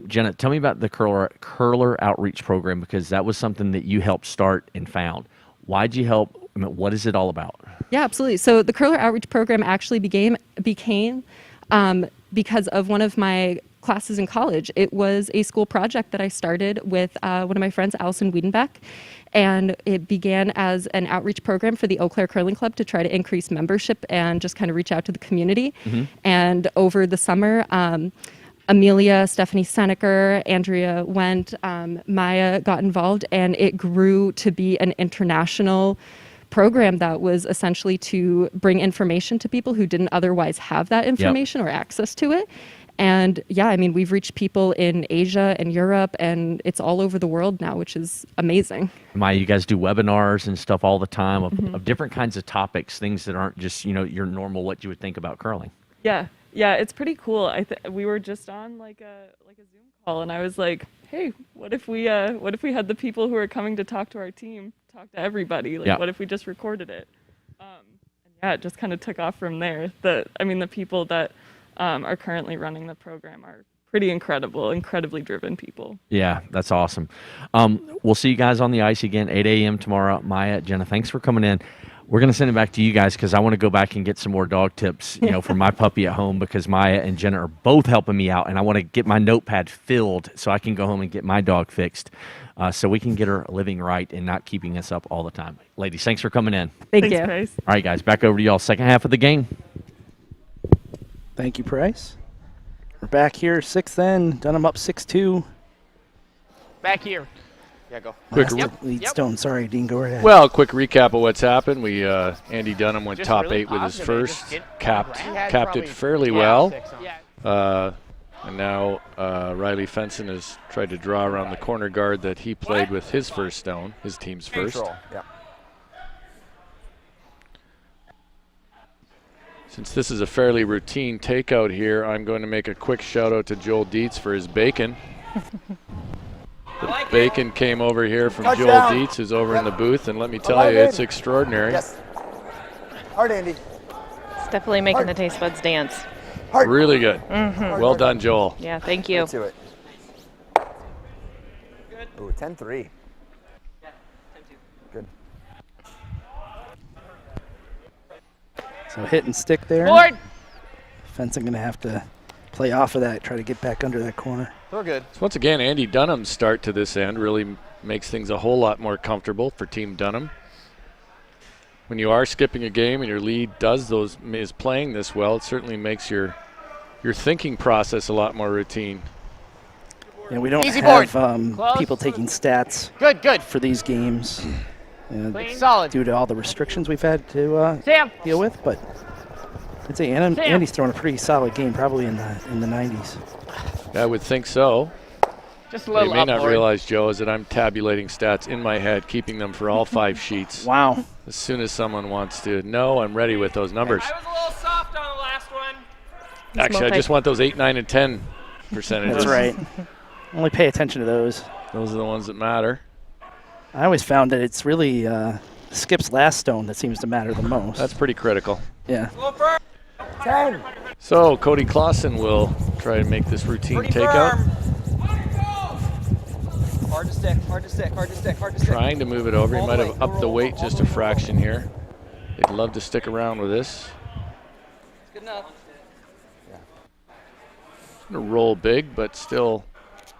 M: Jenna, tell me about the curler outreach program, because that was something that you helped start and found. Why'd you help? I mean, what is it all about?
P: Yeah, absolutely. So the curler outreach program actually became because of one of my classes in college. It was a school project that I started with one of my friends, Allison Wiedenbeck, and it began as an outreach program for the Eau Claire Curling Club to try to increase membership and just kind of reach out to the community. And over the summer, Amelia, Stephanie Seneker, Andrea went, Maya got involved, and it grew to be an international program that was essentially to bring information to people who didn't otherwise have that information or access to it. And yeah, I mean, we've reached people in Asia and Europe, and it's all over the world now, which is amazing.
M: Maya, you guys do webinars and stuff all the time of different kinds of topics, things that aren't just, your normal, what you would think about curling.
Q: Yeah, it's pretty cool. We were just on like a Zoom call, and I was like, hey, what if we had the people who are coming to talk to our team talk to everybody? Like, what if we just recorded it? And it just kind of took off from there. The people that are currently running the program are pretty incredibly driven people.
M: Yeah, that's awesome. We'll see you guys on the ice again, 8 a.m. tomorrow. Maya, Jenna, thanks for coming in. We're going to send it back to you guys because I want to go back and get some more dog tips, for my puppy at home, because Maya and Jenna are both helping me out, and I want to get my notepad filled so I can go home and get my dog fixed so we can get her living right and not keeping us up all the time. Ladies, thanks for coming in.
P: Thanks, you.
Q: Price.
M: All right, guys, back over to y'all. Second half of the game.
A: Thank you, Price. We're back here, 6th end. Dunnam up 6-2.
H: Back here. Yeah, go.
B: Quick
A: lead Stone. Sorry, Dean, go ahead.
B: Well, quick recap of what's happened. We Andy Dunnam went
H: Just
B: top
H: really
B: 8 with his
H: positive.
B: first, capped it fairly well. And now Riley Fenson has tried to draw around the corner guard that he played with his first stone, his team's first.
G: Yeah.
B: Since this is a fairly routine takeout here, I'm going to make a quick shout out to Joel Dietz for his bacon. The bacon came over here from Joel Dietz, who's over in the booth, and let me tell you, it's extraordinary.
G: Yes. Hard, Andy.
C: It's definitely making the taste buds dance.
B: Really good. Well done, Joel.
C: Yeah, thank you.
G: Let's do it. Ooh, 10-3. Good.
A: So hit and stick there.
H: Board.
A: Fenson going to have to play off of that, try to get back under that corner.
H: We're good.
B: So once again, Andy Dunnam's start to this end really makes things a whole lot more comfortable for Team Dunnam. When you are skipping a game and your lead is playing this well, it certainly makes your thinking process a lot more routine.
A: Yeah, we don't
H: Easy
A: have
H: board.
A: people taking stats
H: Good.
A: for these games
H: Solid.
A: due to all the restrictions we've had to
H: Sam.
A: deal with. But I'd say Andy's throwing a pretty solid game, probably in the 90s.
B: I would think so.
H: Just a little
B: What you may not
H: upward.
B: realize, Joe, is that I'm tabulating stats in my head, keeping them for all 5 sheets.
A: Wow.
B: As soon as someone wants to know, I'm ready with those numbers.
H: I was a little soft on the last one.
B: Actually, I just want those 8, 9, and 10 percentages.
A: That's right. Only pay attention to those.
B: Those are the ones that matter.
A: I always found that it's really Skip's last stone that seems to matter the most.
B: That's pretty critical.
A: Yeah.
G: 10.
B: So Cody Clausen will try to make this routine takeout.
H: Hard to stick, hard to stick, hard to stick, hard to stick.
B: Trying to move it over. He might have upped the weight just a fraction here. They'd love to stick around with this.
H: Good enough.
B: Gonna roll big, but still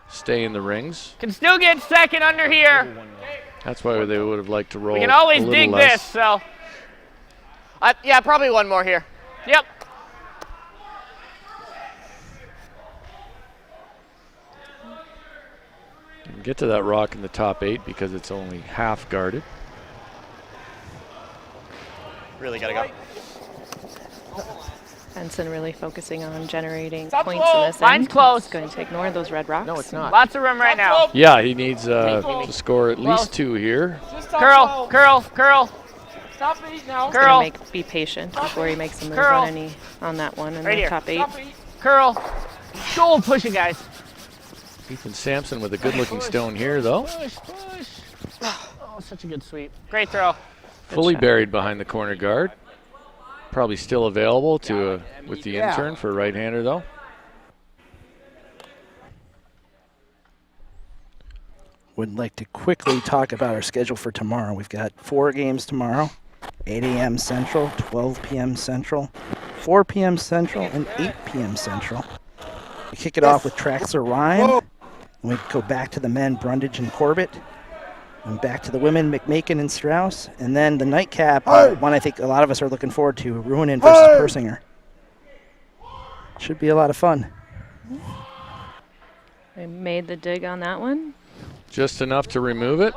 B: stay in the rings.
L: Can still get second under here.
B: That's why they would have liked to roll.
L: We can always
B: a little
L: dig
B: less.
L: this, so.
F: Yeah, probably one more here.
L: Yep.
B: Get to that rock in the top 8 because it's only half guarded.
F: Really gotta go.
C: Fenson really focusing on generating
L: Stop
C: points
L: slow.
C: in this
L: Line's
C: end.
L: close.
C: He's going to ignore those red rocks.
H: No, it's not.
L: Lots of room right now.
B: Yeah, he needs to score at least 2 here.
L: Curl, curl, curl.
H: Stop it now.
C: He's
L: Curl.
C: going to be patient before he makes a move
L: Curl.
C: on that one in
L: Right
C: the
L: here.
C: top 8.
L: Curl. Go, push it, guys.
B: Ethan Sampson with a good-looking stone here, though.
L: Push, push. Oh, such a good sweep. Great throw.
B: Fully buried behind the corner guard. Probably still available to with the intern for a right-hander, though.
A: Would like to quickly talk about our schedule for tomorrow. We've got 4 games tomorrow, 8 a.m. Central, 12 p.m. Central, 4 p.m. Central, and 8 p.m. Central. We kick it off with Traxler Rhyme, and we go back to the men, Brundage and Corbett, and back to the women, McMakin and Strauss, and then the nightcap, one I think a lot of us are looking forward to, Ruinen versus Persinger. Should be a lot of fun.
C: They made the dig on that one.
B: Just enough to remove it.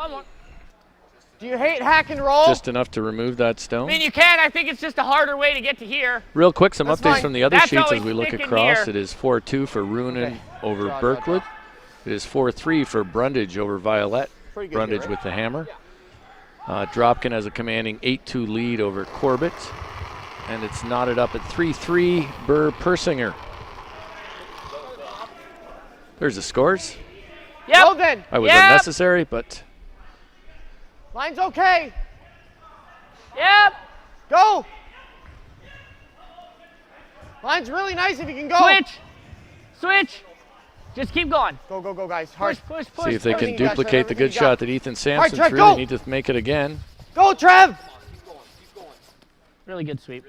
F: Do you hate hack and roll?
B: Just enough to remove that
L: I
B: stone.
L: mean, you can. I think it's just a harder way to get to here.
B: Real quick, some
F: That's
B: updates
F: fine.
B: from the other
L: That's
B: sheets
L: always
B: as we look
L: thick in
B: across.
L: here.
B: It is 4-2 for Ruinen over
F: Draw, draw,
B: Berkwood. It is 4-3 for Brundage over Violet.
F: Pretty good
B: Brundage
F: here, right?
B: with the hammer. Dropkin has a commanding 8-2 lead over Corbett. And it's knotted up at 3-3 Burr Persinger. There's the scores.
L: Yep.
F: Well then.
B: I was
L: Yep.
B: unnecessary, but
F: Line's okay.
L: Yep.
F: Go. Line's really nice if you can go.
L: Switch. Switch. Just keep going.
F: Go, go, go, guys. Hard.
L: Push, push, push.
B: see if they
F: Everything
B: can
F: you got, Trev,
B: duplicate the
F: everything
B: good
F: you got.
B: shot that Ethan Sampson
F: Trev,
B: threw.
F: go.
B: They need to make it again.
F: Go, Trev.
L: Really good sweep.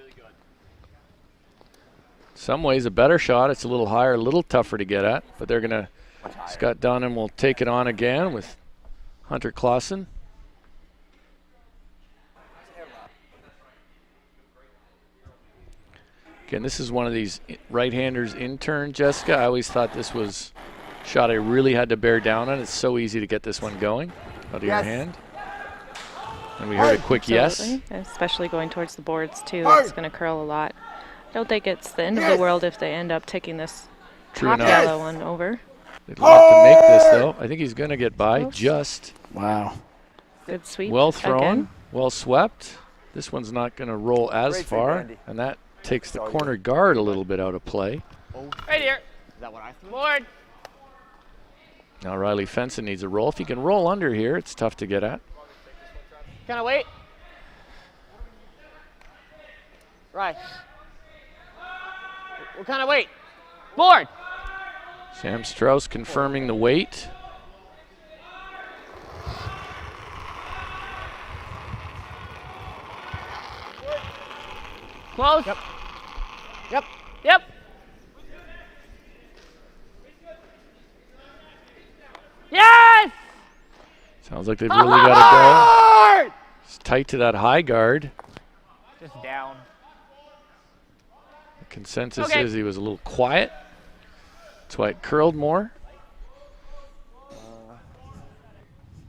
B: Some ways a better shot. It's a little higher, a little tougher to get at, but they're going to, Scott Dunnam will take it on again with Hunter Clausen. Again, this is one of these right-handers intern, Jessica. I always thought this was a shot I really had to bear down on. It's so easy to get this one going out of your hand. And we heard a quick yes.
C: Absolutely. Especially going towards the boards, too. It's going to curl a lot. I don't think it's the end of the world if they end up taking this
B: True
C: top
B: enough.
C: yellow one over.
B: They'd love to make this, though. I think he's going to get by just.
A: Wow.
C: Good sweep.
B: Well thrown,
C: again.
B: well swept. This one's not going to roll as
G: Great sweep,
B: far,
G: Andy.
B: and that takes the corner guard a little bit out of play.
L: Right here.
F: Is that what I threw?
L: Board.
B: Now Riley Fenson needs a roll. If he can roll under here, it's tough to get at.
F: Can I wait? Right. What kind of wait?
L: Board.
B: Sam Strauss confirming the weight.
L: Close.
F: Yep. Yep.
L: Yep. Yes!
B: Sounds like they've really got to go. It's tight to that high guard.
L: Just down.
B: The consensus
L: Okay.
B: is he was a little quiet. That's why it curled more.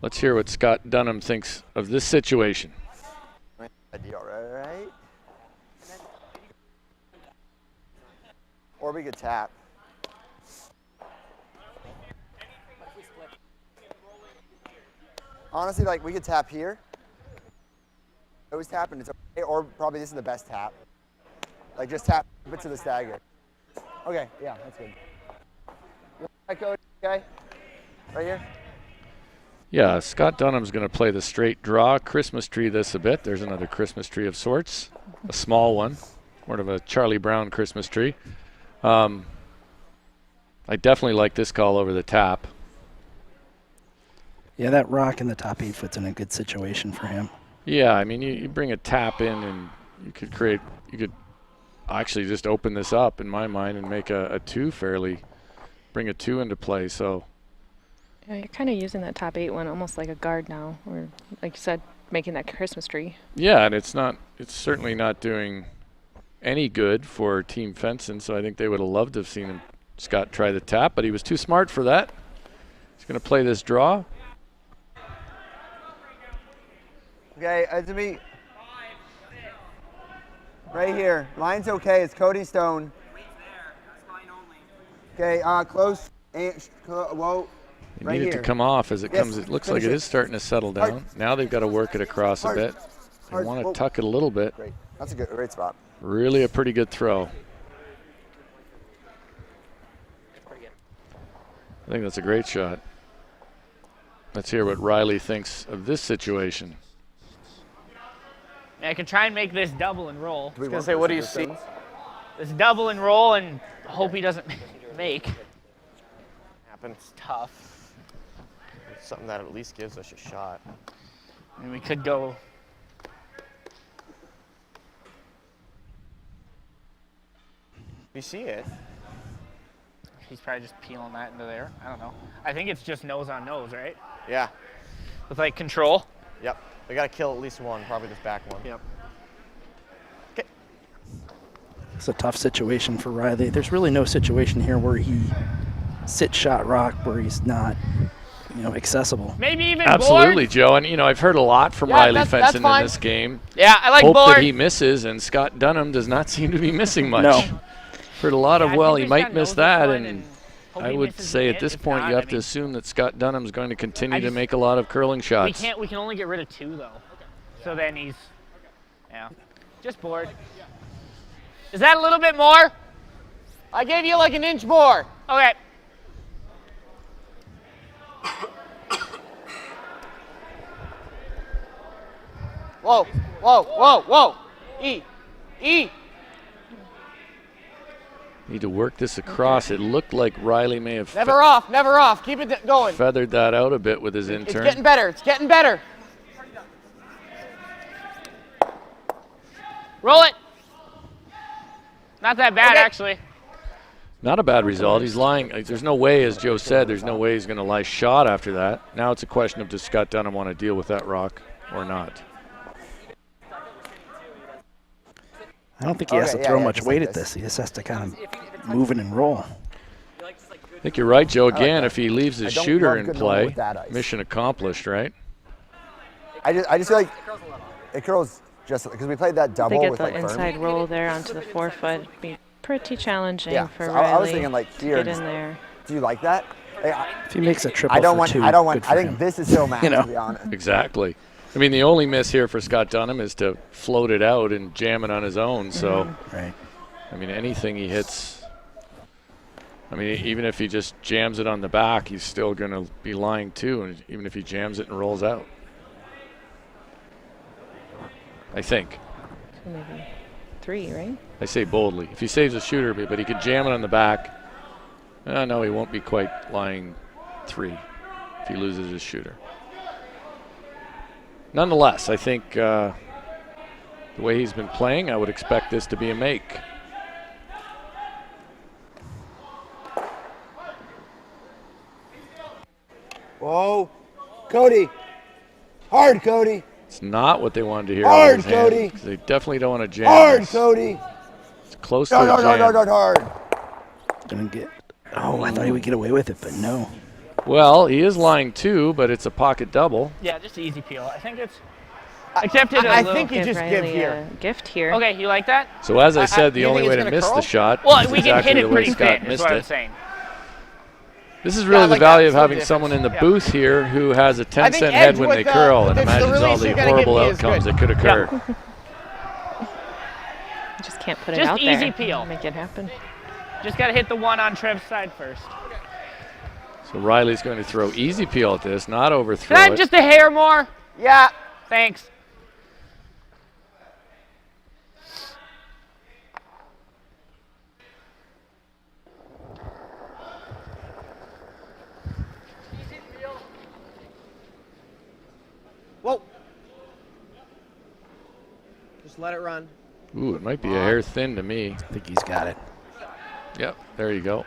B: Let's hear what Scott Dunnam thinks of this situation.
G: Idea, right? Or we could tap. Honestly, like we could tap here. Always tap and it's okay, or probably this is the best tap. Like just tap it to the stagger. Okay, yeah, that's good. You want that go, guy? Right here?
B: Yeah, Scott Dunnam's going to play the straight draw. Christmas tree this a bit. There's another Christmas tree of sorts. A small one. Sort of a Charlie Brown Christmas tree. I definitely like this call over the tap.
A: Yeah, that rock in the top 8 foot's in a good situation for him.
B: Yeah, I mean, you bring a tap in and you could actually just open this up in my mind and make a 2 fairly, bring a 2 into play. So
C: Yeah, you're kind of using that top 8 one almost like a guard now, or like you said, making that Christmas tree.
B: yeah, and it's certainly not doing any good for Team Fenson. So I think they would have loved to have seen Scott try the tap, but he was too smart for that. He's going to play this draw.
G: Okay, to me. Right here. Line's okay. It's Cody Stone. Okay, close. Whoa.
B: You
G: Right
B: need it
G: here.
B: to come off as it
G: Yes,
B: comes. It looks
G: finish
B: like it
G: it.
B: is starting to settle down.
G: Hard.
B: Now they've got to work it across a
G: Hard.
B: bit. They
G: Hard.
B: want to
G: Whoa.
B: tuck it a little bit.
G: Great. That's a great spot.
B: Really a pretty good throw. I think that's a great shot. Let's hear what Riley thinks of this situation.
L: I can try and make this double and roll.
H: I was gonna say, what do you see?
L: This double and roll and hope he doesn't make.
H: Happens.
L: It's tough.
H: It's something that at least gives us a shot.
L: I mean, we could go.
H: You see it?
L: He's probably just peeling that into there. I don't know. I think it's just nose on nose, right?
H: Yeah.
L: With like control.
H: Yep. We gotta kill at least one, probably this back one.
L: Yep.
H: Okay.
A: It's a tough situation for Riley. There's really no situation here where he sit shot rock where he's not, accessible.
L: Maybe even
B: Absolutely,
L: board.
B: Joe. And I've heard a lot from Riley Fenson in this game.
L: Yeah, I like
B: Hope
L: board.
B: that he misses, and Scott Dunnam does not seem to be missing much.
A: No.
B: Heard a lot of,
L: I
B: well,
L: think
B: he
L: there's
B: might
L: got
B: miss
L: nose
B: that,
L: one
B: and
L: hope
B: I
L: he
B: would
L: misses
B: say
L: it.
B: at this
L: If
B: point
L: not,
B: you
L: I
B: have to
L: mean,
B: assume that Scott Dunham's going to continue to
L: just-
B: make a lot of curling shots.
L: We can only get rid of 2 though. So then he's, yeah, just board. Is that a little bit more?
H: I gave you like an inch more.
L: Okay.
H: Whoa, whoa, whoa, whoa. E.
B: Need to work this across. It looked like Riley may have
H: Never off, never off. Keep it going.
B: feathered that out a bit with his
H: It's
B: intern.
H: getting better, it's getting better.
L: Roll it. Not that bad,
H: Okay.
L: actually.
B: Not a bad result. He's lying. There's no way, as Joe said, there's no way he's going to lie shot after that. Now it's a question of does Scott Dunham want to deal with that rock or not?
A: I don't think he has to throw much
G: just
A: weight
G: like
A: at this. He just has to kind of move it and roll.
B: I think you're right, Joe. Again, if he leaves his
G: I don't
B: shooter
G: love
B: in
G: good normal
B: play,
G: with that ice.
B: mission accomplished, right?
G: I just feel like it curls just because we played that
C: They
G: double
C: get
G: with
C: the
G: like
C: inside
G: Fern.
C: roll there onto the 4 foot. Be pretty challenging
G: Yeah,
C: for
G: so
C: Riley.
G: I was thinking like
C: to
G: here.
C: get
G: just-
C: in there.
G: Do you like that?
A: If he makes a triple
G: I don't
A: for
G: want.
A: 2,
G: I don't
A: good
G: want.
A: for
G: I think
A: him.
G: this is so max.
A: You know.
G: To be honest.
B: Exactly. I mean, the only miss here for Scott Dunham is to float it out and jam it on his own. So,
A: Right.
B: I mean, anything he hits, I mean, even if he just jams it on the back, he's still going to be lying too, and even if he jams it and rolls out. I think.
C: So maybe 3, right?
B: I say boldly. If he saves a shooter, but he could jam it on the back, no, he won't be quite lying 3 if he loses his shooter. Nonetheless, I think the way he's been playing, I would expect this to be a make.
G: Whoa, Cody, hard, Cody.
B: It's not what they wanted to hear.
G: Hard,
B: out of his hand,
G: Cody.
B: 'cause they definitely don't want to jam.
G: Hard,
B: this.
G: Cody.
B: It's close
G: No,
B: to
G: no,
B: a
G: no,
B: jam.
G: no, no, hard.
A: Didn't get. Oh, I thought he would get away with it, but no.
B: Well, he is lying 2, but it's a pocket double.
L: Yeah, just easy peel. I think it's. Except it.
H: I think you just give
C: Riley
H: here.
C: a gift here.
L: Okay, you like that?
B: So as I said, the
H: you
B: only
H: think
B: way
H: it's
B: to
H: gonna
B: miss
H: curl?
B: the shot
L: Well,
B: is
L: we can
B: exactly
L: hit it
B: the way
L: pretty
B: Scott
L: thin. Is
B: missed
L: what I'm
B: it.
L: saying.
B: This is really
H: I like
B: the value
H: that.
B: of
H: It's
B: having
H: the
B: someone in the
H: difference.
B: booth here who has a
H: I think
B: 10-cent
H: edge
B: head when they
H: with,
B: curl and
H: the
B: imagines all
H: release
B: the
H: you're gonna
B: horrible
H: give me is
B: outcomes
H: good.
B: that could occur.
C: You just can't put it
L: Just
C: out there.
L: easy peel.
C: Make it happen.
L: Just got to hit the one on Trev's side first.
B: So Riley's going to throw easy peel at this, not overthrow
L: Can I
B: it.
L: just a hair more?
H: Yeah.
L: Thanks.
H: let it run.
B: Ooh, it might be a hair thin to me.
A: I think he's got it.
B: Yep, there you go.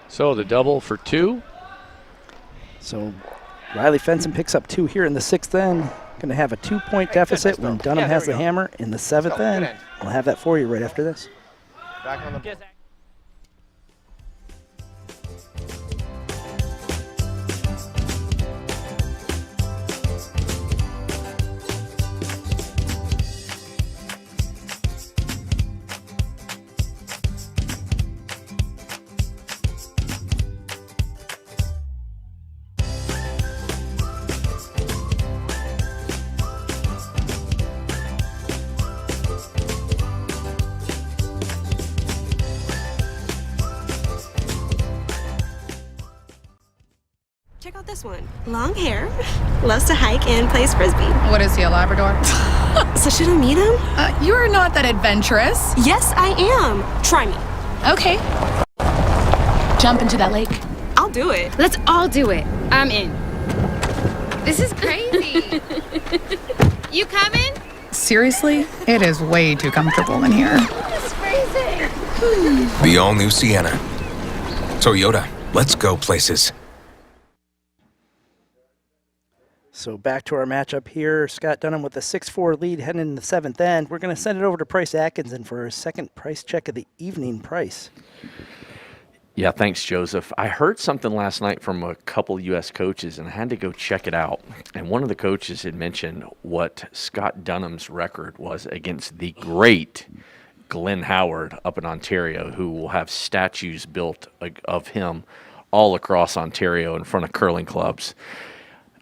B: So the double for 2.
A: So Riley Fenson picks up 2 here in the 6th end. Going to have a 2-point deficit when Dunnam has the hammer in the 7th end. We'll have that for you right after this.
H: Back on the.
R: Check out this one. Long hair, loves to hike and plays frisbee.
S: What is he, a Labrador?
R: So should I meet him?
S: You are not that adventurous.
R: Yes, I am. Try me.
S: Okay. Jump into that lake.
R: I'll do it.
T: Let's all do it. I'm in. This is crazy. You coming?
S: Seriously? It is way too comfortable in here.
T: It's freezing.
U: The all-new Sienna. Toyota, let's go places.
A: So back to our matchup here. Scott Dunnam with a 6-4 lead heading in the 7th end. We're going to send it over to Price Atkinson for our second price check of the evening. Price.
M: Yeah, thanks, Joseph. I heard something last night from a couple U.S. coaches, and I had to go check it out. And one of the coaches had mentioned what Scott Dunnam's record was against the great Glenn Howard up in Ontario, who will have statues built of him all across Ontario in front of curling clubs.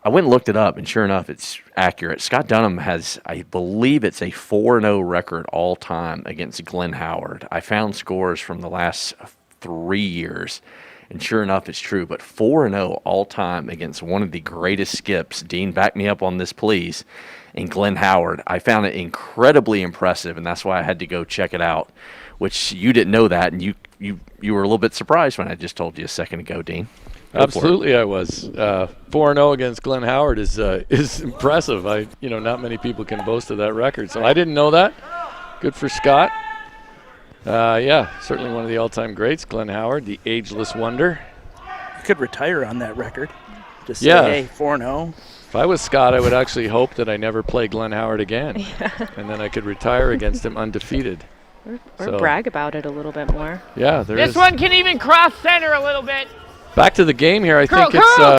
M: I went and looked it up, and sure enough, it's accurate. Scott Dunnam has, I believe it's a 4-0 record all-time against Glenn Howard. I found scores from the last 3 years, and sure enough, it's true. But 4-0 all-time against one of the greatest skips. Dean, back me up on this, please. And Glenn Howard. I found it incredibly impressive, and that's why I had to go check it out, which you didn't know that, and you were a little bit surprised when I just told you a second ago, Dean.
B: Absolutely, I was. 4-0 against Glenn Howard is impressive. Not many people can boast of that record, so I didn't know that. Good for Scott. Certainly one of the all-time greats, Glenn Howard, the ageless wonder.
A: You could retire on that record. Just say, hey, 4-0.
B: If I was Scott, I would actually hope that I never play Glenn Howard again, and then I could retire against him undefeated.
C: Or brag about it a little bit more.
B: Yeah,
F: this one can even cross center a little bit.
B: Back to the game here. I think it's a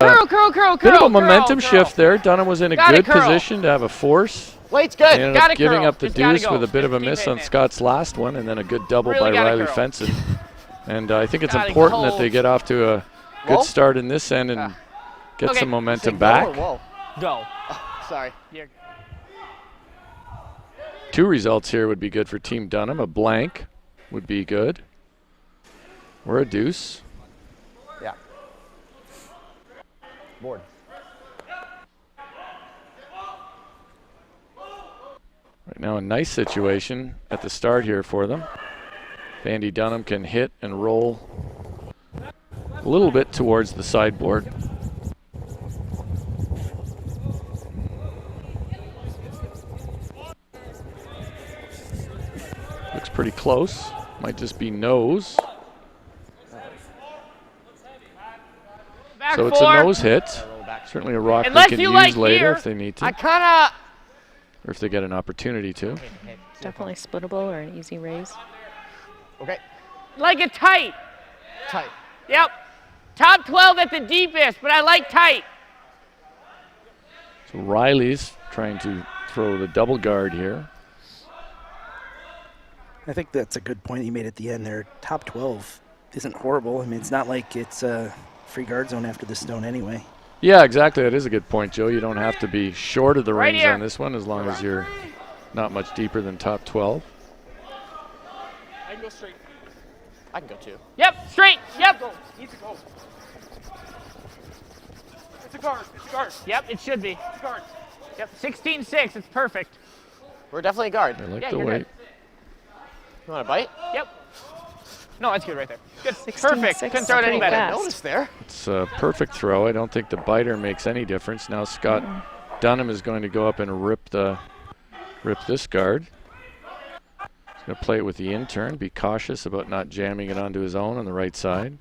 B: bit of a momentum shift there. Dunnam was in a good position to have a force.
F: Weight's good.
B: He ended up giving up the deuce with a bit of a miss on Scott's last one, and then a good double by Riley Fenson. And I think it's important that they get off to a good start in this end and get some momentum back.
H: Go. Oh, sorry.
B: 2 results here would be good for Team Dunnam. A blank would be good, or a deuce.
H: Yeah. Board.
B: Right now, a nice situation at the start here for them. Vandy Dunnam can hit and roll a little bit towards the sideboard. Looks pretty close. Might just be nose.
F: Back
B: so it's a nose hit. Certainly a rock they can use later if they need to. Or if they get an opportunity to.
C: Definitely splittable or an easy raise.
H: Okay.
F: Like it tight.
H: Tight.
F: Yep. Top 12 at the deepest, but I like tight.
B: So Riley's trying to throw the double guard here.
A: I think that's a good point he made at the end there. Top 12 isn't horrible. I mean, it's not like it's a free guard zone after the stone anyway.
B: Yeah, exactly. That is a good point, Joe. You don't have to be short of the rings
F: here.
B: on this one as long as you're not much deeper than top 12.
H: I can go straight. I can go too.
F: Yep, straight. Yep.
O: Needs to go. It's a guard. It's a guard.
F: Yep, it should be.
O: It's a guard.
F: Yep, 16-6. It's perfect.
H: We're definitely a guard.
B: I like
F: Yeah,
B: the
F: you're
B: weight.
F: good.
H: You want to bite?
F: Yep. No, that's good right there. Good.
C: 16-6.
F: Perfect. Couldn't throw it any better.
C: Fast.
H: Notice there.
B: It's a perfect throw. I don't think the biter makes any difference. Now Scott Dunnam is going to go up and rip this guard. Going to play it with the intern. Be cautious about not jamming it onto his own on the right side.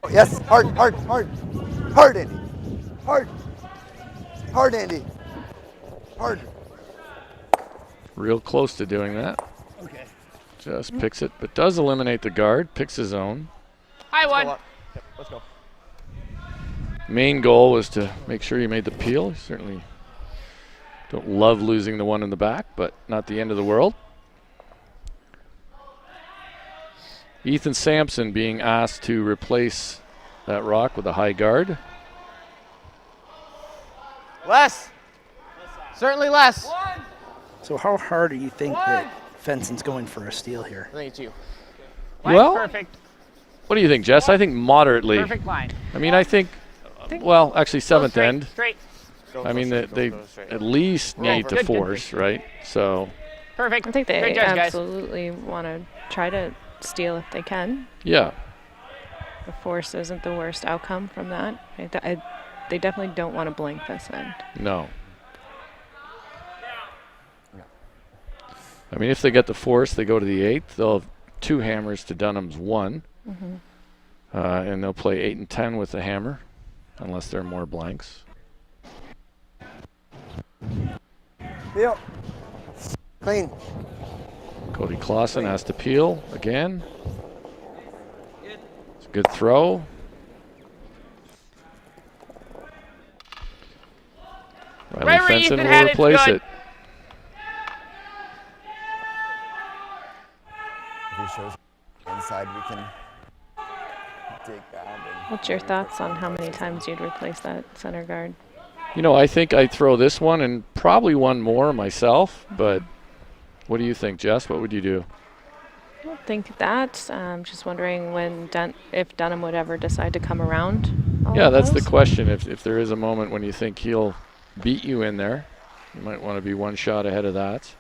G: Yes, hard, hard, hard. Hard, Andy. Hard. Hard, Andy. Hard.
B: Real close to doing that.
G: Okay.
B: Just picks it, but does eliminate the guard. Picks his own.
H: High one.
F: Yep, let's go.
B: Main goal was to make sure he made the peel. Certainly don't love losing the one in the back, but not the end of the world. Ethan Sampson being asked to replace that rock with a high guard.
H: Less. Certainly less.
A: So how hard do you think that Fenson's going for a steal here?
H: I think it's you.
B: Well,
L: Perfect.
B: what do you think, Jess? I think moderately.
L: Perfect line.
B: I mean, I think, well, actually seventh
L: straight,
B: end.
L: Straight.
B: I mean, they at least need to
L: Good, good,
B: force, right? So.
L: Perfect.
C: I think they
L: Great judge, guys.
C: absolutely want to try to steal if they can.
B: Yeah.
C: The force isn't the worst outcome from that. They definitely don't want to blink this end.
B: No. I mean, if they get the force, they go to the 8th. They'll have 2 hammers to Dunnam's 1. And they'll play 8 and 10 with the hammer, unless there are more blanks.
G: Peel. Clean.
B: Cody Clausen has to peel again. It's a good throw. Riley Fenson will replace it.
G: If he shows inside, we can dig that.
C: What's your thoughts on how many times you'd replace that center guard?
B: You know, I think I'd throw this one and probably one more myself, but what do you think, Jess? What would you do?
C: I don't think that. I'm just wondering if Dunnam would ever decide to come around.
B: Yeah, that's the question. If there is a moment when you think he'll beat you in there, you might want to be one shot ahead of that.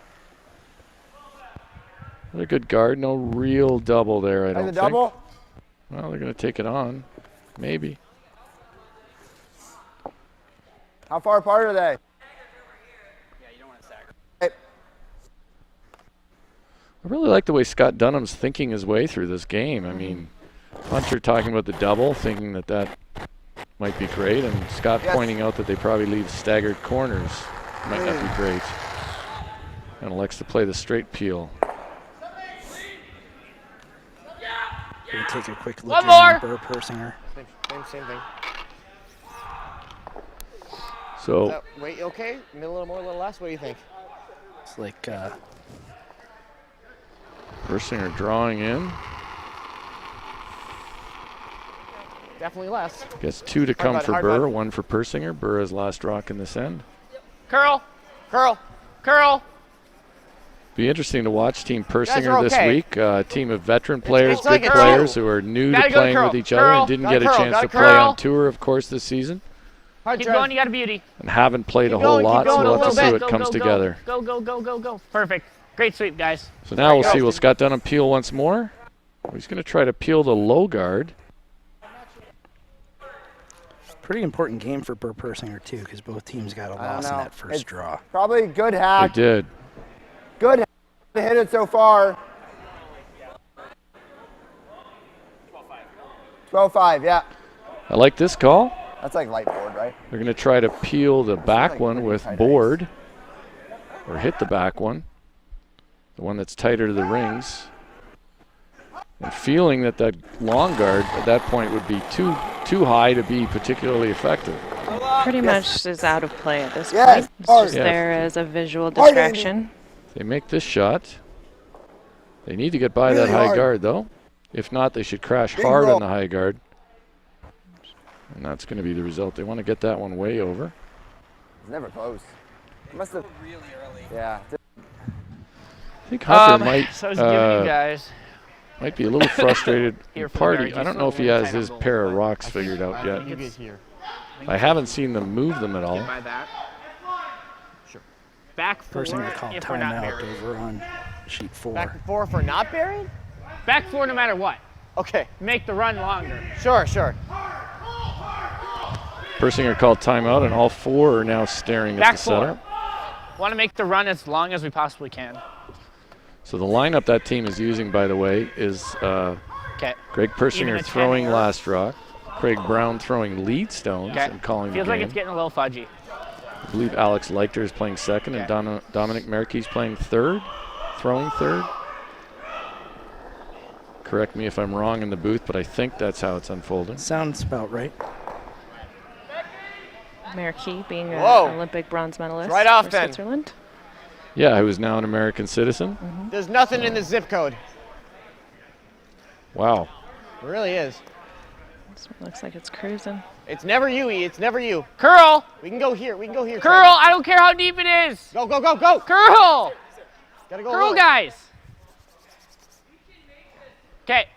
B: Another good guard. No real double there, I don't think.
G: Double?
B: Well, they're going to take it on. Maybe.
G: How far apart are they?
B: I really like the way Scott Dunnam's thinking his way through this game. I mean, Hunter talking about the double, thinking that might be great, and Scott pointing out that they probably leave staggered corners. Might not be great. And elects to play the straight peel.
A: We'll take a quick look
H: One
A: at
H: more.
A: Burr Persinger.
H: Same thing.
B: So.
H: Wait, okay? A little more, a little less? What do you think?
A: It's like
B: Persinger drawing in.
H: Definitely less.
B: Gets 2 to come for Burr, 1 for Persinger. Burr has last rock in this end.
H: Curl. Curl. Curl.
B: Be interesting to watch Team Persinger this week. Team of veteran players,
H: it's like
B: big players who are new to playing with each other and didn't get a chance to play on tour, of course, this season.
L: Keep going, you got a beauty.
B: And haven't played a whole lot, so we'll have to see what comes together.
L: Go, go, go, go, go. Perfect. Great sweep, guys.
B: So now we'll see, will Scott Dunnam peel once more? He's going to try to peel the low guard.
A: pretty important game for Burr Persinger too, because both teams got a loss in that first draw.
G: Probably good hack.
B: They did.
G: Good hack to hit it so far. 12-5, yeah.
B: I like this call.
G: That's like light board, right?
B: They're going to try to peel the back one with board, or hit the back one, the one that's tighter to the rings. And feeling that that long guard at that point would be too high to be particularly effective.
C: Pretty much is out of play at this point. It's just there as a visual distraction.
B: They make this shot. They need to get by that high guard, though. If not, they should crash hard on the high guard. And that's going to be the result. They want to get that one way over.
G: It's never close. It must have really early. Yeah.
B: I think Hunter might.
L: So I was giving you guys.
B: Might be a little frustrated.
L: Here for the
B: Party.
L: guards,
B: I don't know if he has his pair of rocks figured out yet. I haven't seen them move them at all.
L: Sure. Back four
A: Person to call
L: if we're not
A: timeout
L: buried.
A: over on sheet 4.
H: Back four for not buried?
L: Back four no matter what.
H: Okay.
L: Make the run longer.
H: Sure, sure.
B: Persinger called timeout, and all four are now staring at
L: Back
B: the
L: four.
B: center.
L: Want to make the run as long as we possibly can.
B: So the lineup that team is using, by the way, is Greg Persinger throwing last rock, Craig Brown throwing lead stones and calling
L: Feels
B: the
L: like
B: game.
L: it's getting a little fudgy.
B: I believe Alex Leichter is playing second and Dominic Merkey's playing third, throwing third. Correct me if I'm wrong in the booth, but I think that's how it's unfolding.
A: Sounds about right.
C: Merkey being an
F: Whoa.
C: Olympic bronze medalist
F: Right off
C: for
F: then.
C: Switzerland.
B: Yeah, who is now an American citizen.
F: There's nothing in the zip code.
B: Wow.
F: It really is.
C: This one looks like it's cruising.
F: It's never you, E. It's never you. Curl! We can go here. We can go here.
L: Curl! I don't care how deep it is!
F: Go, go, go, go!
L: Curl!
F: Gotta go
L: Curl,
F: low.
L: guys! Okay.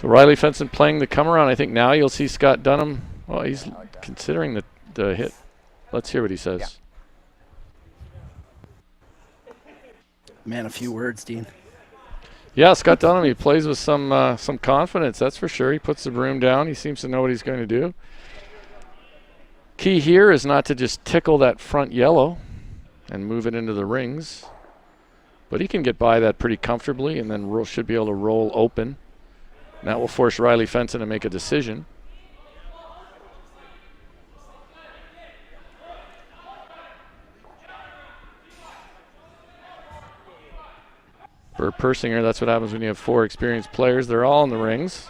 B: So Riley Fenson playing the come around. I think now you'll see Scott Dunnam. Well, he's considering the hit. Let's hear what he says.
F: Yeah.
A: Man, a few words, Dean.
B: Yeah, Scott Dunnam, he plays with some confidence, that's for sure. He puts the broom down. He seems to know what he's going to do. Key here is not to just tickle that front yellow and move it into the rings. But he can get by that pretty comfortably and then should be able to roll open. And that will force Riley Fenson to make a decision. For Persinger, that's what happens when you have 4 experienced players. They're all in the rings.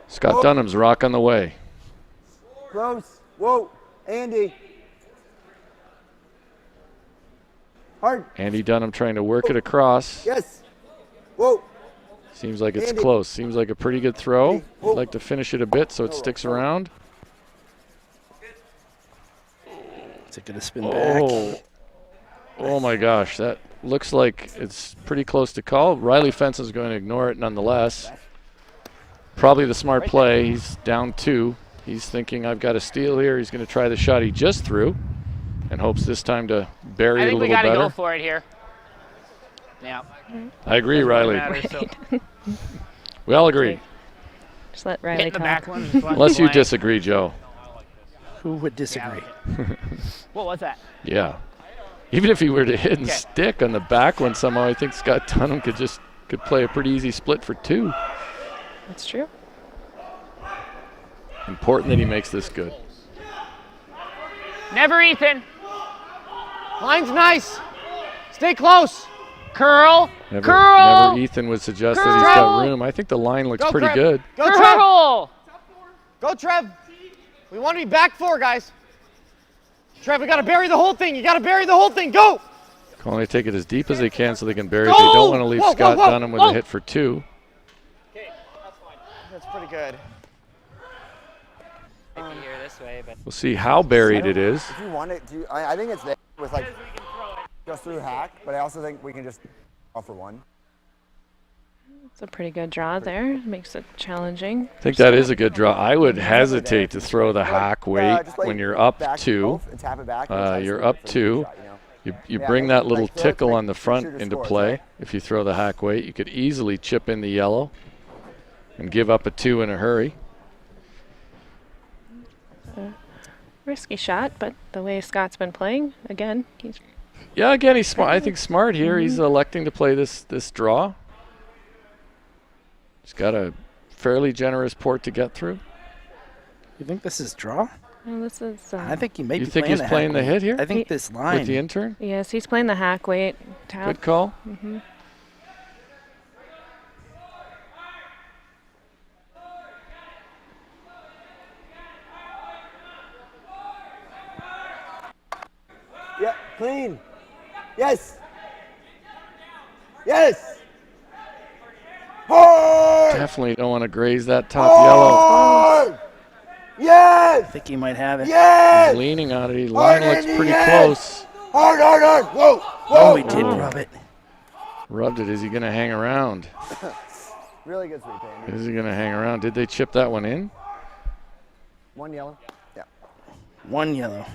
B: Scott Dunnam's rock on the way.
G: Close. Whoa. Andy. Hard.
B: Andy Dunnam trying to work it across.
G: Yes. Whoa.
B: Seems like it's
G: Andy.
B: close. Seems like a pretty good throw. I'd like to finish it a bit so it sticks around.
A: Is it going to spin back?
B: Oh my gosh, that looks like it's pretty close to call. Riley Fenson's going to ignore it nonetheless. Probably the smart play. He's down 2. He's thinking, I've got a steal here. He's going to try the shot he just threw and hopes this time to bury it a little better.
L: I think we got to go for it here. Yeah.
B: I agree, Riley. We all agree.
C: Just let Riley
L: Hit the
C: talk.
L: back one.
B: Unless you disagree, Joe.
A: Who would disagree?
L: What was that?
B: Yeah. Even if he were to hit and stick on the back one somehow, I think Scott Dunnam could play a pretty easy split for 2.
C: That's true.
B: Important that he makes this good.
L: Never Ethan.
F: Line's nice. Stay close.
L: Curl.
B: Never Ethan would suggest that he's got room. I think the line looks pretty good.
F: Go, Trev.
L: Curl.
F: Go, Trev. We want to be back 4, guys. Trev, we got to bury the whole thing. You got to bury the whole thing. Go.
B: Calling to take it as deep as they can so they can bury it. They don't want to leave Scott Dunnam with a hit for 2.
F: Okay, that's fine. That's pretty good.
E: Maybe here this way, but
B: We'll see how buried it is.
G: If you want it, I think it's there with like just through hack, but I also think we can just offer 1.
C: It's a pretty good draw there. Makes it challenging.
B: I think that is a good draw. I would hesitate to throw the hack weight when you're up 2. You're up 2. You bring that little tickle on the front into play. If you throw the hack weight, you could easily chip in the yellow and give up a 2 in a hurry.
C: Risky shot, but the way Scott's been playing, again, he's...
B: Yeah, again, he's smart. I think smart here. He's electing to play this draw. He's got a fairly generous port to get through.
A: You think this is draw?
C: Well, this is...
A: I think he may be
B: You think he's playing the hit here?
A: I think this line...
B: With the intern?
C: Yes, he's playing the hack weight. Tap.
B: Good call.
C: Mm-hmm.
G: Yeah, clean. Yes. Yes. Hard.
B: Definitely don't want to graze that top yellow.
G: Hard. Yes.
A: I think he might have it.
G: Yes.
B: He's leaning on it. Line looks pretty close.
G: Hard, hard, hard. Whoa. Whoa.
A: Oh, he did rub it.
B: Rubbed it. Is he going to hang around?
G: Really good sweep, Andy.
B: Is he going to hang around? Did they chip that one in?
G: 1 yellow. Yeah.
A: 1 yellow.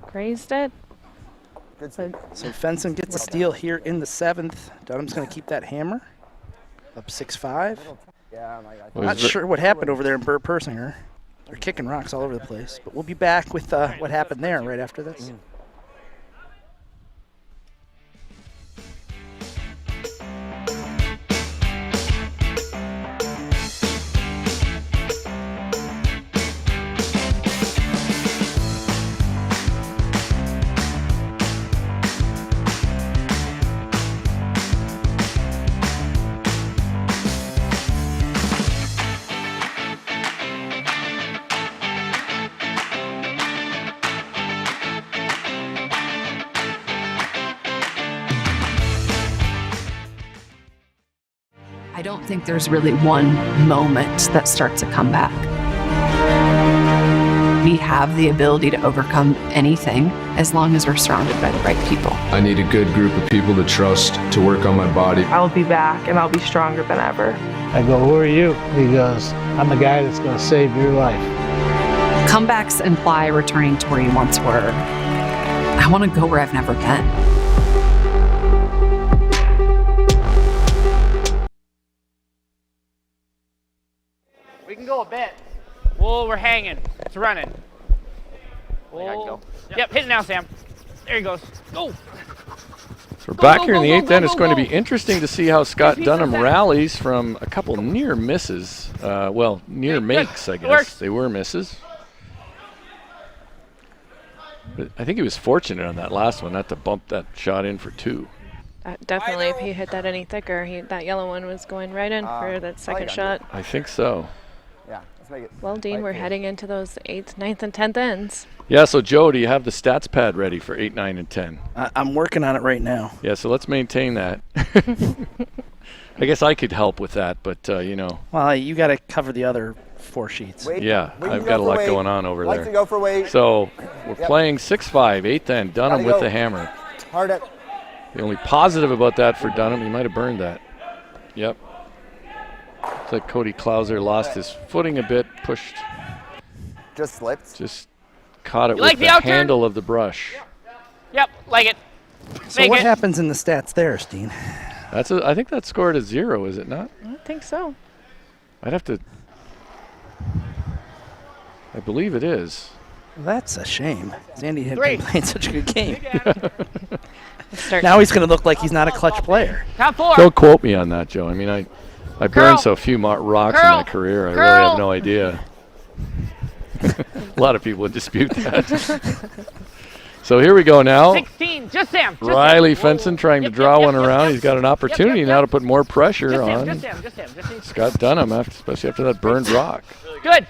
C: Grazed it.
G: Good
C: sweep.
A: So Fenson gets a steal here in the 7th. Dunham's going to keep that hammer. Up 6-5.
G: Yeah,
A: I'm not sure what happened over there in Burt Persinger. They're kicking rocks all over the place. But we'll be back with what happened there right after this.
D: I don't think there's really one moment that starts a comeback. We have the ability to overcome anything as long as we're surrounded by the right people.
V: I need a good group of people to trust to work on my body.
W: I'll be back and I'll be stronger than ever.
X: I go, who are you? He goes, I'm the guy that's going to save your life.
D: Comebacks imply returning to where you once were. I want to go where I've never been.
L: We can go a bit. Whoa, we're hanging. It's running. Whoa. Yep, hit it now, Sam. There he goes. Go.
B: So we're back here in the 8th end. It's going to be interesting to see how Scott Dunnam rallies from a couple near misses. Well, near makes, I guess. They were misses. But I think he was fortunate on that last one not to bump that shot in for 2.
C: Definitely, if he hit that any thicker, that yellow one was going right in for that second shot.
B: I think so.
G: Yeah, let's make it.
C: Well, Dean, we're heading into those 8th, 9th, and 10th ends.
B: Yeah, so Joe, do you have the stats pad ready for 8, 9, and 10?
A: I'm working on it right now.
B: Yeah, so let's maintain that. I guess I could help with that, but, you know.
A: Well, you got to cover the other 4 sheets.
B: Yeah, I've got a lot going on over there.
G: To go for weight.
B: So we're playing 6-5, 8th end, Dunnam with the hammer.
G: Hard at.
B: The only positive about that for Dunnam, he might have burned that. Yep. Looks like Cody Klauser lost his footing a bit, pushed.
G: Just slipped.
B: Just caught it
L: You
B: with
L: like the
B: the
L: out turn?
B: handle of the brush.
L: Yep, like it.
A: So what happens in the stats there, Steen?
B: I think that's scored a 0, is it not?
C: I think so.
B: I'd have to. I believe it is.
A: That's a shame. Andy had
L: 3.
A: been playing such a good game.
C: Start
A: Now he's going to look like he's not a clutch player.
L: Top 4.
B: Don't quote me on that, Joe. I mean, I burned so few rocks in my career. I really have no idea. A lot of people would dispute that. So here we go now.
L: 16, just Sam. Just
B: Riley
L: Sam.
B: Fenson trying to draw one around. He's got an opportunity now to put more pressure
L: Just Sam,
B: on
L: just Sam, just Sam. Just Sam.
B: Scott Dunnam, especially after that burned rock.
L: Good.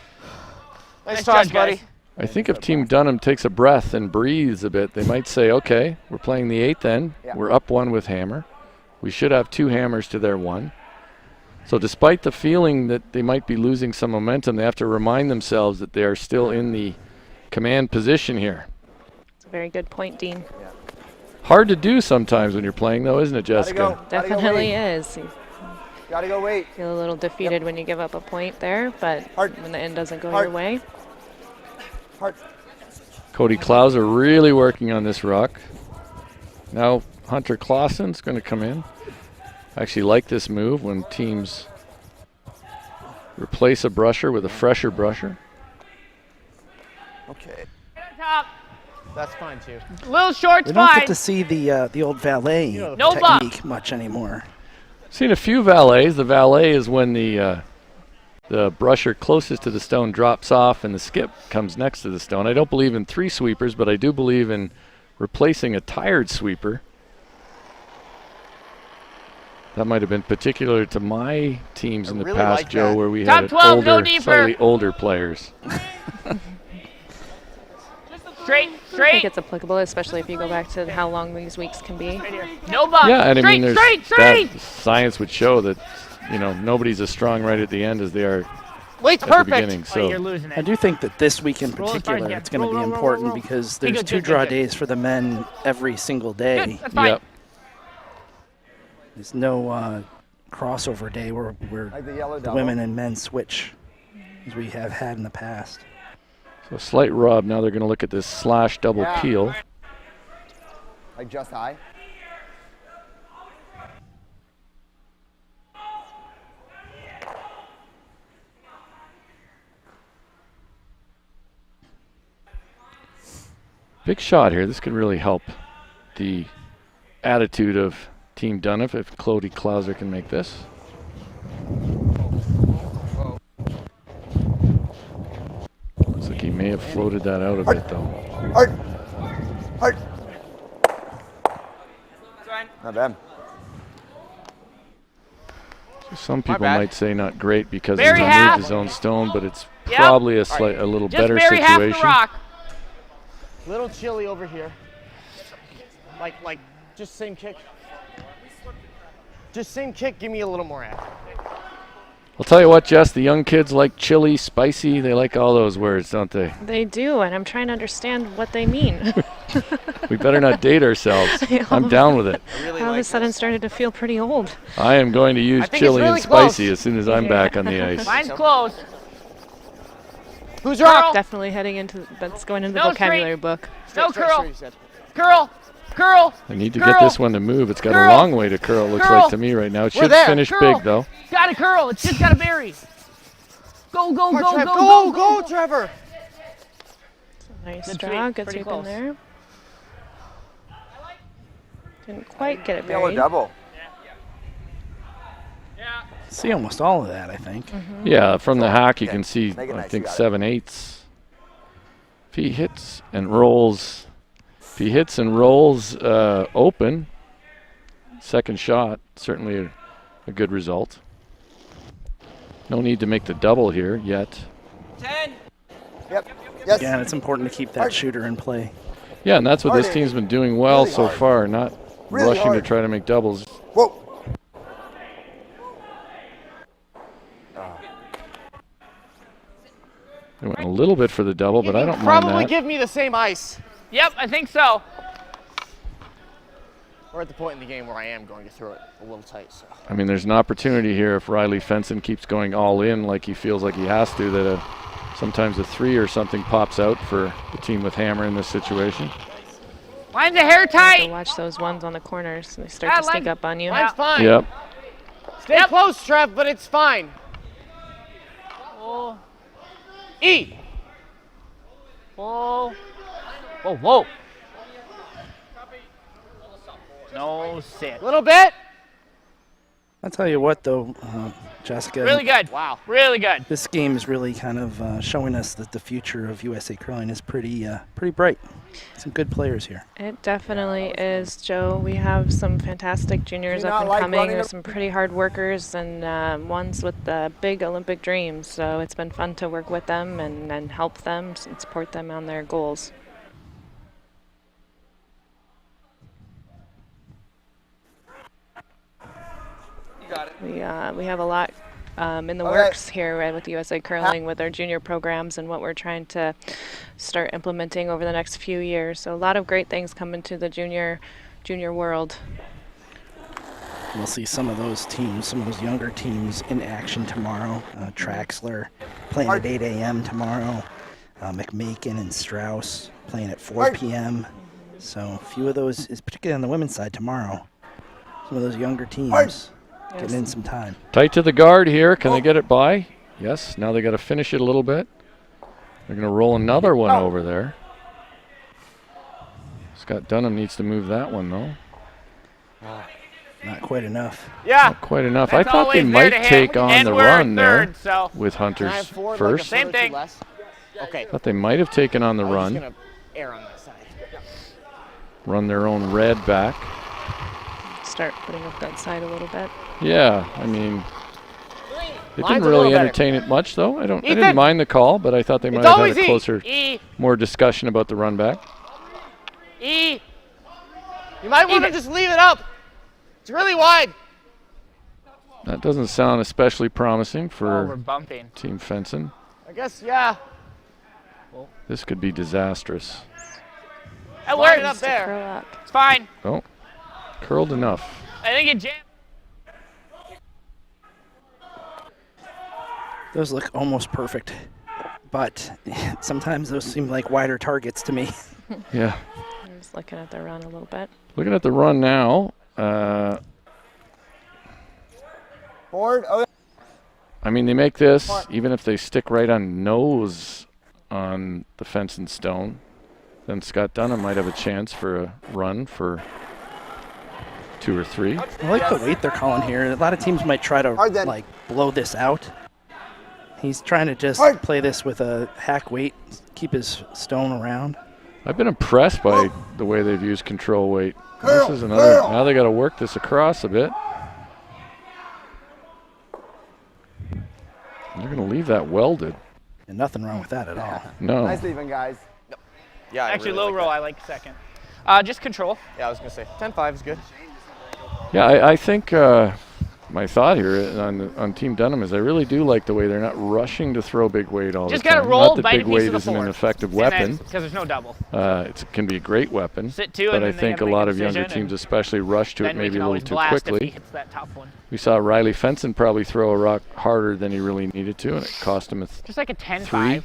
H: Nice toss,
L: job,
H: buddy.
L: guys.
B: I think if Team Dunnam takes a breath and breathes a bit, they might say, okay, we're playing the 8th end.
G: Yeah.
B: We're up 1 with hammer. We should have 2 hammers to their 1. So despite the feeling that they might be losing some momentum, they have to remind themselves that they are still in the command position here.
C: It's a very good point, Dean.
B: Hard to do sometimes when you're playing, though, isn't it, Jessica?
C: Definitely is. You
G: Gotta go wait.
C: feel a little defeated when you give up a point there, but when the end doesn't go your way.
B: Cody Klauser really working on this rock. Now Hunter Clausen's going to come in. I actually like this move when teams replace a brusher with a fresher brusher.
G: Okay.
L: Top.
H: That's fine too.
L: Little short's
A: We don't
L: fine.
A: get to see the old valet
L: No
A: technique much anymore.
B: Seen a few valets. The valet is when the brusher closest to the stone drops off and the skip comes next to the stone. I don't believe in 3 sweepers, but I do believe in replacing a tired sweeper. That might have been particular to my teams in the
H: really
B: past,
H: like
B: Joe,
H: that.
B: where we
L: Top
B: had
L: 12, go
B: older,
L: deeper.
B: slightly older players.
L: Straight,
C: I think
L: straight.
C: it's applicable, especially if you go back to how long these weeks can be.
L: No bump.
B: Yeah, and I
L: straight,
B: mean, there's
L: straight, straight.
B: that science would show that, you know, nobody's as strong right at the end as they are
L: Wait's
B: at
L: perfect.
B: the beginning.
L: Oh,
B: So
L: you're losing
A: I
L: it.
A: do think that this week in
L: Roll as far as
A: particular,
L: you
A: it's
L: can.
A: going to be
L: Roll, roll,
A: important
L: roll, roll.
A: because
L: Good,
A: there's
L: good,
A: 2
L: good,
A: draw
L: good.
A: days for the men every single day.
L: Good, that's fine.
B: Yep.
A: There's no crossover day where
G: Like the yellow
A: the
G: double.
A: women and men switch as we have had in the past.
B: So a slight rub. Now they're going to look at this slash double
G: Yeah.
B: peel.
G: Like just high.
B: Big shot here. This could really help the attitude of Team Dunnam if Cody Klauser can make this. Looks like he may have floated that out a bit, though.
G: Hard. Hard. Not bad.
B: Some people
H: bad.
B: might say not great because
L: Bury
B: he
L: half.
B: removed his own stone, but it's
L: Yep.
B: probably a little
L: Just
B: better
L: bury half the
B: situation.
L: rock.
H: Little chilly over here. Like, just same kick. Just same kick, give me a little more action.
B: I'll tell you what, Jess, the young kids like chili, spicy. They like all those words, don't they?
C: They do, and I'm trying to understand what they mean.
B: We better not date ourselves. I'm down with it.
C: All of a sudden started to feel pretty old.
B: I am going to use
H: think
B: chili
H: it's really
B: and spicy
H: close.
B: as soon as I'm back on the ice.
L: Mine's close.
H: Who's rock?
C: Definitely heading into that's going into the
L: No
C: vocabulary
L: straight.
C: book.
L: No
H: Straight,
L: curl.
H: straight, straight.
L: Curl. Curl.
B: I need to
L: Curl.
B: get this one to move. It's got
L: Curl.
B: a long way to curl, it looks
L: Curl.
B: like to me right now. It
H: We're
B: should
H: there.
B: finish
L: Curl.
B: big, though.
L: Got to curl. It's just got to bury. Go, go,
H: Come
L: go,
H: on, Trev,
L: go,
H: go, Trevor.
C: Nice
L: Good
C: draw,
L: sweep.
C: good
L: Pretty
C: sweep in
L: close.
C: there. Didn't quite get it
G: Yellow
C: buried.
G: double.
A: See almost all of that, I think.
B: Yeah, from the hack you can see,
G: Make it
B: I
G: nice,
B: think,
G: you got it.
B: 7/8. If he hits and rolls, open, second shot, certainly a good result. No need to make the double here yet.
F: 10.
G: Yep. Yes.
A: Yeah, and it's important to keep that shooter in play.
B: Yeah, and that's what this
G: Hardy.
B: team's been doing well
G: Really
B: so
G: hard.
B: far, not
G: Really
B: rushing to
G: hard.
B: try to make doubles.
G: Whoa.
B: They went a little bit for the double, but I don't mind
H: Probably
B: that.
H: give me the same ice.
L: Yep, I think so.
H: We're at the point in the game where I am going to throw it a little tight. So.
B: I mean, there's an opportunity here if Riley Fenson keeps going all in like he feels like he has to, that sometimes a 3 or something pops out for the team with Hammer in this situation.
L: Line's a hair
C: So
L: tight.
C: watch those ones on the corners. They start to sneak up on you.
H: Mine's fine.
B: Yep.
H: Stay close, Trev, but it's fine.
L: Oh.
H: E.
L: Whoa. Whoa, whoa. No sit.
H: Little bit.
A: I'll tell you what, though, Jessica.
L: Really good.
H: Wow.
L: Really good.
A: This game is really kind of showing us that the future of USA curling is pretty bright. Some good players here.
C: It definitely is, Joe. We have some fantastic juniors
G: Do you
C: up
G: not
C: and
G: like
C: coming.
G: running
C: There's
G: the-
C: some pretty hard workers and ones with big Olympic dreams. So it's been fun to work with them and help them and support them on their goals.
F: You got it.
C: We have a lot in the
G: Okay.
C: works here with USA Curling with our junior programs and what we're trying to start implementing over the next few years. So a lot of great things coming to the junior world.
A: We'll see some of those teams, some of those younger teams in action tomorrow. Traxler playing at 8 a.m. tomorrow. McMakin and Strauss playing at 4 p.m. So a few of those, is particularly on the women's side tomorrow. Some of those younger teams getting in some time.
B: Tight to the guard here. Can they get it by? Yes. Now they got to finish it a little bit. They're going to roll another one over there. Scott Dunnam needs to move that one, though.
A: Not quite enough.
L: Yeah.
B: Not quite enough.
L: That's
B: I thought they
L: always there
B: might
L: to hit.
B: take on
L: And
B: the
L: we're
B: run
L: third,
B: there
L: so.
B: with
H: Can I
B: Hunters
H: have forward
B: first.
H: like a
L: Same
H: foot or two
L: thing.
H: less? Okay.
B: Thought they might have taken on the
H: I'm just
B: run.
H: gonna err on that side.
B: Run their own red back.
C: Start putting up that side a little bit.
B: Yeah, I mean, they
H: Line's
B: didn't
H: a
B: really
H: little better.
B: entertain it much, though. I didn't
L: Ethan!
B: mind the call, but I thought they might
L: It's
B: have had
L: always
B: a
L: E.
B: closer,
L: E.
B: more discussion about the run back.
L: E.
H: You might want to
L: Even.
H: just leave it up. It's really wide.
B: That doesn't sound especially promising
L: Oh, we're
B: for
L: bumping.
B: Team Fenson.
H: I guess, yeah.
B: This could be disastrous.
L: That
H: Line it
L: works.
H: up there.
C: Curl up.
L: It's fine.
B: Oh, curled enough.
L: I think it jammed.
A: Those look almost perfect, but sometimes those seem like wider targets to me.
B: Yeah.
C: I'm just looking at the run a little bit.
B: Looking at the run now.
G: Forward. Okay.
B: I mean, they make this, even if they stick right on nose on the fence and stone, then Scott Dunnam might have a chance for a run for 2 or 3.
A: I like the weight they're calling here. A lot of teams might try to like blow this out. He's trying to just play this with a hack weight, keep his stone around.
B: I've been impressed by the way they've used control weight. This is another. Now they got to work this across a bit. They're going to leave that welded.
A: And nothing wrong with that at all.
B: No.
G: Nice leaving, guys.
H: Yeah,
L: Actually,
H: really
L: low
H: like
L: roll,
H: that.
L: I like second. Just control.
H: Yeah, I was gonna say 10-5 is good.
B: Yeah, I think my thought here on Team Dunnam is I really do like the way they're not rushing to throw big weight all
L: Just
B: the time.
L: gotta roll,
B: not that
L: bite a
B: big
L: piece
B: weight
L: of the
B: isn't an
L: floor.
B: effective
L: And then-
B: weapon.
L: Because there's no double.
B: It can be a great weapon.
L: Sit two,
B: but
L: and
B: I
L: then they
B: think
L: gotta
B: a
L: make
B: lot
L: a
B: of younger
L: decision,
B: teams
L: and
B: especially rush to it
L: then we
B: maybe
L: can
B: a little
L: always
B: too
L: blast if
B: quickly.
L: he hits that top one.
B: We saw Riley Fenson probably throw a rock harder than he really needed to, and it cost him a
L: Just like a 10-5.
B: 3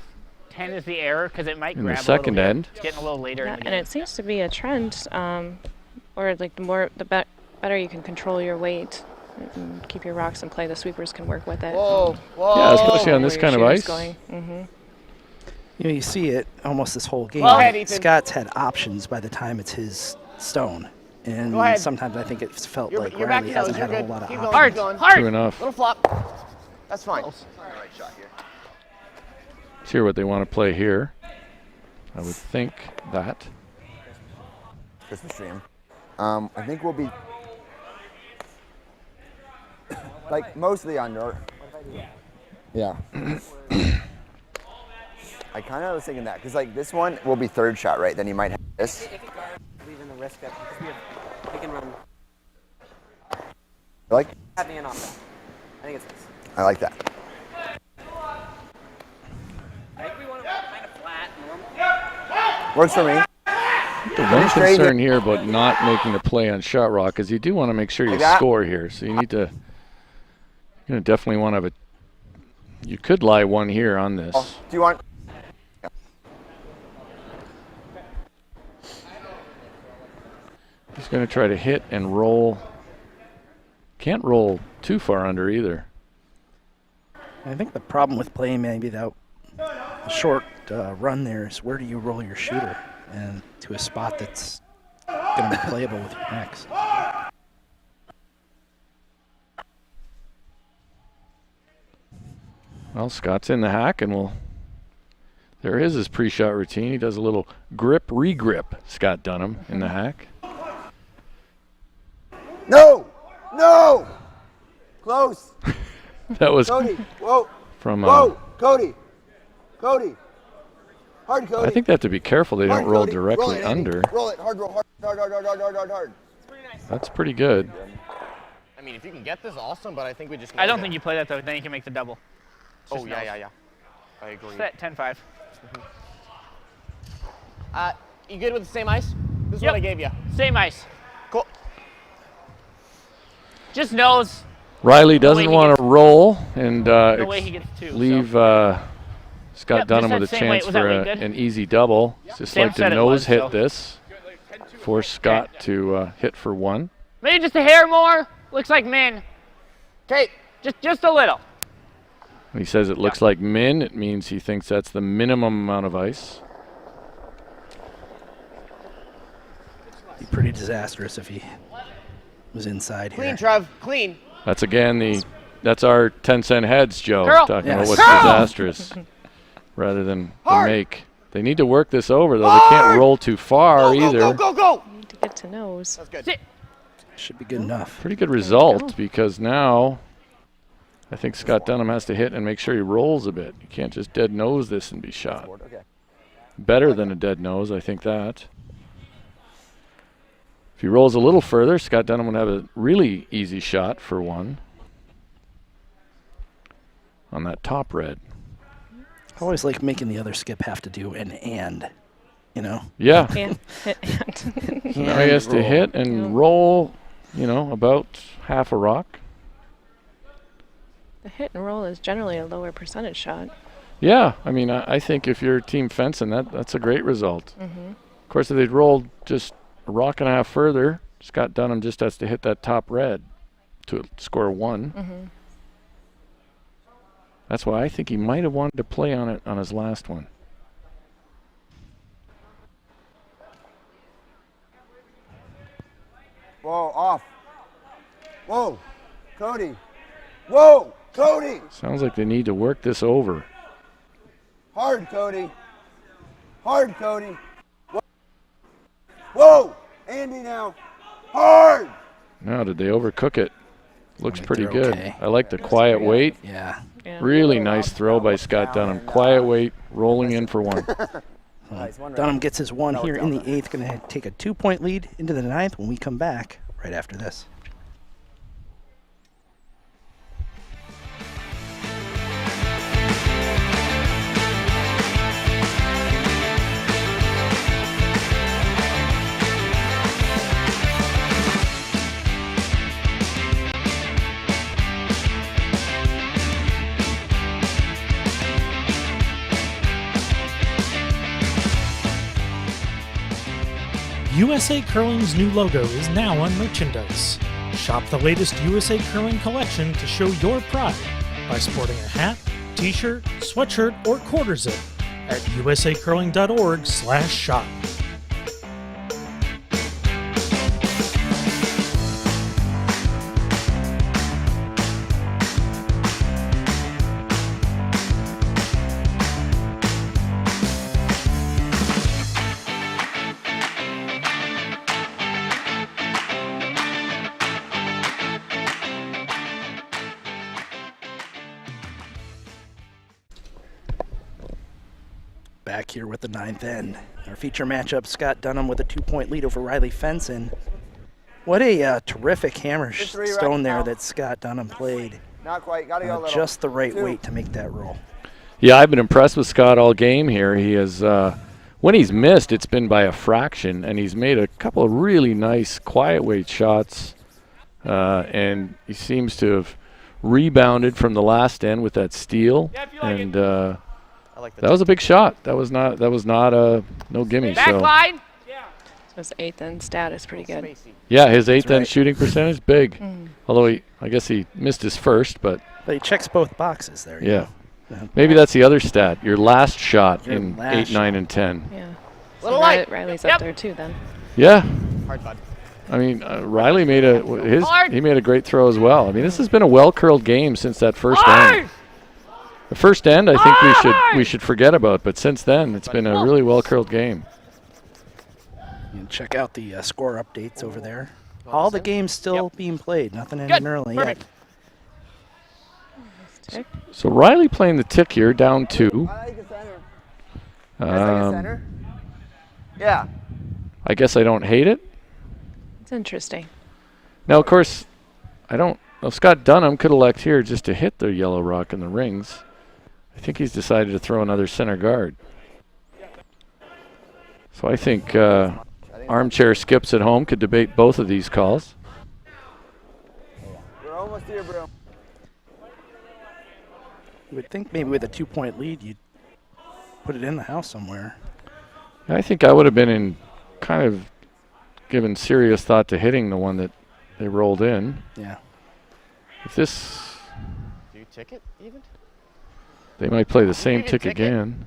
L: 10 is the error because it might
B: in the
L: grab
B: second
L: a little
B: end.
L: bit. It's getting a little later in the game.
C: And it seems to be a trend, or like the better you can control your weight and keep your rocks in play, the sweepers can work with it.
H: Whoa, whoa.
B: Yeah, especially on this
C: Where
B: kind of
C: your
B: ice.
C: shooter's going.
A: You know, you see it almost this whole game.
L: Go ahead, Ethan.
A: Scott's had options by the time it's his stone. And
L: Go ahead.
A: sometimes I think it's felt
H: You're
A: like
H: back
A: Riley
H: to
A: hasn't
H: nose.
A: had
H: You're
A: a
H: good.
A: whole lot of
H: Keep
A: options.
H: going. Keep going.
L: Hard.
B: True enough.
H: Little flop. That's fine.
G: Let's
B: Hear what they want to play here. I would think that.
G: Christmas stream. I think we'll be like mostly under. Yeah. I kind of was thinking that because like this one will be third shot, right? Then you might have this.
E: Leaving the risk up because we can run.
G: Like?
E: Having an off. I think it's this.
G: I like that.
E: I think we want to kind of flat.
G: Works for me.
B: The one concern here about not making the play on shot rock is you do want to make sure you score here. So you need to, you're going to definitely want to have a, you could lie one here on this.
G: Do you want?
B: He's going to try to hit and roll. Can't roll too far under either.
A: I think the problem with playing maybe that short run there is where do you roll your shooter and to a spot that's going to be playable with your next.
B: Well, Scott's in the hack, and there is his pre-shot routine. He does a little grip, re-grip, Scott Dunnam in the hack.
G: No! No! Close.
B: That was
G: Cody. Whoa.
B: from.
G: Whoa, Cody. Cody. Hard, Cody.
B: I think they have to be careful they don't
G: Hard,
B: roll
G: Cody.
B: directly
G: Roll it, Andy.
B: under.
G: Roll it. Hard roll. Hard.
B: That's pretty good.
H: I mean, if you can get this, awesome. But I think we just.
L: I don't think you play that though. Then you can make the double.
H: Oh yeah. I agree.
L: Set 10-5.
H: You good with the same ice? This is what I gave you.
L: Same ice.
H: Cool.
L: Just knows.
B: Riley doesn't want to roll and
L: No way he gets two,
B: leave Scott
L: Yep, just
B: Dunnam
L: that
B: with a
L: same weight.
B: chance
L: Was that
B: for
L: weight good?
B: an easy double. Just
L: Sam
B: like to
L: said it
B: nose
L: was,
B: hit
L: so.
B: this. Force Scott to hit for 1.
L: Maybe just a hair more. Looks like min. Okay, just a little.
B: When he says it looks like min, it means he thinks that's the minimum amount of ice.
A: Be pretty disastrous if he was inside here.
H: Clean, Trev. Clean.
B: That's again that's our 10-cent heads, Joe,
H: Girl.
B: talking
A: Yes.
B: about what's
H: Girl.
B: disastrous rather than the
H: Hard.
B: make. They need to work this over, though. They can't roll too far either.
H: Go.
C: Need to get to nose.
H: That's good.
L: Sit.
A: Should be good enough.
B: Pretty good result because now I think Scott Dunnam has to hit and make sure he rolls a bit. You can't just dead nose this and be shot.
G: Okay.
B: Better than a dead nose, I think that. If he rolls a little further, Scott Dunnam would have a really easy shot for 1 on that top red.
A: I always like making the other skip have to do an and, you know?
B: Yeah.
C: And.
B: So now he has to hit and roll, about half a rock.
C: The hit and roll is generally a lower percentage shot.
B: Yeah, I mean, I think if you're Team Fenson, that's a great result. Of course, if they'd rolled just a rock and a half further, Scott Dunnam just has to hit that top red to score 1. That's why I think he might have wanted to play on it on his last one.
G: Whoa, off. Whoa, Cody. Whoa, Cody.
B: Sounds like they need to work this over.
G: Hard, Cody. Hard, Cody. Whoa, Andy now. Hard.
B: Now, did they overcook it? Looks pretty
A: they're
B: good.
A: okay.
B: I like the quiet weight.
A: Yeah.
B: Really nice throw by Scott Dunnam. Quiet weight, rolling in for one.
A: Dunnam gets his one here in the 8th. Going to take a 2-point lead into the 9th when we come back right after this.
I: USA Curling's new logo is now on merchandise. Shop the latest USA Curling collection to show your pride by sporting a hat, t-shirt, sweatshirt, or quarter zip at usacurling.org/shop.
A: Back here with the 9th end. Our feature matchup, Scott Dunnam with a 2-point lead over Riley Fenson. What a terrific hammer stone there that Scott Dunnam played.
G: Not quite. Gotta go a little.
A: Just the right
G: 2.
A: weight to make that roll.
B: Yeah, I've been impressed with Scott all game here. He has, when he's missed, it's been by a fraction, and he's made a couple of really nice quiet weight shots, and he seems to have rebounded from the last end with that steal, and that was a big shot. That was not a no gimme.
C: Back
B: so
C: line. So his 8th end stat is pretty good.
B: yeah, his 8th end shooting percentage big. Although I guess he missed his first, but
A: he checks both boxes there.
B: Yeah. Maybe that's the other stat. Your last shot in
A: last
B: 8, 9, and 10.
C: Yeah.
F: Little light.
C: Riley's up there too then.
B: Yeah.
F: Hard, bud.
B: I mean, Riley he made a great throw as well. I mean, this has been a well-curled game since that first end. The first end, I think we should forget about, but since then, it's been a really well-curled game.
A: You can check out the score updates over there. All the games still being played. Nothing ending early yet.
B: So Riley playing the tick here, down 2.
G: I like the center. Center? Yeah.
B: I guess I don't hate it.
C: It's interesting.
B: Now, of course, Scott Dunnam could elect here just to hit the yellow rock in the rings. I think he's decided to throw another center guard. So I think armchair skips at home could debate both of these calls.
G: We're almost here, bro.
A: You would think maybe with a 2-point lead, you'd put it in the house somewhere.
B: I think I would have been kind of given serious thought to hitting the one that they rolled in.
A: Yeah.
B: If this,
H: Do you tick it even?
B: they might play the same
L: can
B: tick
L: tick it.
B: again.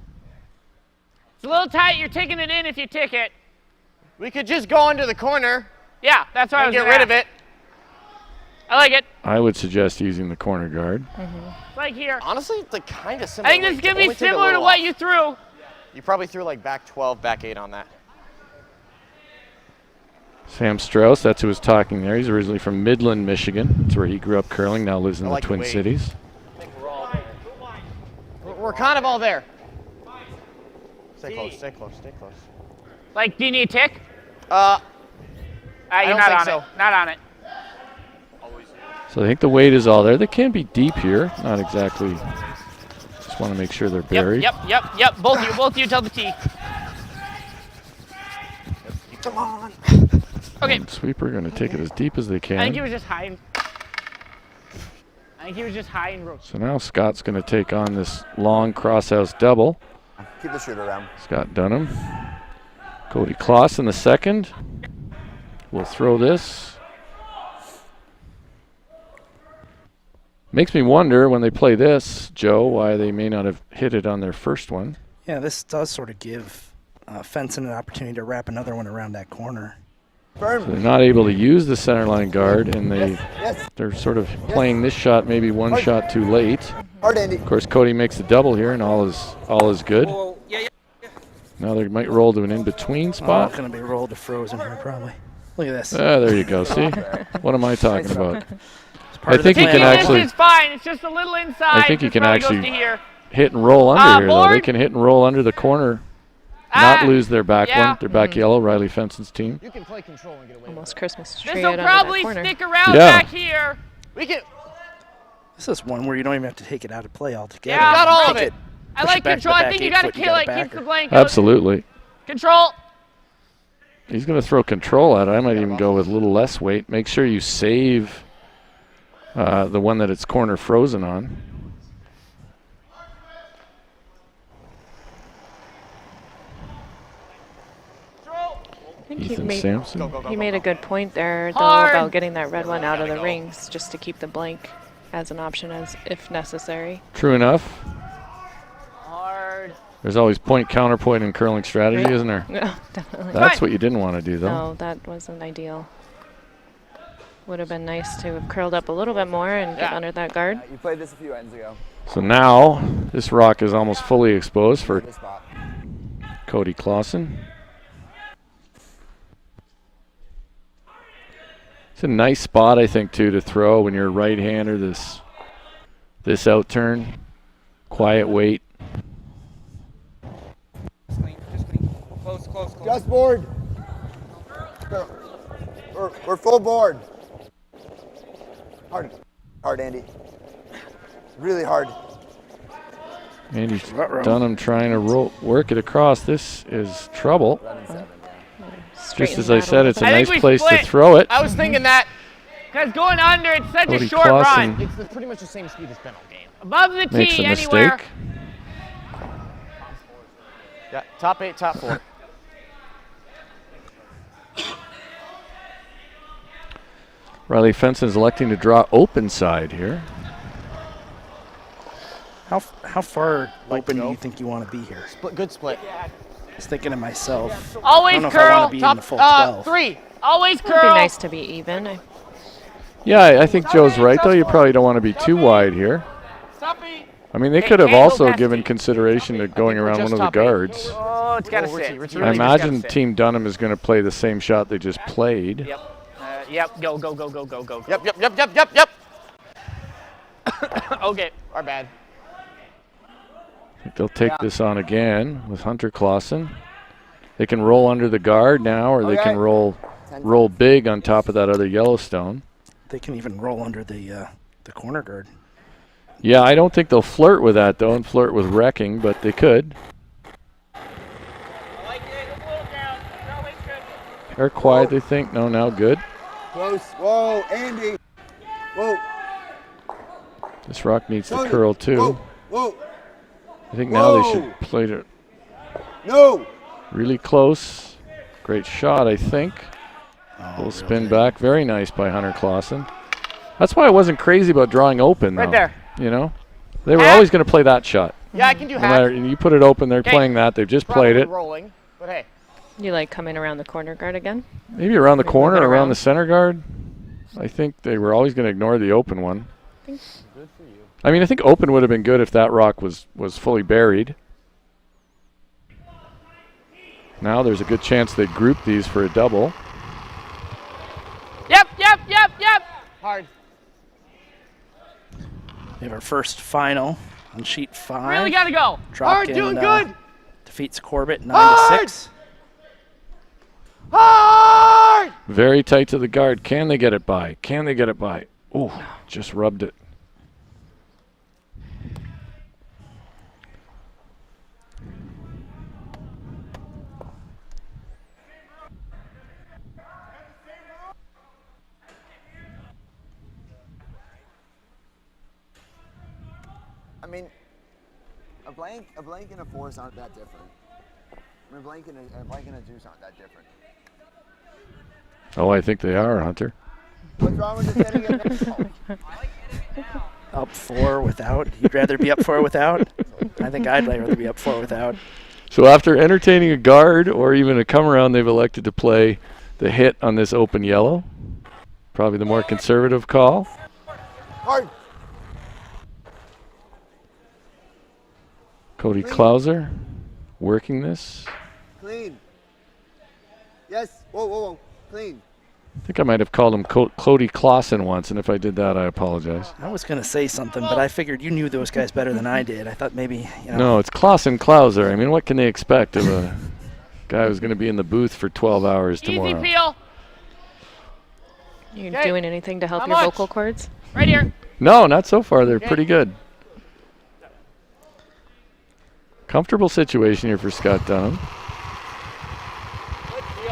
L: It's a little tight. You're taking it in if you tick it.
H: We could just go into the corner.
L: Yeah, that's what I
H: and
L: was
H: get rid of it.
L: I like it.
B: I would suggest using the corner guard.
L: Like here.
H: Honestly, it's like kind of similar.
L: I think this is going to be similar to what you threw.
H: You probably threw like back 12, back 8 on that.
B: Sam Strauss, that's who was talking there. He's originally from Midland, Michigan. That's where he grew up curling, now lives in
H: I
B: the
H: like the
B: Twin
H: weight.
B: Cities.
H: We're kind of all there. Stay close, stay close, stay close.
L: Like, do you need a tick?
H: I
L: You're
H: don't
L: not
H: think
L: on
H: so.
L: it. Not on it.
B: So I think the weight is all there. They can be deep here. Not exactly. Just want to make sure they're buried.
L: Yep. Both of you tell the T.
H: Come on.
L: Okay.
B: Sweeper going to take it as deep as they can.
L: I think he was just high. And rope.
B: So now Scott's going to take on this long crosshouse double.
G: Keep the shooter around.
B: Scott Dunnam. Cody Kloss in the second. We'll throw this. Makes me wonder when they play this, Joe, why they may not have hit it on their first one.
A: Yeah, this does sort of give Fenson an opportunity to wrap another one around that corner.
B: So they're not able to use the center line guard, and they're sort of playing this shot maybe one shot too late.
G: Hard, Andy.
B: Of course, Cody makes the double here, and all is good. Now they might roll to an in-between spot.
A: Going to be rolled to frozen here probably. Look at this.
B: There you go. See, what am I talking about? I
A: of
B: think
A: the
B: he can
A: plan.
B: actually.
F: It's fine. It's just a little inside.
B: I think he
F: This
B: can
F: probably goes
B: actually
F: to here.
B: hit and roll under here. Though they
F: board?
B: can hit and roll under the corner, not lose their back one, their back yellow. Riley Fenson's team.
E: You can play control and get away.
C: Almost Christmas tree
F: This
C: out
F: will
C: under
F: probably
C: that corner.
F: stick around
B: Yeah.
F: back here. We can.
A: This is one where you don't even have to take it out of play altogether.
F: Yeah, got all of
A: Take
F: it. I
A: push
F: like
A: it back to
F: control.
A: the
F: I
A: back
F: think you
A: 8
F: got to
A: foot,
F: kill it.
A: got a
F: Keeps the
A: backer.
F: blank.
B: Absolutely.
F: Control.
B: He's going to throw control at it. I might even go with a little less weight. Make sure you save the one that it's corner frozen on.
C: I think
B: Ethan Sampson.
C: he made a good point there, though,
F: Hard.
C: about getting that red one out of the rings just to keep the blank as an option as if necessary.
B: True enough.
F: Hard.
B: There's always point, counterpoint, and curling strategy, isn't there?
C: Yeah, definitely.
B: That's what you didn't want to do, though.
C: No, that wasn't ideal. Would have been nice to have curled up a little bit more and get under that guard.
G: You played this a few ends ago.
B: So now this rock is almost fully exposed for Cody Clausen. It's a nice spot, I think, too, to throw when you're a right-hander. This out turn, quiet weight.
G: Close. Just board. We're full board. Hard, Andy. Really hard.
B: Andy Dunnam trying to work it across. This is trouble. Just as I said, it's a nice place to throw it.
F: I was thinking that. Because going under, it's such
B: Cody
F: a short
B: Clausen
F: run.
E: It's pretty much the same speed as Ben game.
F: Above the
B: makes
F: tee,
B: a
F: anywhere.
B: mistake.
H: Yeah, top 8, top 4.
B: Riley Fenson's electing to draw open side here.
A: How far open do you think you want to be here?
E: Good split.
A: I was thinking to myself.
F: Always
A: I don't know if I
F: curl.
A: want to be in the full
F: Top
A: 12.
F: 3. Always
C: It would
F: curl.
C: be nice to be even.
B: Yeah, I think Joe's right, though. You probably don't want to be too wide here. I mean, they could have also given consideration to going around one of the guards.
F: Oh, it's got to sit.
B: I imagine Team Dunnam is going to play the same shot they just played.
F: Yep. Go.
H: Yep.
F: Okay.
H: Our bad.
B: I think they'll take this on again with Hunter Clausen. They can roll under the guard now, or they can roll big on top of that other Yellowstone.
A: They can even roll under the corner guard.
B: Yeah, I don't think they'll flirt with that, though, and flirt with wrecking, but they could. They're quiet, they think. No, now good.
G: Close. Whoa, Andy. Whoa.
B: This rock needs to curl, too.
G: Whoa.
B: I think now they should play it
G: No.
B: really close. Great shot, I think. Little spin back. Very nice by Hunter Clausen. That's why I wasn't crazy about drawing open, though.
F: Right there.
B: You know? They were always going to play that shot.
F: Yeah, I can do
B: No
F: half.
B: matter, you put it open, they're playing that. They've just played it.
H: Rolling, but hey.
C: You like coming around the corner guard again?
B: Maybe around the
C: Like
B: corner,
C: moving
B: around
C: around.
B: the center guard. I think they were always going to ignore the open one.
H: Good for you.
B: I mean, I think open would have been good if that rock was fully buried. Now there's a good chance they group these for a double.
F: Yep.
H: Hard.
A: We have our first final on sheet 5.
F: Really got to go.
A: Dropkin,
F: Doing good.
A: Defeats Corbett 9-6.
F: Hard.
B: Very tight to the guard. Can they get it by? Ooh, just rubbed it.
G: I mean, a blank and a force aren't that different. I mean, a blank and a deuce aren't that different.
B: Oh, I think they are, Hunter.
G: What's wrong with just hitting it?
A: Up 4 without. You'd rather be up 4 without? I think I'd rather be up 4 without.
B: So after entertaining a guard or even a come around, they've elected to play the hit on this open yellow. Probably the more conservative call.
G: Hard.
B: Cody Klauser working this.
G: Clean. Yes. Whoa, whoa, whoa. Clean.
B: I think I might have called him Cody Clausen once, and if I did that, I apologize.
A: I was going to say something, but I figured you knew those guys better than I did. I thought maybe, you know.
B: No, it's Clausen Klauser. I mean, what can they expect of a guy who's going to be in the booth for 12 hours tomorrow?
L: Easy peel.
C: You
L: Okay.
C: doing anything to help
L: How
C: your
L: much?
C: vocal cords?
L: Right here.
B: No, not so far. They're
L: Okay.
B: pretty good. Comfortable situation here for Scott Dunnam.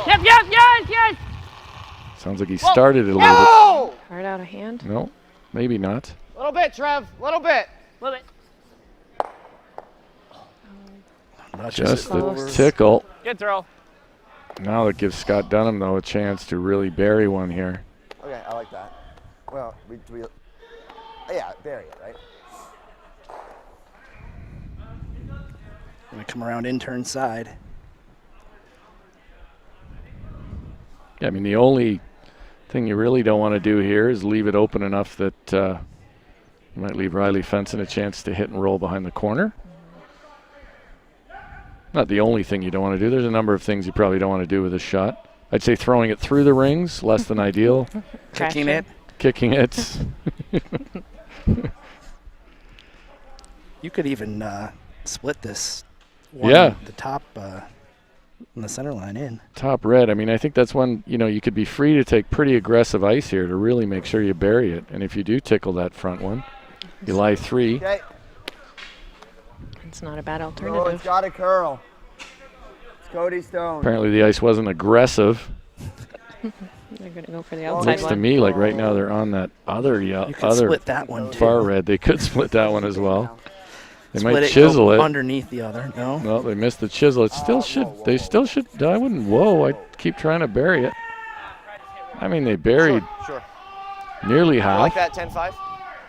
L: Yep, yep, yes, yes.
B: Sounds like he started it a little
L: No!
C: Hard out of hand.
B: bit. No, maybe not.
H: Little bit, Trev. Little bit.
L: Little bit.
B: Just the tickle.
L: Good throw.
B: Now that gives Scott Dunnam, though, a chance to really bury one here.
G: Okay, I like that. Well, yeah, bury it, right?
A: Going to come around intern side.
B: Yeah, I mean, the only thing you really don't want to do here is leave it open enough that you might leave Riley Fenson a chance to hit and roll behind the corner. Not the only thing you don't want to do. There's a number of things you probably don't want to do with a shot. I'd say throwing it through the rings, less than ideal.
A: Kicking it.
B: Kicking it.
A: You could even split this.
B: Yeah.
A: The top and the center line in.
B: Top red. I mean, I think that's one, you could be free to take pretty aggressive ice here to really make sure you bury it. And if you do tickle that front one, you lie 3.
G: Okay.
C: It's not a bad
G: Oh,
C: alternative.
G: it's got a curl. It's Cody Stone.
B: Apparently the ice wasn't aggressive.
C: They're going to go for the
G: Well,
C: outside
B: Looks to
C: one.
B: me like right now they're on that other
A: You could split that one too.
B: far red. They could split that one as well. They
A: Split
B: might
A: it,
B: chisel
A: go
B: it.
A: underneath the other. No.
B: No, they missed the chisel. It still should. They still should. I wouldn't. Whoa! I keep trying to bury it. I mean, they buried
H: Sure.
B: nearly
H: You
B: half.
H: like that 10-5?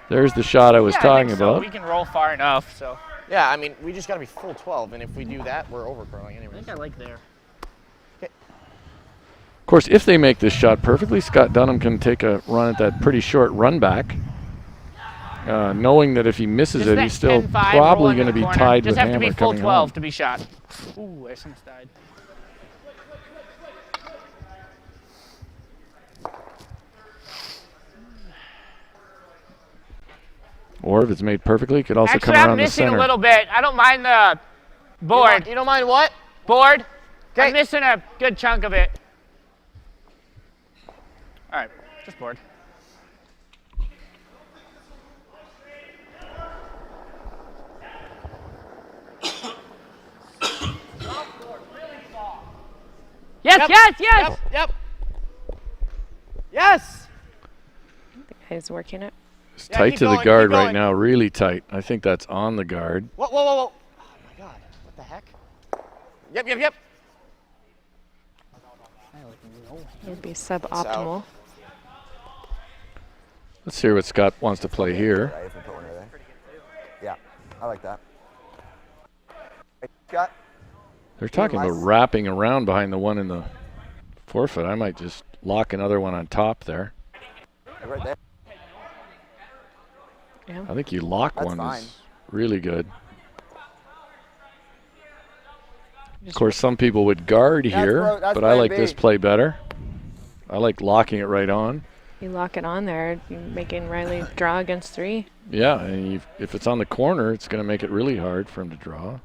B: There's the shot I was
L: Yeah, I
B: talking
L: think so.
B: about.
L: We can roll far enough, so.
H: Yeah, I mean, we just got to be full 12, and if we do that, we're over curling anyway.
L: I think I like there.
B: Of course, if they make this shot perfectly, Scott Dunnam can take a run at that pretty short run back, knowing that if he misses
L: Just
B: it,
L: that
B: he's still
L: 10-5
B: probably
L: roll into
B: going to
L: the
B: be
L: corner.
B: tied
L: Just
B: with
L: have to
B: Hammer
L: be full
B: coming
L: 12
B: home.
L: to be shot. Ooh, I almost died.
B: Or if it's made perfectly, it could also
L: Actually,
B: come
L: I'm
B: around the
L: missing
B: center.
L: a little bit. I don't mind the board.
H: You don't mind what?
L: Board.
H: Okay.
L: I'm missing a good chunk of it. All right, just board. Yes,
H: Yep.
L: yes, yes.
H: Yep. Yes.
C: The guy's working it.
B: It's
H: Yeah,
B: tight
H: keep
B: to the
H: going,
B: guard
H: keep
B: right
H: going.
B: now, really tight. I think that's on the guard.
H: Whoa, whoa, whoa, whoa. Oh, my God. What the heck? Yep, yep, yep.
C: It would be suboptimal.
B: Let's hear what Scott wants to play here.
G: Right, if we put one there. Yeah, I like that. Hey, Scott.
B: They're talking about wrapping around behind the one in the forefoot. I might just lock another one on top there.
G: Right there.
C: Yeah.
B: I think you lock
G: That's
B: one
G: fine.
B: is really good. Of course, some people would guard here,
G: that's
B: but I
G: plan
B: like
G: B.
B: this play better. I like locking it right on.
C: You lock it on there, you're making Riley draw against 3.
B: Yeah, and if it's on the corner, it's going to make it really hard for him to draw.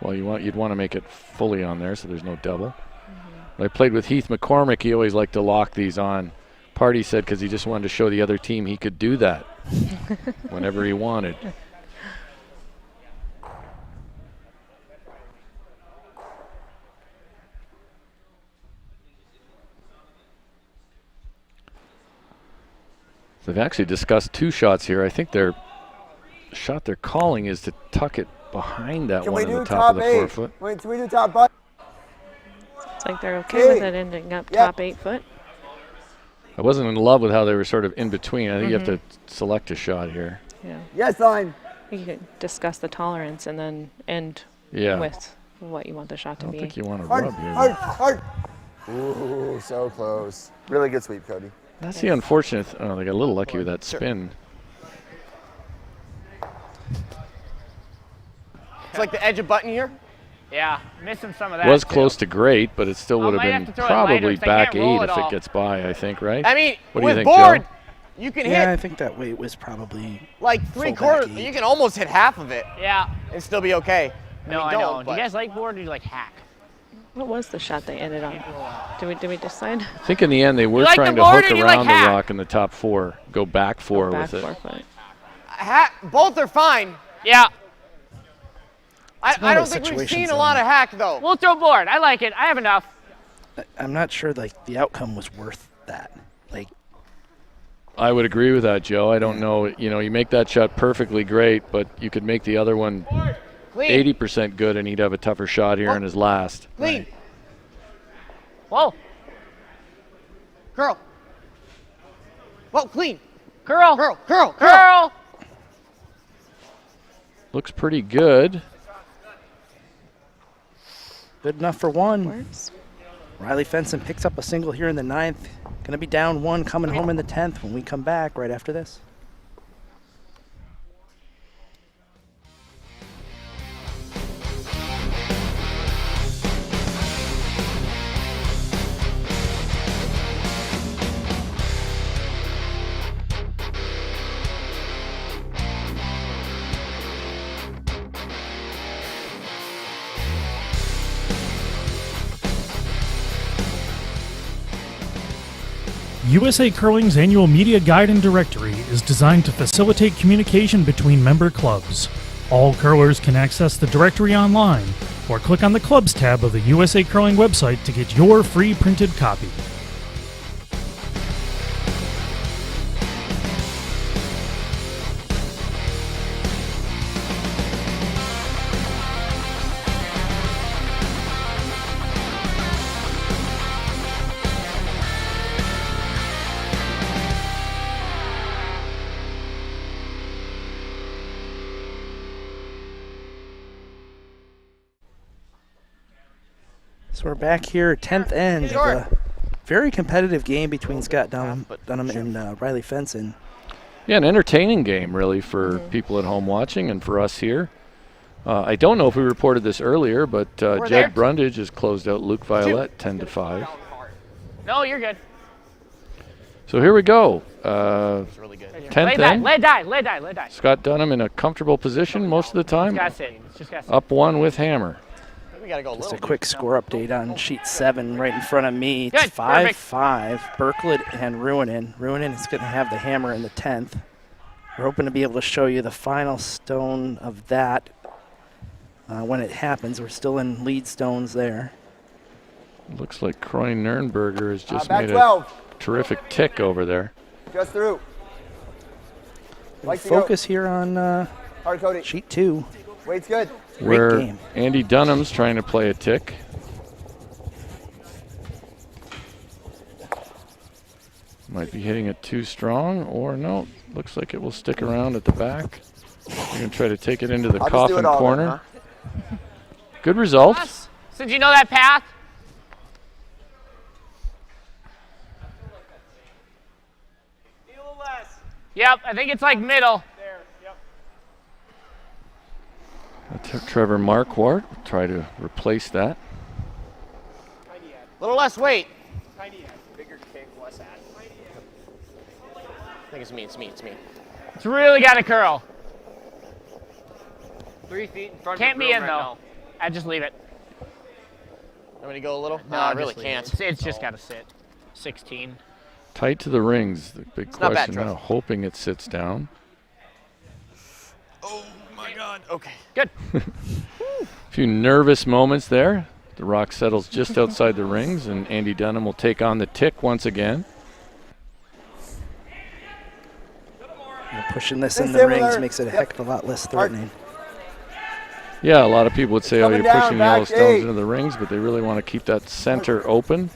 B: Well, you'd want to make it fully on there so there's no double. When I played with Heath McCormick, he always liked to lock these on. Party said because he just wanted to show the other team he could do that whenever he wanted. So they've actually discussed 2 shots here. I think their shot they're calling is to tuck it behind that
G: Can
B: one
G: we
B: in
G: do
B: the top of the
G: 8?
B: forefoot.
G: Wait, can we do top button?
C: It's like they're okay with
G: Hey.
C: it ending up
G: Yep.
C: top 8 foot.
B: I wasn't in love with how they were sort of in between. I think you have
C: Mhm.
B: to select a shot here.
C: Yeah.
G: Yes, line.
C: You could discuss the tolerance and then end
B: Yeah.
C: with what you want the shot
B: I
C: to
B: don't
C: be.
B: think you want to
G: Hard,
B: rub here.
G: hard, hard. Ooh, so close. Really good sweep, Cody.
B: That's the unfortunate. Oh, they got a little lucky with that spin.
H: It's like the edge of button here.
L: Yeah, missing some of that.
B: Was
L: too.
B: close to great, but it still would
L: might
B: have
L: have
B: been
L: to throw it lighter
B: probably
L: 'cause I
B: back
L: can't roll
B: 8
L: it
B: if
L: all.
B: it gets by, I think, right?
H: I mean,
B: what do you
H: with
B: think,
H: board,
B: Joe?
H: you can
A: Yeah, I
H: hit
A: think that weight was probably
H: like
A: full
H: 3/4.
A: back 8.
H: You can almost hit half of it
L: Yeah.
H: and still be okay.
L: No,
H: I
L: I
H: mean,
L: know.
H: don't,
L: Do you
H: but-
L: guys like board or do you like hack?
C: What was the shot they ended on? Did we decide?
B: I think in the end they were
L: like
B: trying
L: the
B: to
L: board
B: hook
L: or do you like
B: around the
L: hack?
B: rock in the top 4, go back 4 with it.
H: Both are fine.
L: Yeah.
H: I don't think we've seen a lot of hack though.
L: We'll throw board. I like it. I have enough.
A: I'm not sure like the outcome was worth that. Like
B: I would agree with that, Joe. I don't know. You know, you make that shot perfectly great, but you could make the other one 80% good, and he'd have a tougher shot here in his last.
H: Clean.
L: Whoa.
H: Curl. Whoa, clean.
L: Curl.
H: Curl. Curl.
L: Curl.
B: Looks pretty good.
A: good enough for one. Riley Fenson picks up a single here in the 9th. Going to be down 1 coming home in the 10th when we come back right after this.
I: USA Curling's annual media guide and directory is designed to facilitate communication between member clubs. All curlers can access the directory online or click on the Clubs tab of the USA Curling website to get your free printed copy.
A: So we're back here, 10th end of a very competitive game between Scott Dunnam and Riley Fenson.
B: Yeah, an entertaining game, really, for people at home watching and for us here. I don't know if we reported this earlier, but Jed Brundage has closed out Luke Violette 10-5.
L: No, you're good.
B: So here we go.
H: Really good.
B: 10th end.
L: Lead die.
B: Scott Dunnam in a comfortable position most of the time.
L: Just gotta sit.
B: Up 1 with hammer.
H: We gotta go
A: Just a quick score update on sheet 7 right in front of me. It's
L: Good,
A: 5-5. Berklet and Ruinen. Ruinen is going to have the hammer in the 10th. We're hoping to be able to show you the final stone of that when it happens. We're still in lead stones there.
B: Looks like Croy Nurnberger has just
G: back
B: made
G: 12.
B: a terrific tick over there.
G: Just through.
A: We'll focus here on sheet 2.
G: Weight's good.
A: Great
B: Where
A: game.
B: Andy Dunham's trying to play a tick. Might be hitting it too strong, or no, looks like it will stick around at the back. You're going to try to take it into the
G: I'll just do
B: coffin
G: it all
B: corner.
G: then, huh?
B: Good results.
L: So did you know that path? Yep, I think it's like middle.
B: Trevor Marquardt will try to replace that.
H: A little less weight.
L: Bigger kick, less ad.
H: I think it's me.
L: It's really got to curl.
F: 3 feet in front
L: Can't
F: of the
L: be
F: room
L: in
F: right
L: though.
F: now.
L: I just leave it.
H: Want me to go a little?
L: No,
H: I
L: just
H: really
L: leave
H: can't.
L: it. It's just got to sit. 16.
B: Tight to the rings. The big
H: not bad,
B: question
H: Trev.
B: now, hoping it sits down.
H: Oh my God. Okay.
L: Good.
B: A few nervous moments there. The rock settles just outside the rings, and Andy Dunham will take on the tick once again.
A: Pushing this in the rings makes it a heck of a lot less threatening.
B: Yeah, a lot of people would say, oh,
G: Coming
B: you're
G: down,
B: pushing
G: back
B: Yellowstones
G: 8.
B: into the rings, but they really want to keep that center open.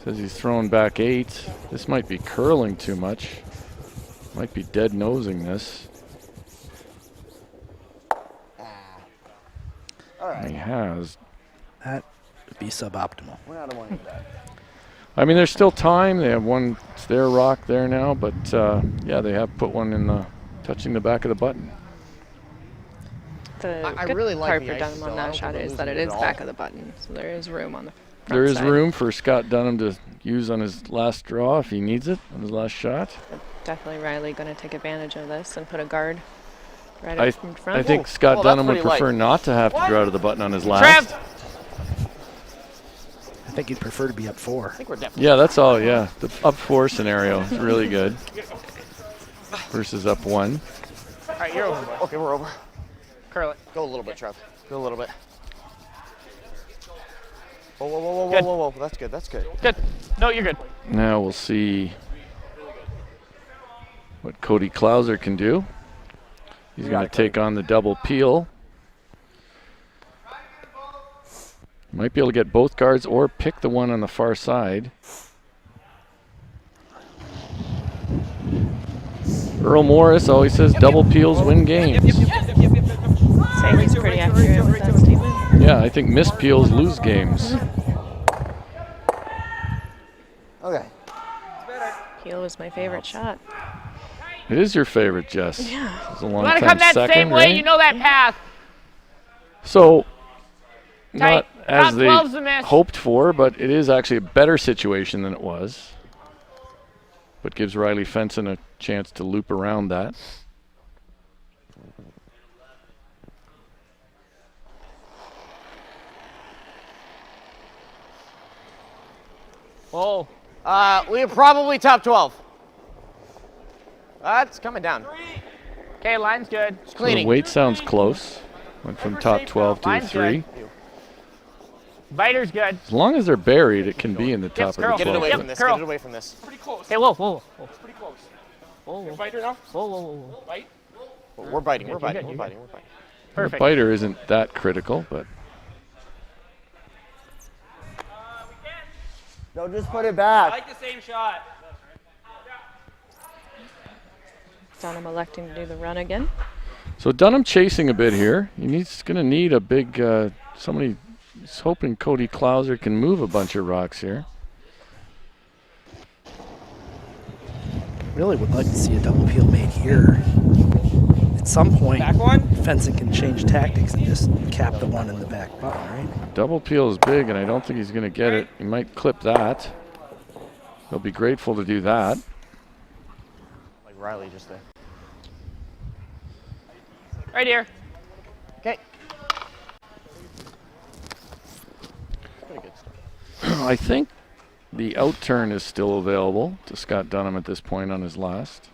B: Says he's throwing back 8. This might be curling too much. Might be dead nosing this.
G: All right.
B: He has.
A: That would be suboptimal.
G: We're not wanting that.
B: I mean, there's still time. They have one, it's their rock there now, but yeah, they have put one in the, touching the back of the button.
C: The
H: I
C: good
H: really like
C: part
H: the
C: for
H: ice
C: Dunham
H: still.
C: on
H: I
C: that
H: don't
C: shot
H: think
C: is
H: they're
C: that it
H: losing
C: is
H: it at
C: back
H: all.
C: of the button, so there is room on the front
B: There is
C: side.
B: room for Scott Dunnam to use on his last draw if he needs it, on his last shot.
C: Definitely Riley going to take advantage of this and put a guard right
B: I,
C: up in front.
B: I think Scott Dunnam would prefer not to have to draw to the button on his last.
L: Trev!
A: I think he'd prefer to be up 4.
H: I think we're definitely.
B: Yeah, that's all, yeah. The up 4 scenario is really good versus up 1.
L: All right, you're over.
H: Okay, we're over.
L: Curl it.
H: Go a little bit, Trev. Go a little bit. Whoa, whoa, whoa, whoa,
L: Good.
H: whoa, whoa, whoa. That's good, that's good.
L: Good. No, you're good.
B: Now we'll see what Cody Klauser can do. He's going to take on the double peel. Might be able to get both guards or pick the one on the far side. Earl Morris always says double peels win games.
C: Say he's pretty accurate with that statement.
B: Yeah, I think missed peels lose games.
G: Okay.
C: Peel was my favorite shot.
B: It is your favorite, Jess.
C: Yeah.
B: It's a
L: You
B: long
L: want to
B: time
L: come that
B: second,
L: same way?
B: right?
L: You know that path.
B: So,
L: Tight.
B: not as
L: Top
B: they
L: 12's the miss.
B: hoped for, but it is actually a better situation than it was. But gives Riley Fenson a chance to loop around that.
L: Whoa.
H: We're probably top 12. It's coming down.
L: Okay, line's good.
H: It's
B: So the
H: cleaning.
B: weight sounds close. Went from top 12 to
L: Line's
B: 3.
L: good. Biter's good.
B: As long as they're buried, it can be in the top
L: curl.
B: of the
H: Get it
B: 12.
H: away
L: Yep,
H: from this.
L: curl.
H: Get it away from this.
L: Pretty close. Hey, whoa, whoa, whoa.
F: It's pretty close.
L: Whoa, whoa.
F: Biter enough?
L: Whoa, whoa, whoa.
F: Bite?
H: We're biting. We're
L: You're
H: biting.
L: good,
H: We're
L: you're
H: biting. We're biting.
B: The
L: Perfect.
B: biter isn't that critical, but
G: No, just put it
F: I
G: back.
F: like the same shot.
C: Dunham electing to do the run again.
B: so Dunnam chasing a bit here. He's going to need a big somebody. He's hoping Cody Klauser can move a bunch of rocks here.
A: Really would like to see a double peel made here. At some point,
F: Back one?
A: Fenson can change tactics and just cap the one in the back button, right?
B: Double peel is big, and I don't think he's going to get it. He might clip that. He'll be grateful to do that.
H: Like Riley just there.
L: Right here.
H: Okay. Pretty good stuff.
B: I think the outturn is still available to Scott Dunnam at this point on his last.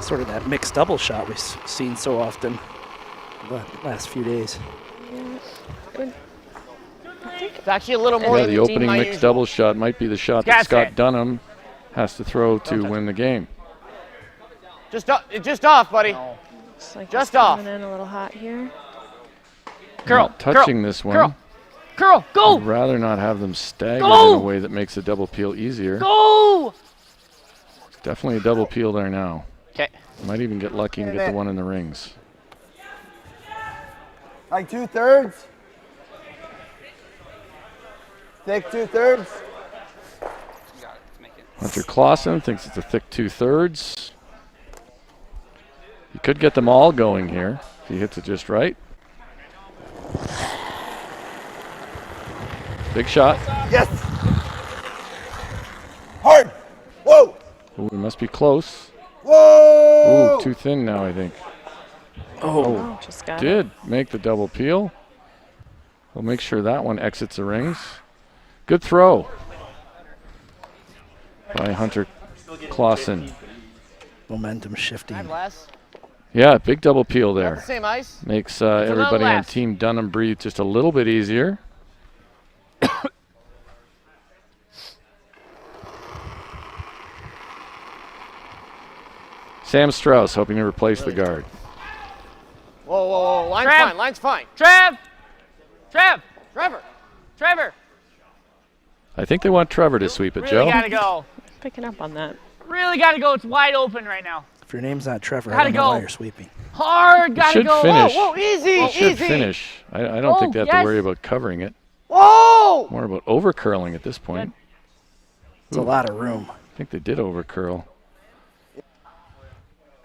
A: Sort of that mixed double shot we've seen so often the last few days.
H: It's actually a little more
B: Yeah,
H: than
B: the
H: the team
B: opening
H: my
B: mixed
H: usual.
B: double shot might be the shot that
L: Gas
B: Scott
L: it.
B: Dunnam has to throw to win the game.
H: Just off, buddy.
C: Looks like
H: Just
C: he's
H: off.
C: coming in a little hot here.
L: Curl.
B: Not touching this one.
L: Curl. Curl. Go.
B: I'd rather not have them staggered
L: Go!
B: in a way that makes a double peel easier.
L: Go.
B: Definitely a double peel there now.
L: Okay.
B: Might even get lucky and get the one in the rings.
G: Like 2/3. Thick 2/3.
B: Hunter Clausen thinks it's a thick 2/3. He could get them all going here if he hits it just right. Big shot.
G: Yes. Hard. Whoa.
B: Ooh, we must be close.
G: Whoa.
B: Ooh, too thin now, I think.
C: Oh, just got it.
B: Did make the double peel. We'll make sure that one exits the rings. Good throw by Hunter Clausen.
A: Momentum shifting.
H: I'm less.
B: Yeah, big double peel
H: Not
B: there.
H: the same ice.
B: Makes
H: little
B: everybody on
H: less.
B: Team Dunnam breathe just a little bit easier. Sam Strauss hoping to replace the guard.
H: Whoa, whoa, whoa. Line's
L: Trev.
H: fine. Line's fine.
L: Trev. Trev.
H: Trevor.
L: Trevor.
B: I think they want Trevor to sweep it,
L: Really
B: Joe.
L: gotta go.
C: Picking up on that.
L: Really gotta go. It's wide open right now.
A: If your name's not Trevor,
L: Gotta
A: I don't know why
L: go.
A: you're sweeping.
L: Hard, gotta
B: should
L: go.
B: finish.
L: Whoa, easy,
B: It should
L: easy.
B: finish. I don't think they have
L: yes.
B: to worry about covering it.
L: Whoa!
B: More about over curling at this point.
A: It's a lot of room.
B: I think they did over curl.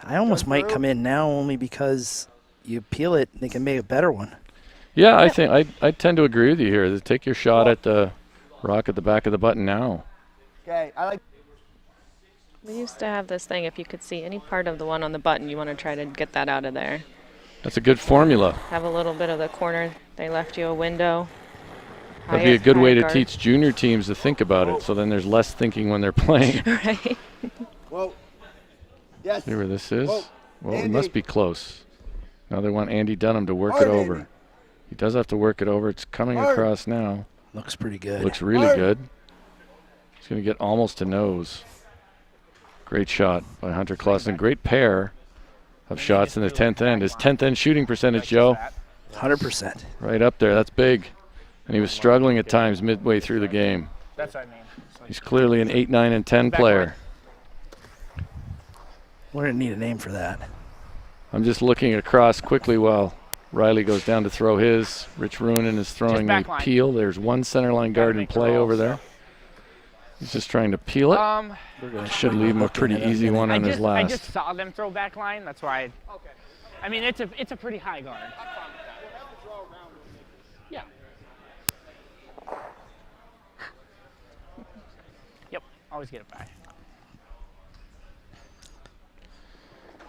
A: I almost might come in now only because you peel it, they can make a better one.
B: Yeah, I think I tend to agree with you here. Take your shot at the rock at the back of the button now.
G: Okay, I like.
C: We used to have this thing, if you could see any part of the one on the button, you want to try to get that out of there.
B: That's a good formula.
C: Have a little bit of the corner. They left you a window.
B: That'd be a good way to teach junior teams to think about it, so then there's less thinking when they're playing.
C: Right.
G: Whoa. Yes.
B: See where this is?
G: Whoa.
B: Well,
G: Andy.
B: it must be close. Now they want Andy Dunnam to work
G: Hard,
B: it over.
G: Andy.
B: He does have to work it over. It's coming
G: Hard.
B: across now.
A: Looks pretty good.
B: Looks really
G: Hard.
B: good. He's going to get almost to nose. Great shot by Hunter Clausen. Great pair of shots in the 10th end. His 10th end shooting percentage, Joe.
A: 100%.
B: Right up there. That's big. And he was struggling at times midway through the game.
L: That's what I mean.
B: He's clearly an 8, 9, and 10 player.
A: We're going to need a name for that.
B: I'm just looking across quickly while Riley goes down to throw his. Rich Runin is throwing a
L: backline.
B: peel. There's one center line guard in play over there. He's just trying to peel it. Should leave him a pretty easy one on his
L: I
B: last.
L: just saw them throw back line. That's why. I mean, it's a pretty high guard. Yeah. Yep. Always get it back.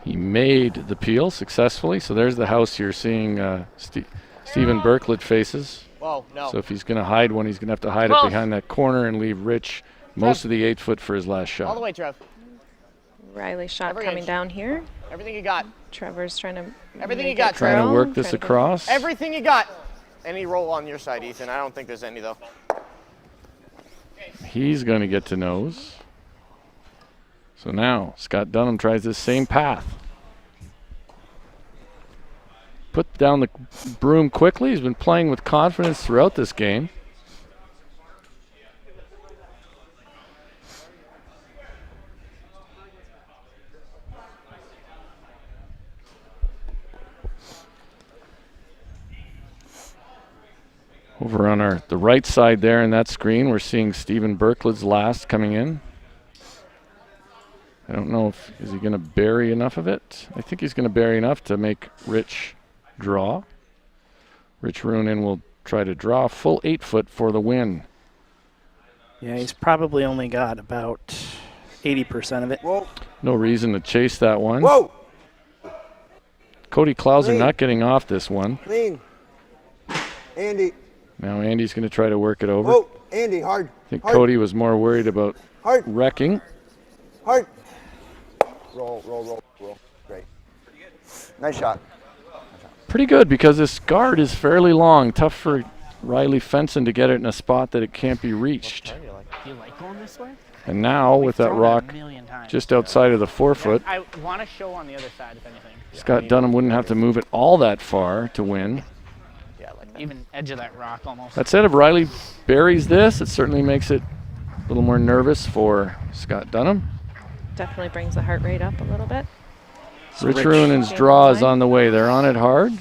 B: He made the peel successfully. So there's the house you're seeing Stephen Berklet faces.
H: Whoa, no.
B: So if he's going to hide one, he's going to have to hide it behind that corner and leave Rich most of the 8 foot for his last shot.
H: All the way, Trev.
C: Riley shot
H: Every
C: coming
H: inch.
C: down here.
H: Everything you got.
C: Trevor's trying to.
H: Everything you
C: make
H: got,
C: it
B: Trying to
C: curl,
B: work this
C: trying to-
B: across.
H: Everything you got. Any roll on your side, Ethan? I don't think there's any, though.
B: He's going to get to nose. So now Scott Dunnam tries this same path. Put down the broom quickly. He's been playing with confidence throughout this game. Over on the right side there in that screen, we're seeing Stephen Berkled's last coming in. I don't know if is he going to bury enough of it. I think he's going to bury enough to make Rich draw. Rich Runin will try to draw a full 8 foot for the win.
A: Yeah, he's probably only got about 80% of it.
G: Whoa.
B: No reason to chase that one.
G: Whoa.
B: Cody Klauser
G: Clean.
B: not getting off this one.
G: Clean. Andy.
B: Now Andy's going to try to work it over.
G: Whoa. Andy, hard.
B: I think
G: hard.
B: Cody was more worried about
G: Hard.
B: wrecking.
G: Hard. Roll. Great. Nice shot.
B: Pretty good because this guard is fairly long. Tough for Riley Fenson to get it in a spot that it can't be reached.
L: Do you like going this way?
B: And now with that
L: thrown it a
B: rock
L: million times.
B: just outside of the 4 foot,
L: I want to show on the other side, if anything.
B: Scott Dunnam wouldn't have to move it all that far to win.
L: Yeah, like that. Even edge of that rock almost.
B: That said, if Riley buries this, it certainly makes it a little more nervous for Scott Dunnam.
C: Definitely brings the heart rate up a little bit.
B: Rich Runin's draw is on the way. They're on it hard.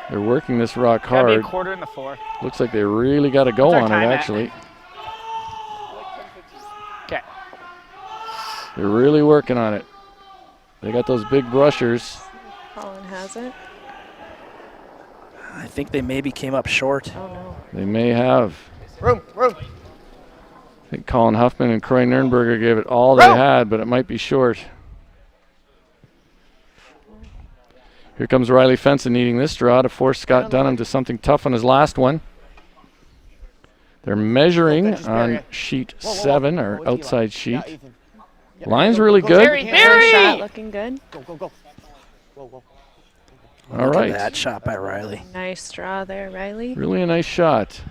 B: They're working this rock
L: Gotta be a
B: hard.
L: quarter in the 4.
B: Looks like they really got to go
L: What's our
B: on it,
L: time at?
B: actually.
L: Okay.
B: They're really working on it. They got those big brushers.
C: Colin has it.
A: I think they maybe came up short.
C: Oh, no.
B: They may have.
H: Room.
B: I think Colin Huffman and Croy Nurnberger gave it all they had, but it might be short. Here comes Riley Fenson needing this draw to force Scott Dunnam to something tough on his last one. They're measuring on sheet 7, or outside sheet. Line's really good.
C: First shot looking good.
H: Go. Whoa.
B: All
A: Look
B: right.
A: at that shot by Riley.
C: Nice draw there, Riley.
B: Really a nice shot.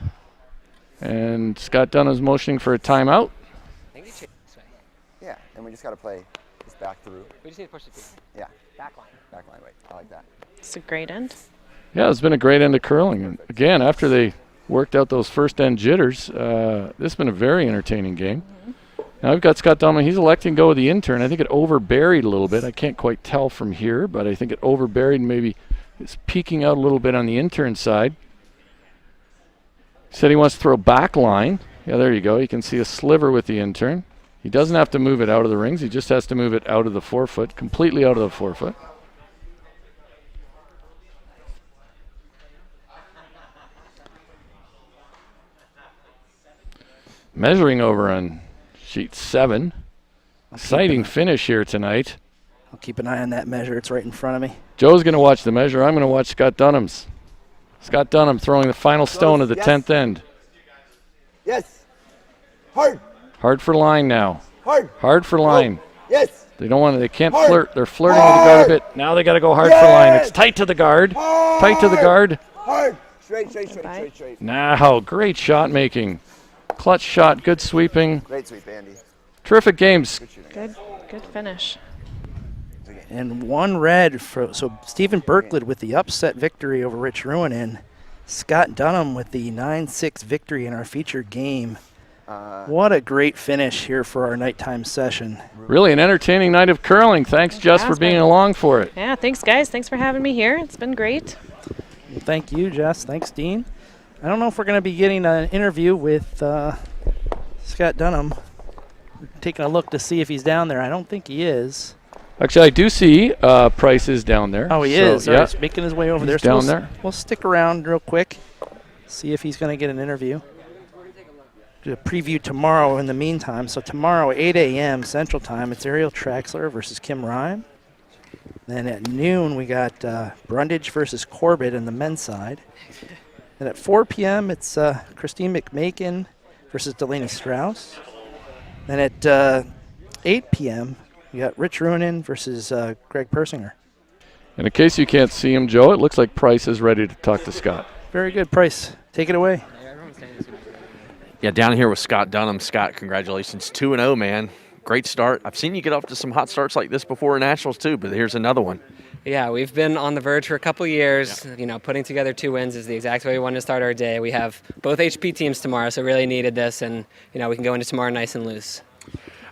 B: And Scott Dunnam's motioning for a timeout.
G: Yeah, and we just got to play this back through.
E: We just need to push the team.
G: Yeah.
E: Backline.
G: Wait, I like that.
C: It's a great end.
B: Yeah, it's been a great end of curling. And again, after they worked out those first end jitters, this has been a very entertaining game. Now we've got Scott Dunnam. He's electing to go with the intern. I think it overburied a little bit. I can't quite tell from here, but I think it overburied and maybe it's peeking out a little bit on the intern side. Said he wants to throw back line. Yeah, there you go. You can see a sliver with the intern. He doesn't have to move it out of the rings. He just has to move it out of the forefoot, completely out of the forefoot. Measuring over on sheet 7. Exciting finish here tonight.
A: I'll keep an eye on that measure. It's right in front of me.
B: Joe's going to watch the measure. I'm going to watch Scott Dunnam's. Scott Dunnam throwing the final stone of the 10th end.
G: Yes. Hard.
B: Hard for line now.
G: Hard.
B: Hard for line.
G: Yes.
B: They don't want to. They can't
G: Hard.
B: flirt. They're flirting with the guard a bit. Now they got to go hard for line. It's tight to the guard. Tight to the guard.
G: Hard. Straight.
B: Now, great shot making. Clutch shot. Good sweeping.
G: Great sweep, Andy.
B: Terrific games.
C: Good finish.
A: And 1 red for Stephen Berklid with the upset victory over Rich Ruinen. Scott Dunnam with the 9-6 victory in our featured game. What a great finish here for our nighttime session.
B: Really an entertaining night of curling. Thanks, Jess, for being along for it.
C: Yeah, thanks, guys. Thanks for having me here. It's been great.
A: Well, thank you, Jess. Thanks, Dean. I don't know if we're going to be getting an interview with Scott Dunnam. We're taking a look to see if he's down there. I don't think he is.
B: Actually, I do see Price is down there.
A: Oh, he
B: so,
A: is.
B: Yeah.
A: He's making his way over
B: He's
A: there.
B: Down
A: So
B: there.
A: We'll stick around real quick, see if he's going to get an interview. Do a preview tomorrow in the meantime. So tomorrow, 8 a.m. Central Time, it's Ariel Traxler versus Kim Ryan. Then at noon, we got Brundage versus Corbett in the men's side. Then at 4 p.m., it's Christine McMakin versus Delaney Strauss. Then at 8 p.m., we got Rich Ruinen versus Greg Persinger.
B: And in case you can't see him, Joe, it looks like Price is ready to talk to Scott.
A: Very good, Price. Take it away.
M: Yeah, down here with Scott Dunnam. Scott, congratulations. 2-0, man. Great start. I've seen you get off to some hot starts like this before in Nationals, too, but here's another one.
E: Yeah, we've been on the verge for a couple years. Yeah. You know, putting together 2 wins is the exact way we wanted to start our day. We have both HP teams tomorrow, so really needed this, and, you know, we can go into tomorrow nice and loose.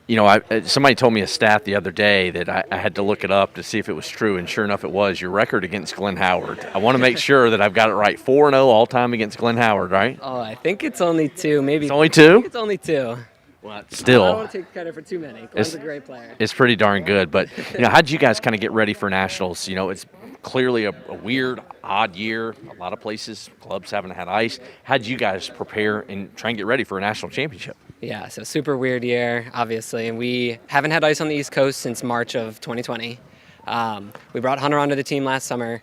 M: You know, somebody told me a stat the other day that I had to look it up to see if it was true, and sure enough it was. Your record against Glenn Howard. I want to make sure that I've got it right. 4-0 all-time against Glenn Howard, right?
E: Oh, I think it's only 2. Maybe.
M: It's only 2?
E: I think it's only 2.
M: Well, still.
E: I don't want to take credit for too many. Glenn's a great player.
M: It's pretty darn good. But, you know, how did you guys kind of get ready for Nationals? You know, it's clearly a weird, odd year. A lot of places, clubs haven't had ice. How did you guys prepare and try and get ready for a national championship?
E: Yeah, so super weird year, obviously. And we haven't had ice on the East Coast since March of 2020. We brought Hunter onto the team last summer.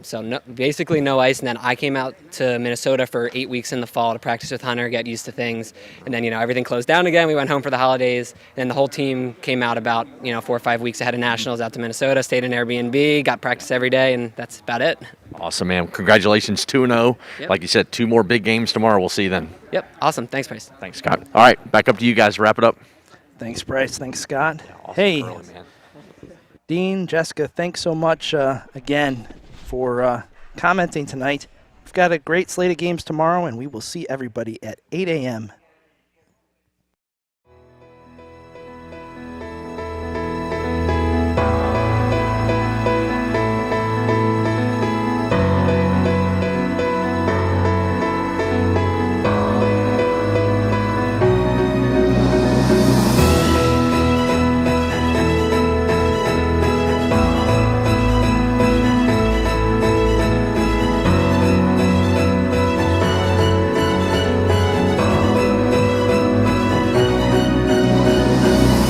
E: So basically no ice, and then I came out to Minnesota for 8 weeks in the fall to practice with Hunter, get used to things, and then, you know, everything closed down again. We went home for the holidays, and then the whole team came out about, 4 or 5 weeks ahead of Nationals out to Minnesota, stayed in Airbnb, got practice every day, and that's about it.
M: Awesome, man. Congratulations, 2-0.
E: Yep.
M: Like you said, 2 more big games tomorrow. We'll see you then.
E: Yep, awesome. Thanks, Price.
M: Thanks, Scott. All right, back up to you guys. Wrap it up.
A: Thanks, Bryce. Thanks, Scott.
M: Yeah, awesome
A: hey,
M: curling, man.
A: Dean, Jessica, thanks so much again for commenting tonight. We've got a great slate of games tomorrow, and we will see everybody at 8 a.m.